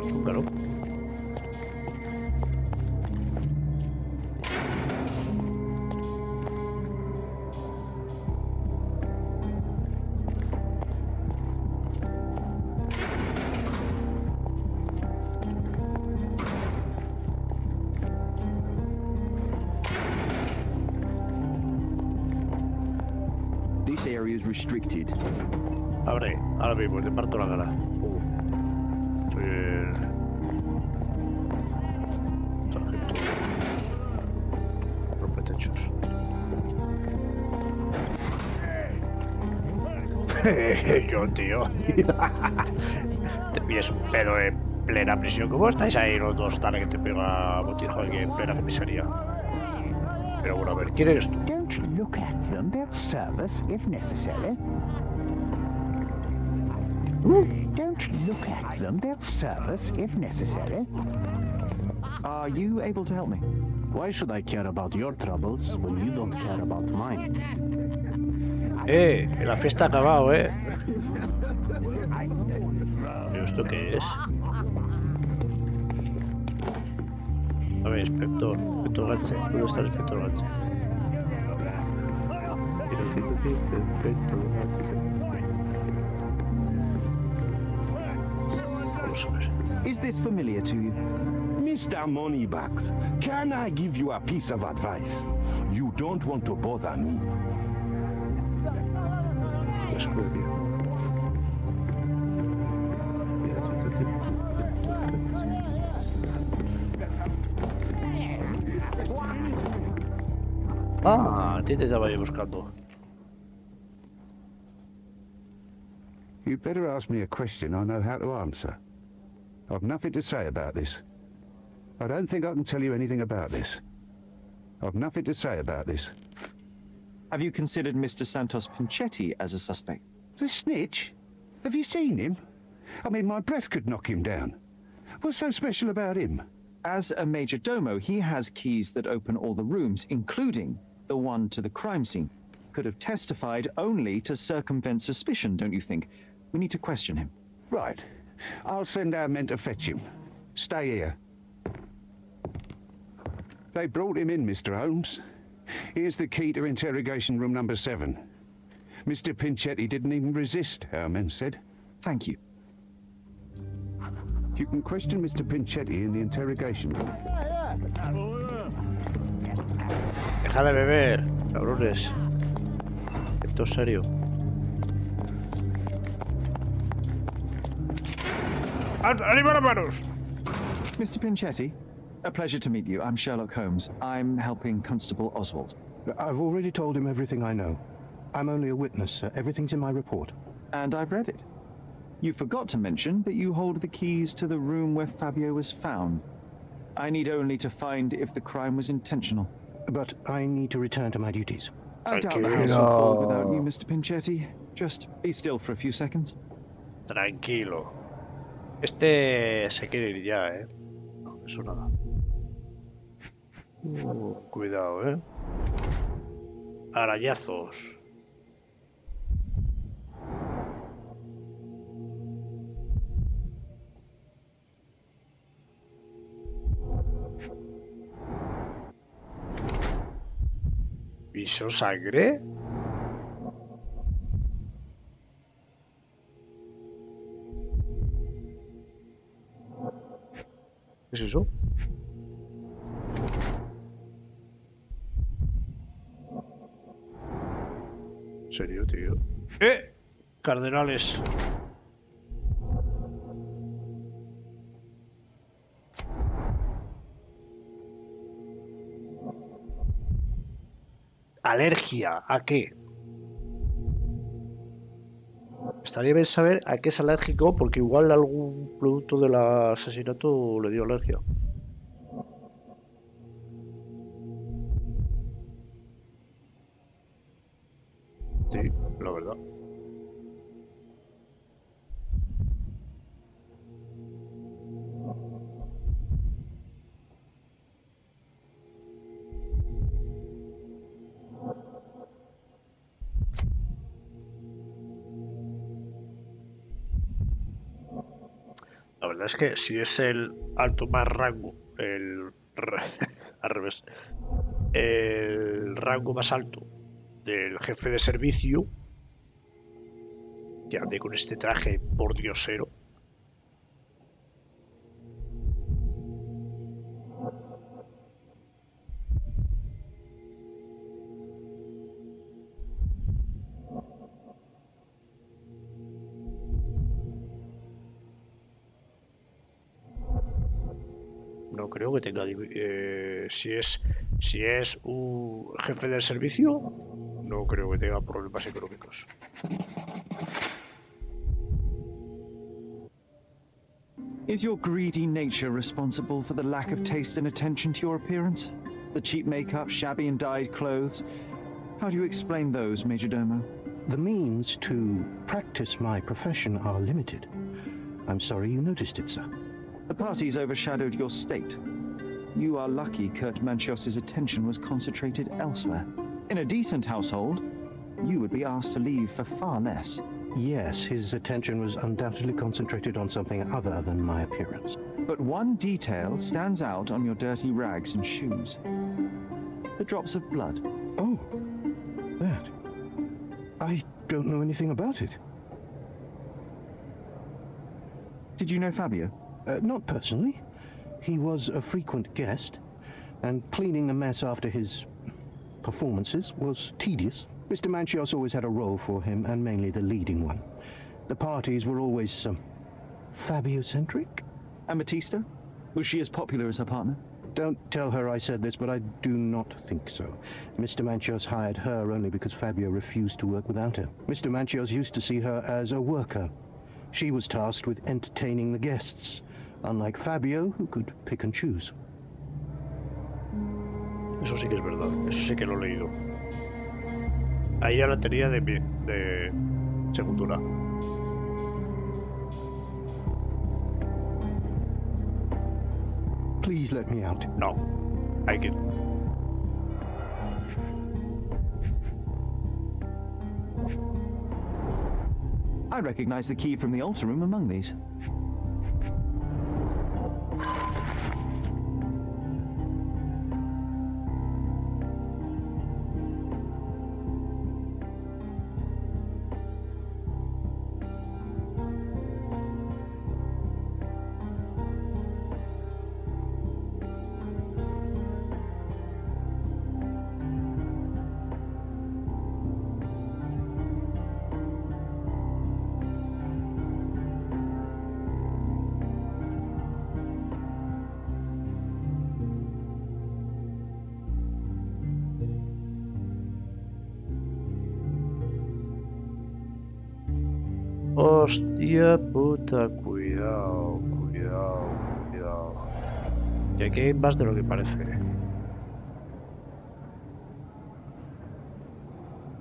chunga, ¿no? This area is restricted. Abre, ahora mismo, te parto la cara. Soy el sargento rompetechos. Yo, tío. Te pillas un pedo en plena prisión. ¿Cómo estáis ahí los dos? Dale que te pega botijo aquí en plena comisaría. Pero bueno, a ver, ¿quién eres tú? Don't look at them. They'll serve us if necessary. Don't look at them. They'll serve us if necessary. Are you able to help me? Why should I care about your troubles when you don't care about mine? La fiesta ha acabado, ¿Pero esto qué es? A ver, inspector Ganse. ¿Dónde está el inspector Ganse? Vamos a ver. Is this familiar to you? Mr. Moneybags, can I give you a piece of advice? You don't want to bother me. Ah, a ti te estaba yo buscando. You'd better ask me a question I know how to answer. I've nothing to say about this. I don't think I can tell you anything about this. I've nothing to say about this. Have you considered Mr. Santos Pinchetti as a suspect? The snitch? Have you seen him? I mean, my breath could knock him down. What's so special about him? As a major domo, he has keys that open all the rooms, including the one to the crime scene. Could have testified only to circumvent suspicion, don't you think? We need to question him. Right. I'll send our men to fetch him. Stay here. They brought him in, Mr. Holmes. Here's the key to interrogation room number 7. Mr. Pinchetti didn't even resist, our men said. Thank you. You can question Mr. Pinchetti in the interrogation room. Deja de beber, cabrones. Esto es serio. ¡Arriba las manos! Mr. Pinchetti, a pleasure to meet you. I'm Sherlock Holmes. I'm helping Constable Oswald. I've already told him everything I know. I'm only a witness, sir. Everything's in my report. And I've read it. You forgot to mention that you hold the keys to the room where Fabio was found. I need only to find if the crime was intentional. But I need to return to my duties. I doubt the house will fall without you, Mr. Pinchetti. Just be still for a few seconds. Tranquilo. Este se quiere ir ya, ¿eh? No, eso nada. Cuidado, ¿eh? Arañazos. ¿Piso sangre? ¿Qué es eso? ¿En serio, tío? Cardenales. ¿Alergia? ¿A qué? Estaría bien saber a qué es alérgico, porque igual algún producto del asesinato le dio alergia. Sí, la verdad. La verdad es que si es el alto más rango, al revés, el rango más alto del jefe de servicio, que ande con este traje por diosero. No creo que tenga... si es un jefe del servicio, no creo que tenga problemas económicos. Is your greedy nature responsible for the lack of taste and attention to your appearance? The cheap makeup, shabby and dyed clothes? How do you explain those, Majordomo? The means to practice my profession are limited. I'm sorry you noticed it, sir. The parties overshadowed your state. You are lucky Kurt Manchios's attention was concentrated elsewhere. In a decent household, you would be asked to leave for far less. Yes, his attention was undoubtedly concentrated on something other than my appearance. But one detail stands out on your dirty rags and shoes. The drops of blood. Oh, that. I don't know anything about it. Did you know Fabio? Not personally. He was a frequent guest, and cleaning the mess after his performances was tedious. Mr. Manchios always had a role for him, and mainly the leading one. The parties were always Fabio-centric. And Batista? Was she as popular as her partner? Don't tell her I said this, but I do not think so. Mr. Manchios hired her only because Fabio refused to work without her. Mr. Manchios used to see her as a worker. She was tasked with entertaining the guests, unlike Fabio, who could pick and choose. Eso sí que es verdad, eso sí que lo he leído. Ahí ya la tenía de segundura. Please let me out. No, I can. I recognize the key from the altar room among these. Hostia puta, cuidado, cuidado, cuidado. Y aquí hay más de lo que parece.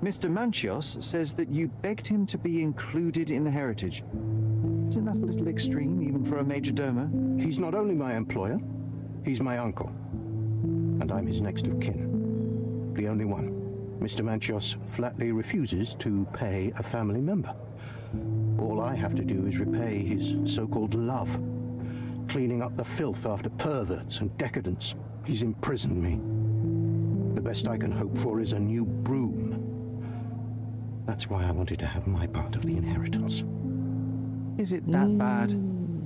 Mr. Manchios says that you begged him to be included in the heritage. Isn't that a little extreme, even for a major domo? He's not only my employer, he's my uncle. And I'm his next of kin. The only one. Mr. Manchios flatly refuses to pay a family member. All I have to do is repay his so-called love, cleaning up the filth after perverts and decadents. He's imprisoned me. The best I can hope for is a new broom. That's why I wanted to have my part of the inheritance. Is it that bad?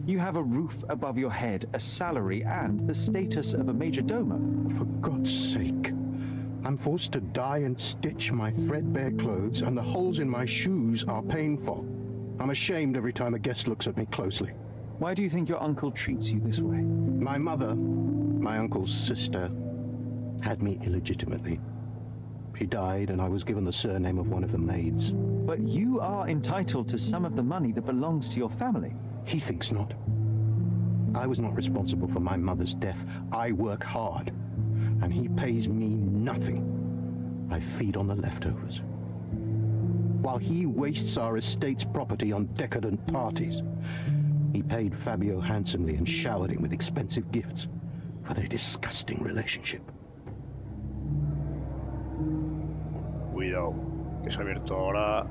You have a roof above your head, a salary, and the status of a major domo. For God's sake. I'm forced to dye and stitch my threadbare clothes, and the holes in my shoes are painful. I'm ashamed every time a guest looks at me closely. Why do you think your uncle treats you this way? My mother, my uncle's sister, had me illegitimately. She died, and I was given the surname of one of the maids. But you are entitled to some of the money that belongs to your family. He thinks not. I was not responsible for my mother's death. I work hard, and he pays me nothing. I feed on the leftovers. While he wastes our estate's property on decadent parties, he paid Fabio handsomely and showered him with expensive gifts for their disgusting relationship. Cuidado, que se ha abierto ahora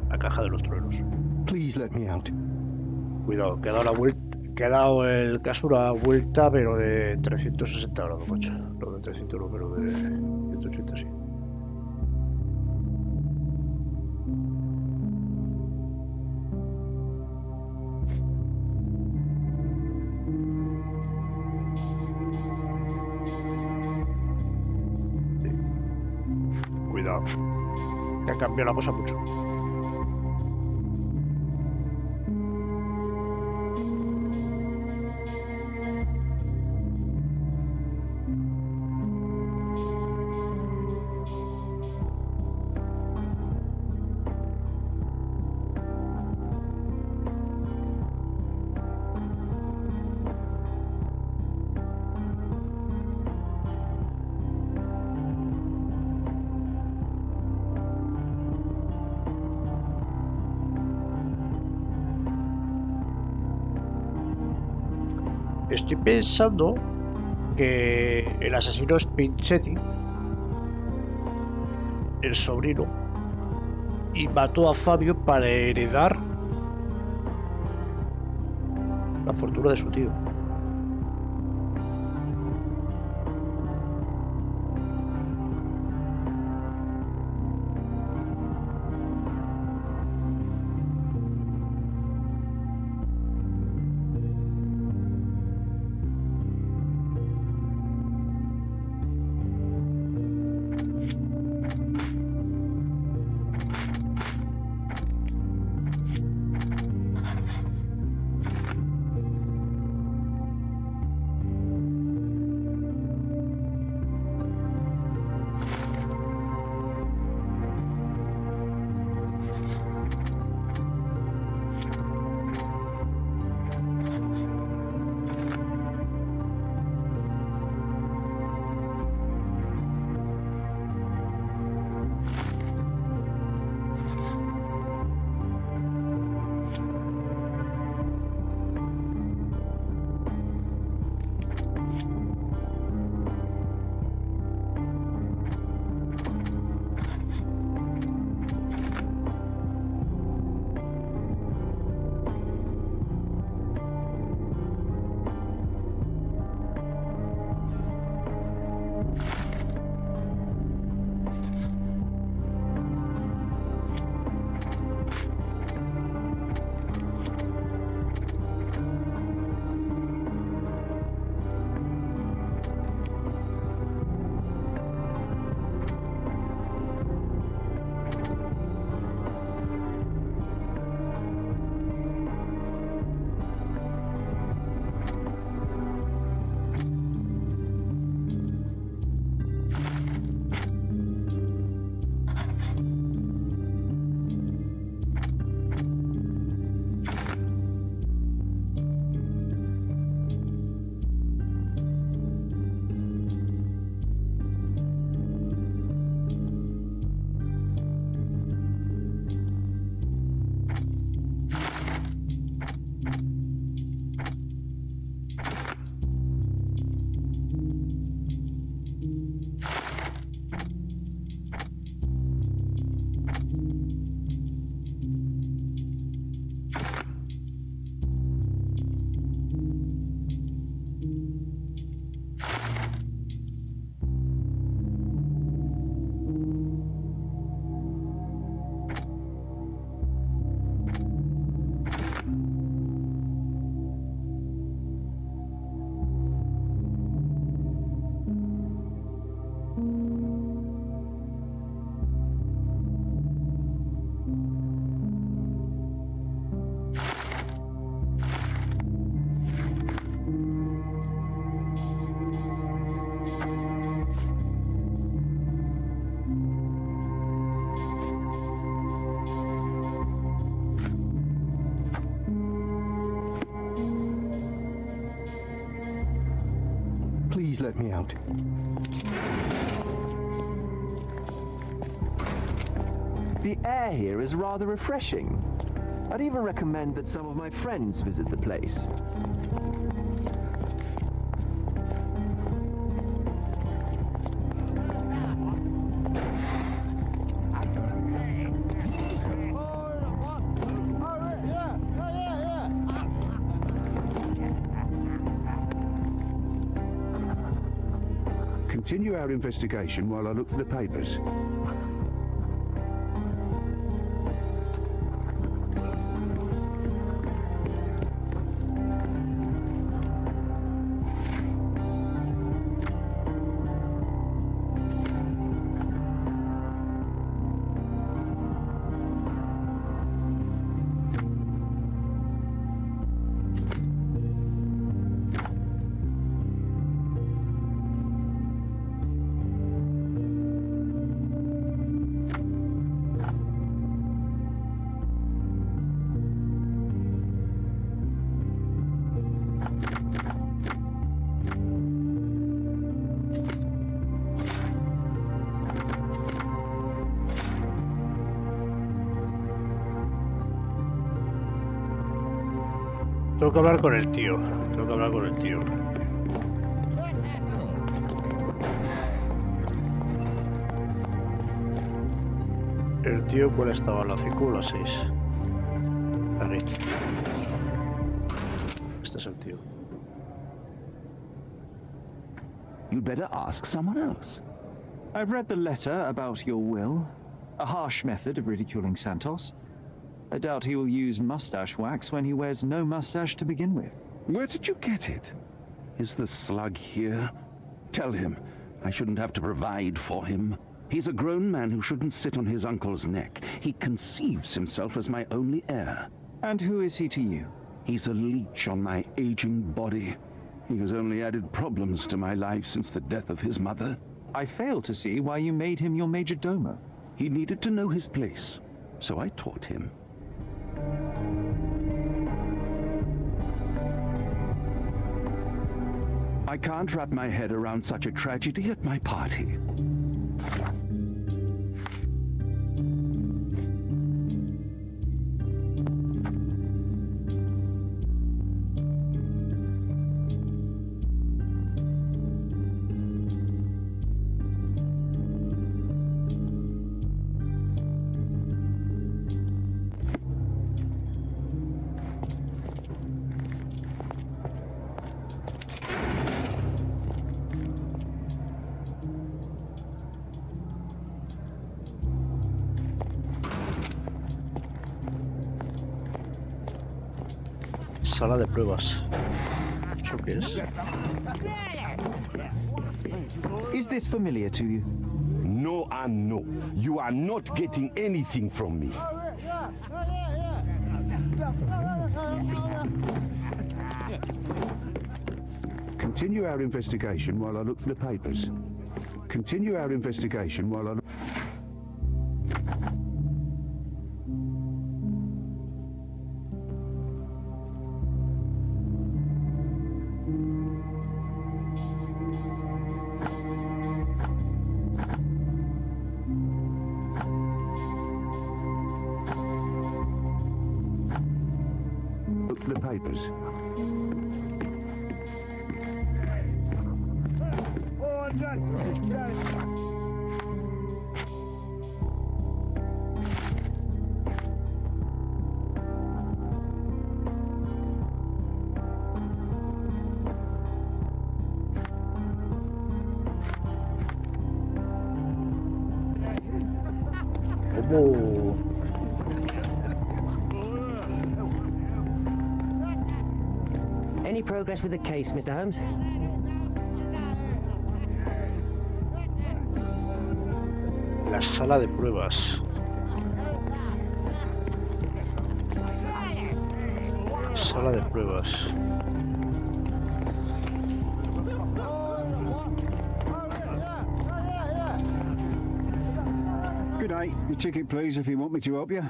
la caja de los truenos. Please let me out. Cuidado, que ha dado la vuelta, que ha dado el caso una vuelta, pero de 360 grados, macho. No de 300, no, pero de 180, sí. Cuidado, que ha cambiado la cosa mucho. Estoy pensando que el asesino es Pinchetti, el sobrino, y mató a Fabio para heredar la fortuna de su tío. Please let me out. The air here is rather refreshing. I'd even recommend that some of my friends visit the place. Continue our investigation while I look for the papers. Tengo que hablar con el tío. Tengo que hablar con el tío. ¿El tío cuál estaba? ¿La 5 o la 6? Vale. Este es el tío. You'd better ask someone else. I've read the letter about your will. A harsh method of ridiculing Santos. I doubt he will use mustache wax when he wears no mustache to begin with. Where did you get it? Is the slug here? Tell him I shouldn't have to provide for him. He's a grown man who shouldn't sit on his uncle's neck. He conceives himself as my only heir. And who is he to you? He's a leech on my aging body. He has only added problems to my life since the death of his mother. I fail to see why you made him your major domo. He needed to know his place, so I taught him. I can't wrap my head around such a tragedy at my party. Sala de pruebas. ¿Eso qué es? Is this familiar to you? No and no. You are not getting anything from me. Continue our investigation while I look for the papers. Continue our investigation while I look... the papers. Oh. Any progress with the case, Mr. Holmes? La sala de pruebas. Sala de pruebas. Good day. Your ticket, please, if you want me to help you.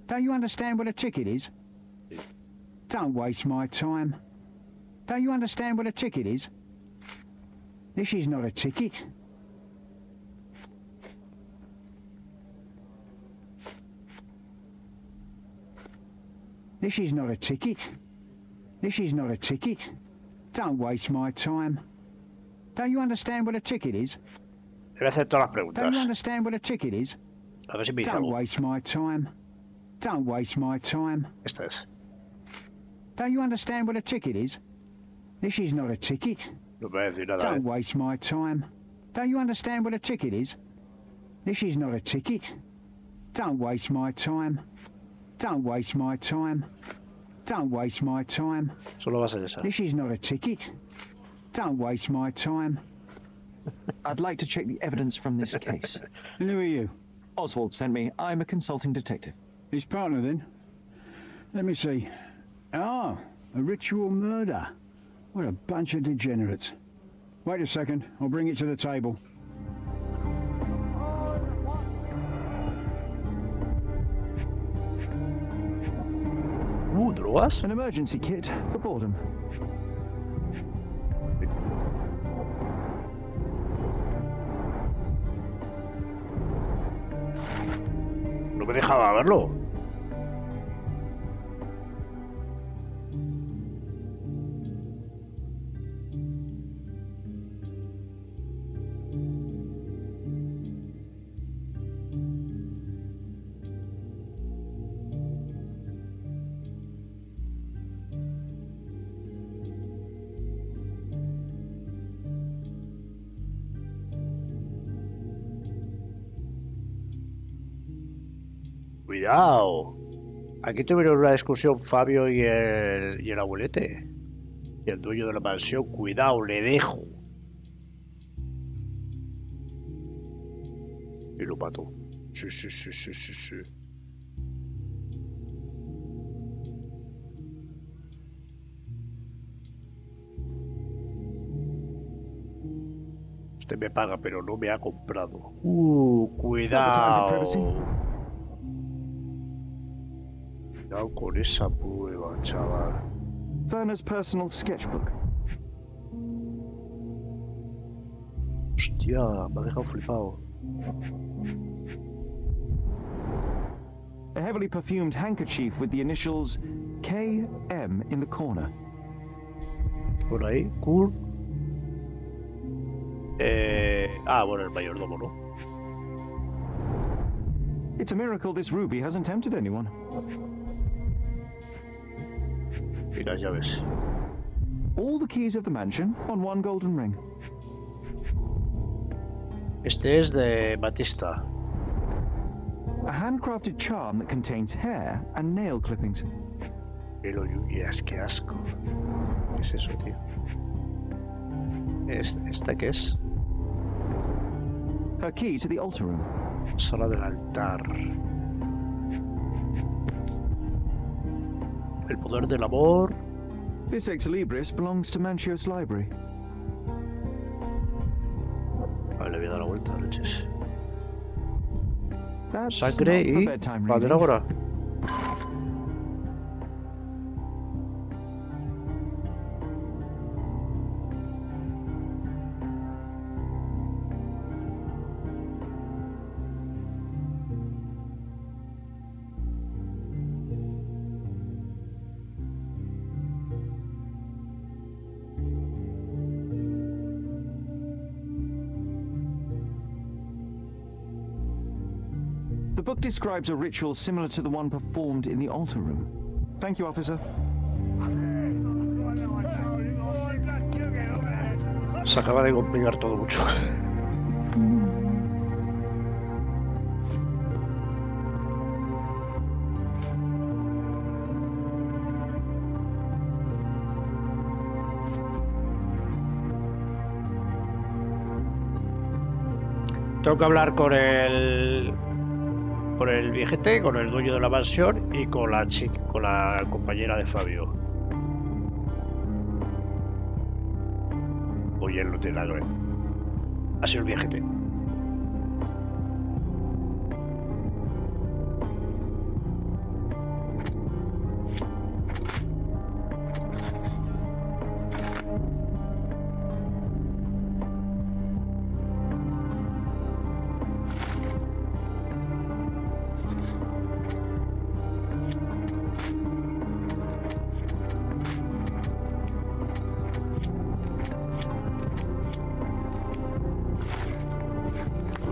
Don't you understand what a ticket is? Don't waste my time. Don't you understand what a ticket is? This is not a ticket. This is not a ticket. This is not a ticket. Don't waste my time. Don't you understand what a ticket is? Debe hacer todas las Don't you preguntas. understand what a ticket is? A ver si me dice Don't algo. waste my time. Don't waste my time. Esta es. Don't you understand what a ticket is? This is not a ticket. No me va a decir nada, Don't waste my time. Don't you understand what a ticket is? This is not a ticket. Don't waste my time. Don't waste my time. Don't waste my time. Solo va a ser esa. This is not a ticket. Don't waste my time. I'd like to check the evidence from this case. And who are you? Oswald sent me. I'm a consulting detective. His partner, then? Let me see. Ah, a ritual murder. What a bunch of degenerates. Wait a second. I'll bring it to the table. ¿Drogas? An emergency kit for boredom. No me dejaba verlo. Cuidado. Aquí tuvieron una discusión Fabio y el abuelete. Y el dueño de la mansión. Cuidado, le dejo. Y lo mató. Sí, sí, sí, sí, sí, sí. Usted me paga, pero no me ha comprado. Cuidado. Cuidado con esa prueba, chaval. Werner's personal sketchbook. Hostia, me ha dejado flipado. A heavily perfumed handkerchief with the initials KM in the corner. Por ahí, Kurt. Bueno, el mayordomo, ¿no? It's a miracle this ruby hasn't tempted anyone. Y las llaves. All the keys of the mansion on one golden ring. Este es de Batista. A handcrafted charm that contains hair and nail clippings. Pero lluvias, qué asco. ¿Qué es eso, tío? ¿Esta qué es? Her key to the altar room. Sala del altar. El poder del amor. This ex libris belongs to Manchios Library. Vale, le voy a dar la vuelta, leches. That's Sangre not for y bedtime la de reading. ahora. The book describes a ritual similar to the one performed in the altar room. Thank you, officer. Se acaba de complicar todo mucho. Tengo que hablar con el viejete, con el dueño de la mansión y con la chica, con la compañera de Fabio. Oye, él no tiene nada que ver. Ha sido el viejete.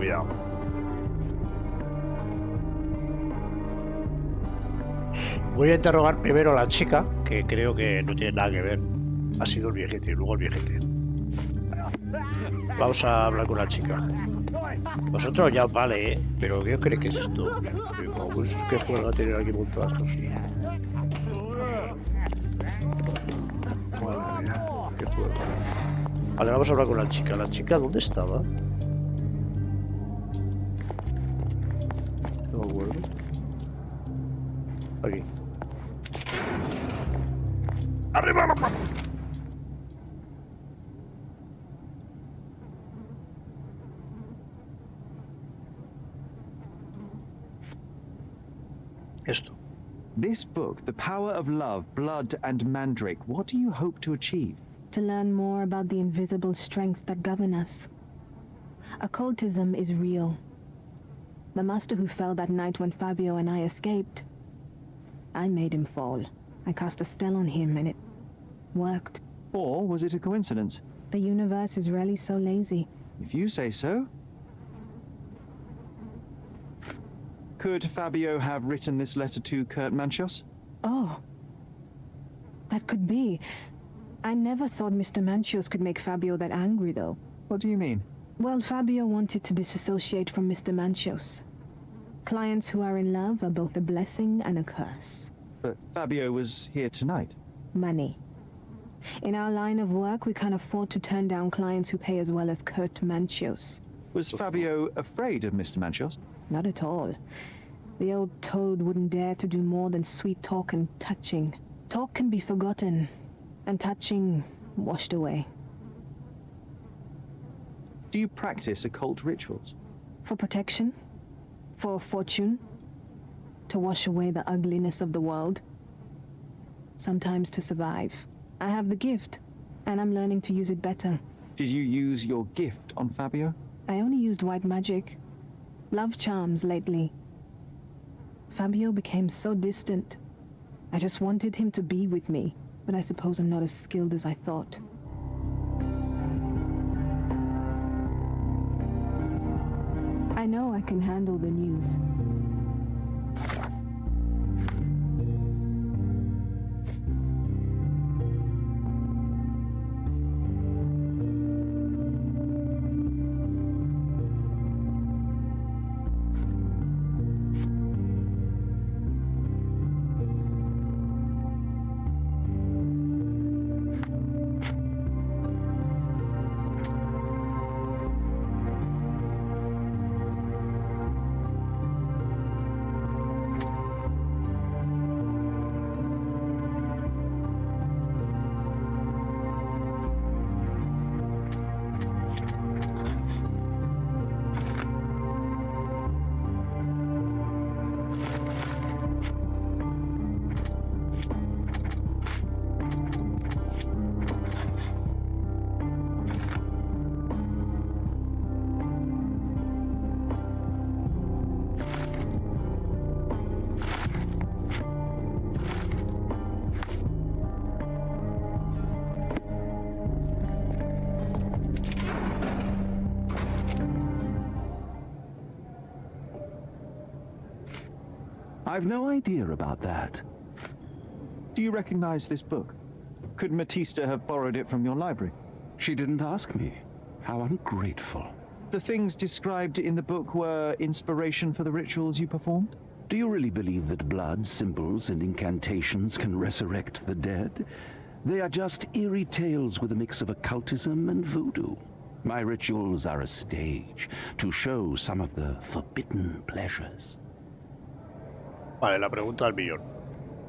liado. Voy a interrogar primero a la chica, que creo que no tiene nada que ver. Ha sido el viejete, y luego el viejete. Vamos a hablar con la chica. Vosotros ya vale, ¿eh? Pero ¿qué crees que es esto? Pues es que juega a tener aquí montadas cosas. Madre mía, qué juego. Vale, vamos a hablar con la chica. ¿La chica dónde estaba? No me acuerdo. Aquí. ¡Arriba los vamos! Esto. This book, The Power of Love, Blood and Mandrake, what do you hope to achieve? To learn more about the invisible strengths that govern us. Occultism is real. The master who fell that night when Fabio and I escaped, I made him fall. I cast a spell on him and it worked. Or was it a coincidence? The universe is rarely so lazy. If you say so. Could Fabio have written this letter to Kurt Manchios? Oh. That could be. I never thought Mr. Manchios could make Fabio that angry, though. What do you mean? Well, Fabio wanted to disassociate from Mr. Manchios. Clients who are in love are both a blessing and a curse. But Fabio was here tonight. Money. In our line of work, we can't afford to turn down clients who pay as well as Kurt Manchios. Was Fabio afraid of Mr. Manchios? Not at all. The old toad wouldn't dare to do more than sweet talk and touching. Talk can be forgotten, and touching washed away. Do you practice occult rituals? For protection? For fortune? To wash away the ugliness of the world? Sometimes to survive. I have the gift, and I'm learning to use it better. Did you use your gift on Fabio? I only used white magic. Love charms lately. Fabio became so distant. I just wanted him to be with me, but I suppose I'm not as skilled as I thought. I know I can handle the news. I've no idea about that. Do you recognize this book? Could Matista have borrowed it from your library? She didn't ask me. How ungrateful. The things described in the book were inspiration for the rituals you performed? Do you really believe that blood, symbols, and incantations can resurrect the dead? They are just eerie tales with a mix of occultism and voodoo. My rituals are a stage to show some of the forbidden pleasures. Vale, la pregunta al millón.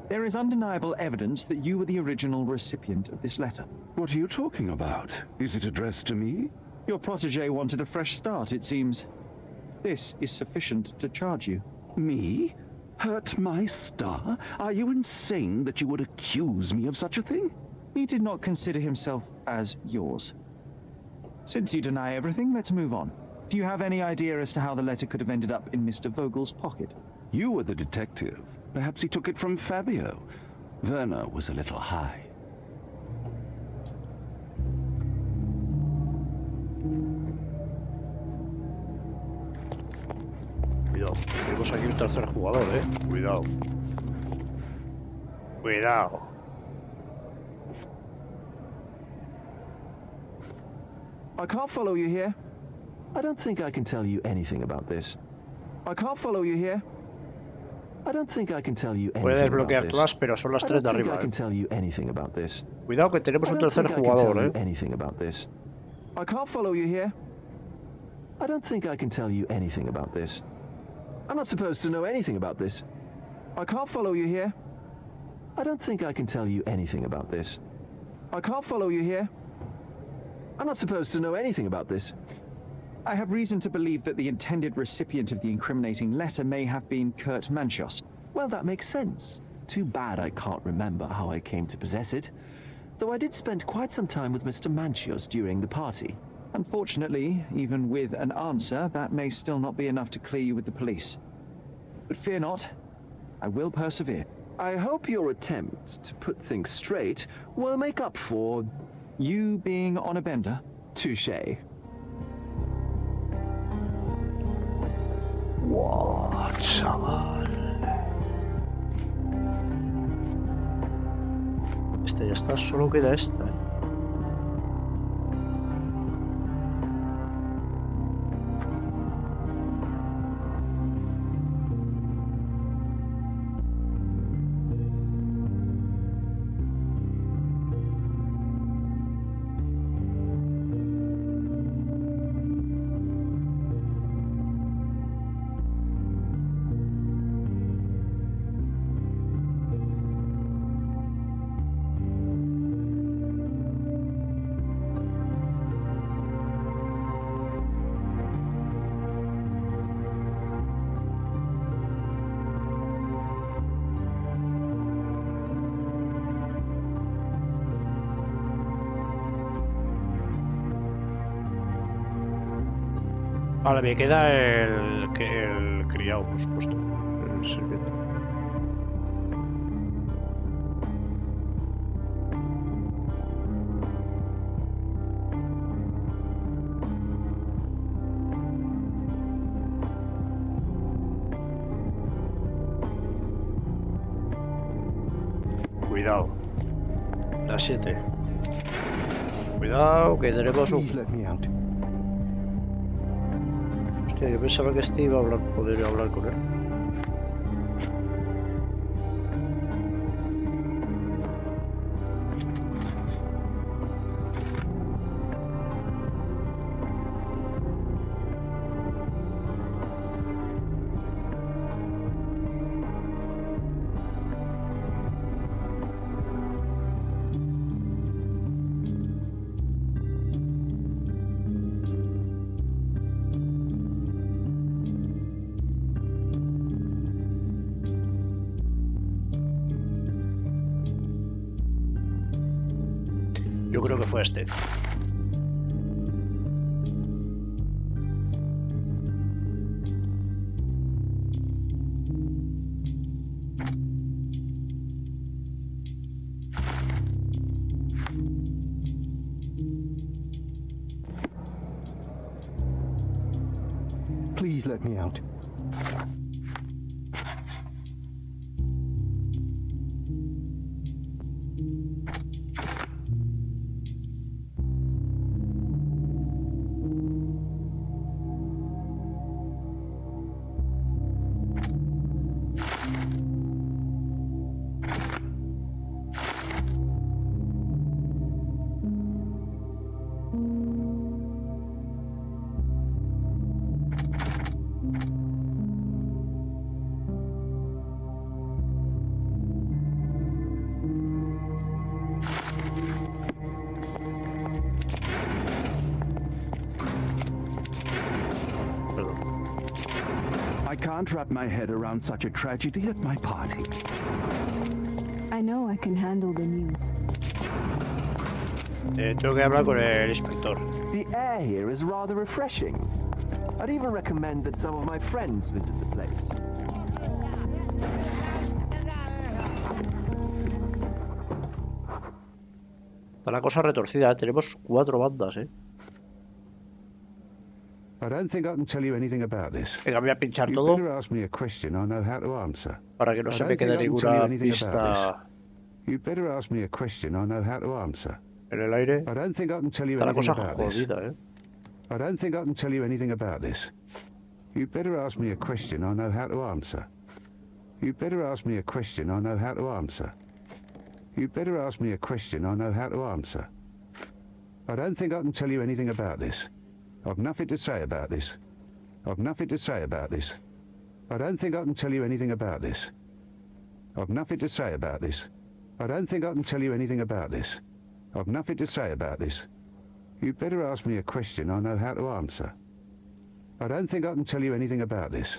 There is undeniable evidence that you were the original recipient of this letter. What are you talking about? Is it addressed to me? Your protege wanted a fresh start, it seems. This is sufficient to charge you. Me? Hurt my star? Are you insane that you would accuse me of such a thing? He did not consider himself as yours. Since you deny everything, let's move on. Do you have any idea as to how the letter could have ended up in Mr. Vogel's pocket? You were the detective. Perhaps he took it from Fabio. Werner was a little high. Cuidado. Tenemos aquí un tercer jugador, Cuidado. Cuidado. I can't follow you here. I don't think I can tell you anything about this. I can't follow you here. I don't think I can tell you anything Puede desbloquear about todas, this. pero son las I tres don't de think arriba. I can tell you anything about this. Cuidado que tenemos I un don't tercer think I can tell jugador, you anything about this. I can't follow you here. I don't think I can tell you anything about this. I'm not supposed to know anything about this. I can't follow you here. I don't think I can tell you anything about this. I can't follow you here. I'm not supposed to know anything about this. I have reason to believe that the intended recipient of the incriminating letter may have been Kurt Manchos. Well, that makes sense. Too bad I can't remember how I came to possess it. Though I did spend quite some time with Mr. Manchios during the party. Unfortunately, even with an answer, that may still not be enough to clear you with the police. But fear not, I will persevere. I hope your attempt to put things straight will make up for... You being on a bender? Touché. Wow, chaval. Este ya está, solo queda esta. Vale, me queda el criado, por supuesto. El sirviente. Cuidado. Las 7. Cuidado, que tenemos un... Hostia, yo pensaba que este iba a hablar, poder hablar con él. Yo creo que fue este. Please let me out. I can't wrap my head around such a tragedy at my party. I know I can handle the news. Tengo que hablar con el inspector. The air here is rather refreshing. I'd even recommend that some of my friends visit the place. Está la cosa retorcida, Tenemos 4 bandas, I don't think I can tell you anything about this. Venga, voy a pinchar You todo better ask me a question I know how to answer. para que no I se me don't think quede I can tell you ninguna anything about pista this. You better ask me a question I know how to answer. en el aire. I don't think I can tell you Está la anything cosa about this. jodida, I don't think I can tell you anything about this. You better ask me a question I know how to answer. You better ask me a question I know how to answer. You better ask me a question I know how to answer. I don't think I can tell you anything about this. I've nothing to say about this. I've nothing to say about this. I don't think I can tell you anything about this. I've nothing to say about this. I don't think I can tell you anything about this. I've nothing to say about this. You better ask me a question I know how to answer. I don't think I can tell you anything about this.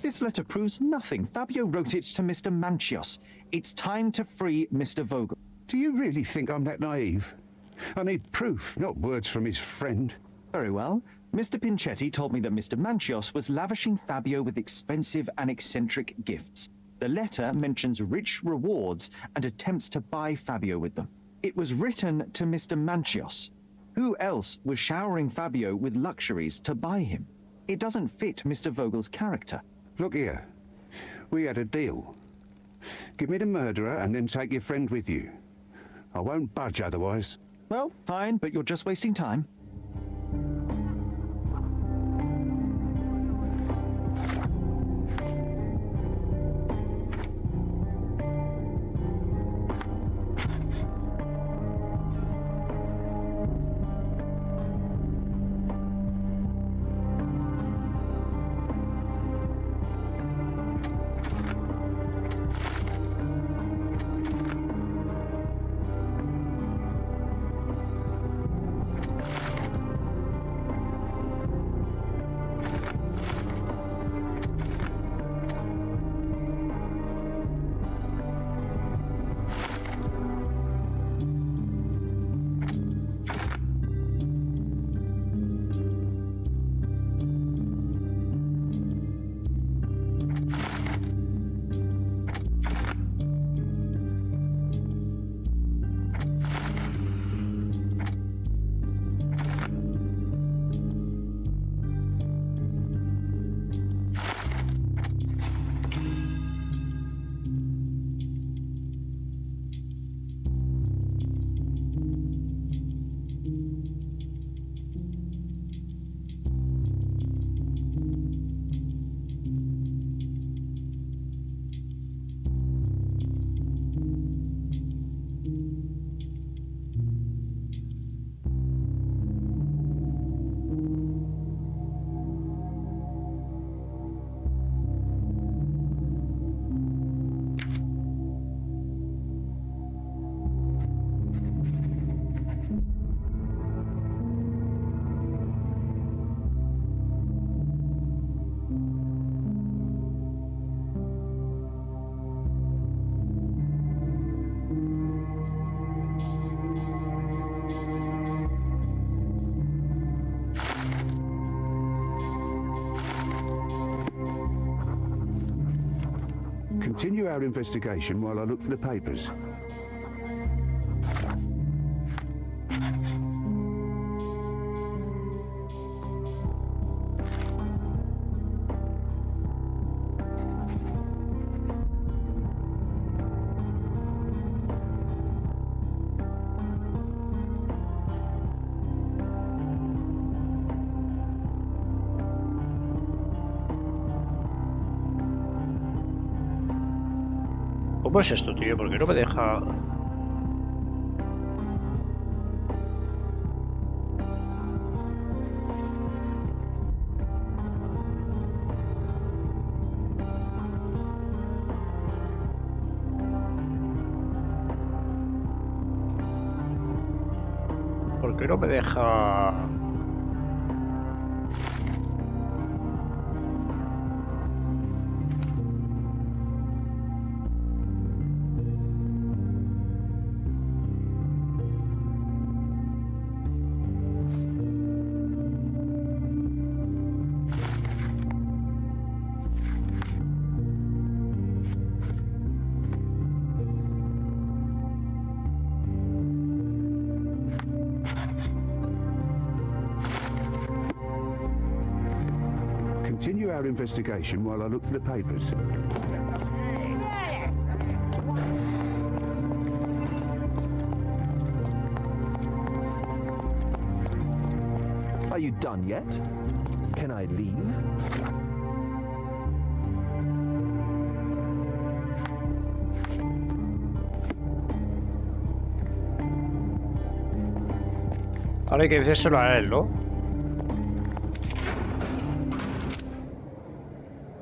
This letter proves nothing. Fabio wrote it to Mr. Manchios. It's time to free Mr. Vogel. Do you really think I'm that naive? I need proof, not words from his friend. Very well. Mr. Pinchetti told me that Mr. Manchios was lavishing Fabio with expensive and eccentric gifts. The letter mentions rich rewards and attempts to buy Fabio with them. It was written to Mr. Manchios. Who else was showering Fabio with luxuries to buy him? It doesn't fit Mr. Vogel's character. Look here. We had a deal. Give me the murderer and then take your friend with you. I won't budge otherwise. Well, fine, but you're just wasting time. Continue our investigation while I look for the papers. ¿Cómo es esto, tío? ¿Por qué no me deja...? ¿Por qué no me deja...? continue our investigation while I look for the papers. Are you done yet? Can I leave? Ahora hay que decírselo a él, ¿no?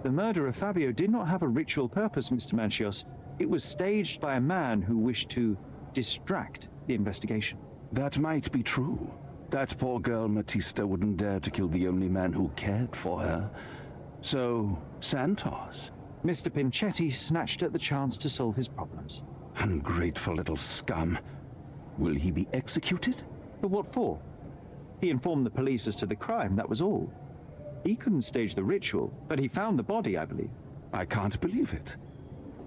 The murder of Fabio did not have a ritual purpose, Mr. Manchios. It was staged by a man who wished to distract the investigation. That might be true. That poor girl Matista wouldn't dare to kill the only man who cared for her. So, Santos. Mr. Pinchetti snatched at the chance to solve his problems. Ungrateful little scum. Will he be executed? But what for? He informed the police as to the crime, that was all. He couldn't stage the ritual, but he found the body, I believe. I can't believe it.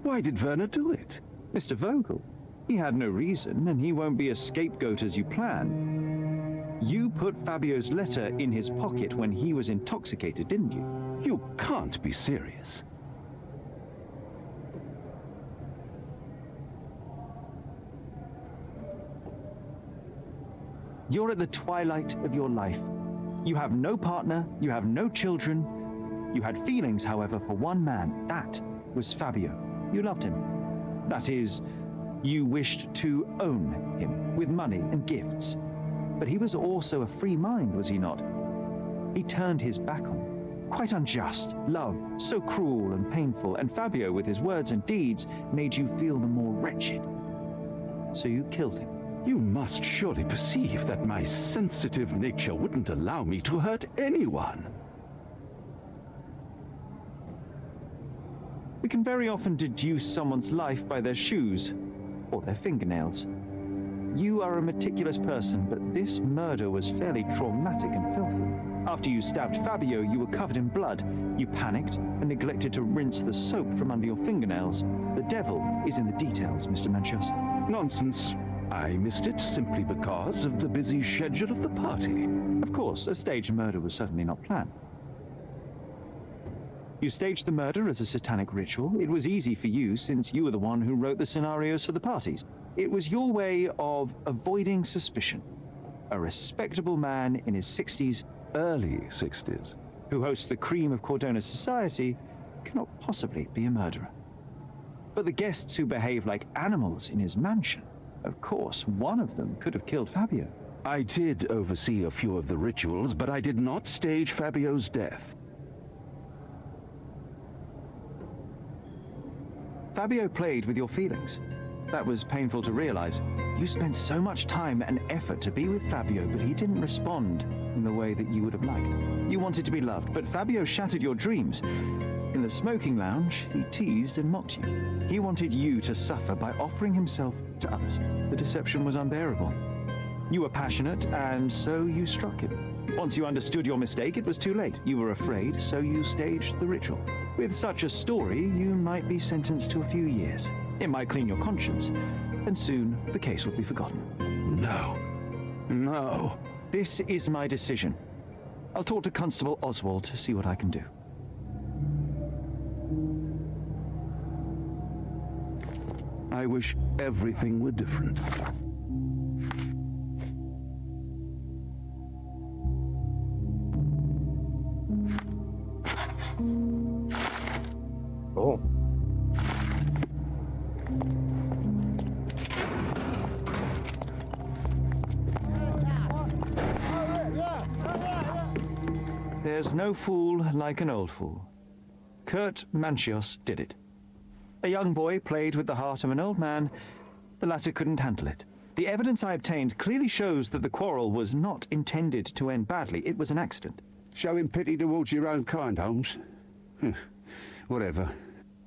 Why did Werner do it? Mr. Vogel. He had no reason, and he won't be a scapegoat as you plan. You put Fabio's letter in his pocket when he was intoxicated, didn't you? You can't be serious. You're at the twilight of your life. You have no partner, you have no children. You had feelings, however, for one man. That was Fabio. You loved him. That is, you wished to own him with money and gifts. But he was also a free mind, was he not? He turned his back on you. Quite unjust. Love, so cruel and painful, and Fabio, with his words and deeds, made you feel the more wretched. So you killed him. You must surely perceive that my sensitive nature wouldn't allow me to hurt anyone. We can very often deduce someone's life by their shoes or their fingernails. You are a meticulous person, but this murder was fairly traumatic and filthy. After you stabbed Fabio, you were covered in blood. You panicked and neglected to rinse the soap from under your fingernails. The devil is in the details, Mr. Manchios. Nonsense. I missed it simply because of the busy schedule of the party. Of course, a staged murder was certainly not planned. You staged the murder as a satanic ritual. It was easy for you since you were the one who wrote the scenarios for the parties. It was your way of avoiding suspicion. A respectable man in his 60s, early 60s, who hosts the cream of Cordona society cannot possibly be a murderer. But the guests who behave like animals in his mansion, of course, one of them could have killed Fabio. I did oversee a few of the rituals, but I did not stage Fabio's death. Fabio played with your feelings. That was painful to realize. You spent so much time and effort to be with Fabio, but he didn't respond in the way that you would have liked. You wanted to be loved, but Fabio shattered your dreams. In the smoking lounge, he teased and mocked you. He wanted you to suffer by offering himself to others. The deception was unbearable. You were passionate, and so you struck him. Once you understood your mistake, it was too late. You were afraid, so you staged the ritual. With such a story, you might be sentenced to a few years. It might clean your conscience, and soon the case will be forgotten. No. No. This is my decision. I'll talk to Constable Oswald to see what I can do. I wish everything were different. Oh. There's no fool like an old fool. Kurt Manchios did it. A young boy played with the heart of an old man. The latter couldn't handle it. The evidence I obtained clearly shows that the quarrel was not intended to end badly. It was an accident. Showing pity towards your own kind, Holmes. Whatever.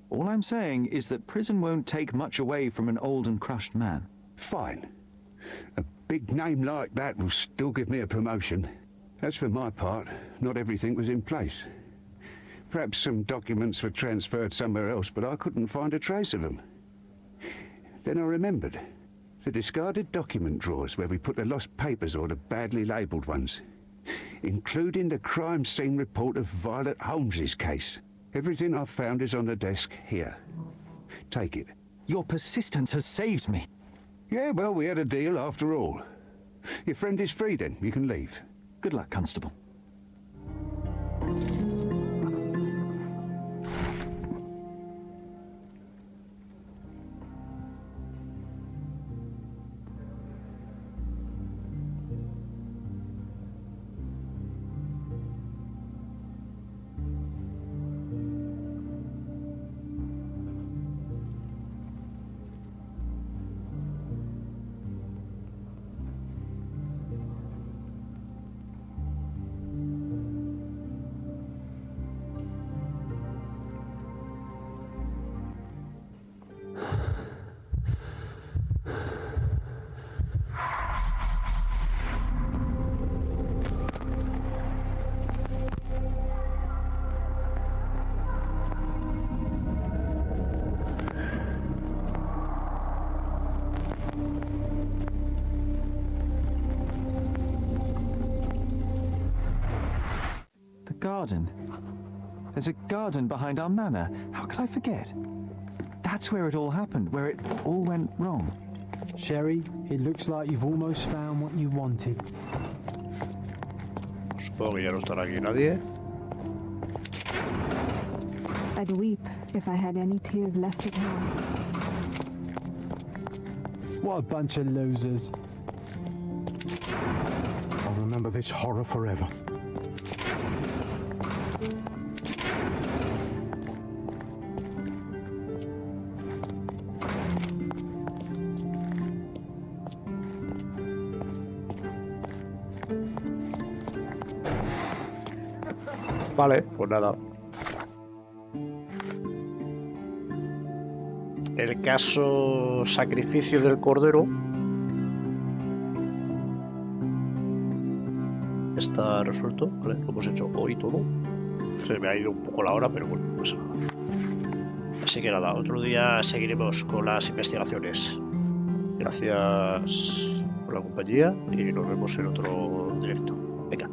All I'm saying is that prison won't take much away from an old and crushed man. Fine. A big name like that will still give me a promotion. As for my part, not everything was in place. Perhaps some documents were transferred somewhere else, but I couldn't find a trace of them. Then I remembered. The discarded document drawers where we put the lost papers or the badly labelled ones. including the crime scene report of Violet Holmes's case. Everything I've found is on the desk here. Take it. Your persistence has saved me. Yeah, well, we had a deal after all. Your friend is free then. You can leave. Good luck, Constable. Garden. There's a garden behind our manor. How could I forget? That's where it all happened, where it all went wrong. Sherry, it looks like you've almost found what you wanted. Supongo que ya no estará aquí nadie. I'd weep if I had any tears left at home. What a bunch of losers. I'll remember this horror forever. Vale, pues nada. El caso Sacrificio del Cordero está resuelto, ¿vale? Lo hemos hecho hoy todo. Se me ha ido un poco la hora, pero bueno, pues nada. Así que nada, otro día seguiremos con las investigaciones. Gracias por la compañía y nos vemos en otro directo. Venga.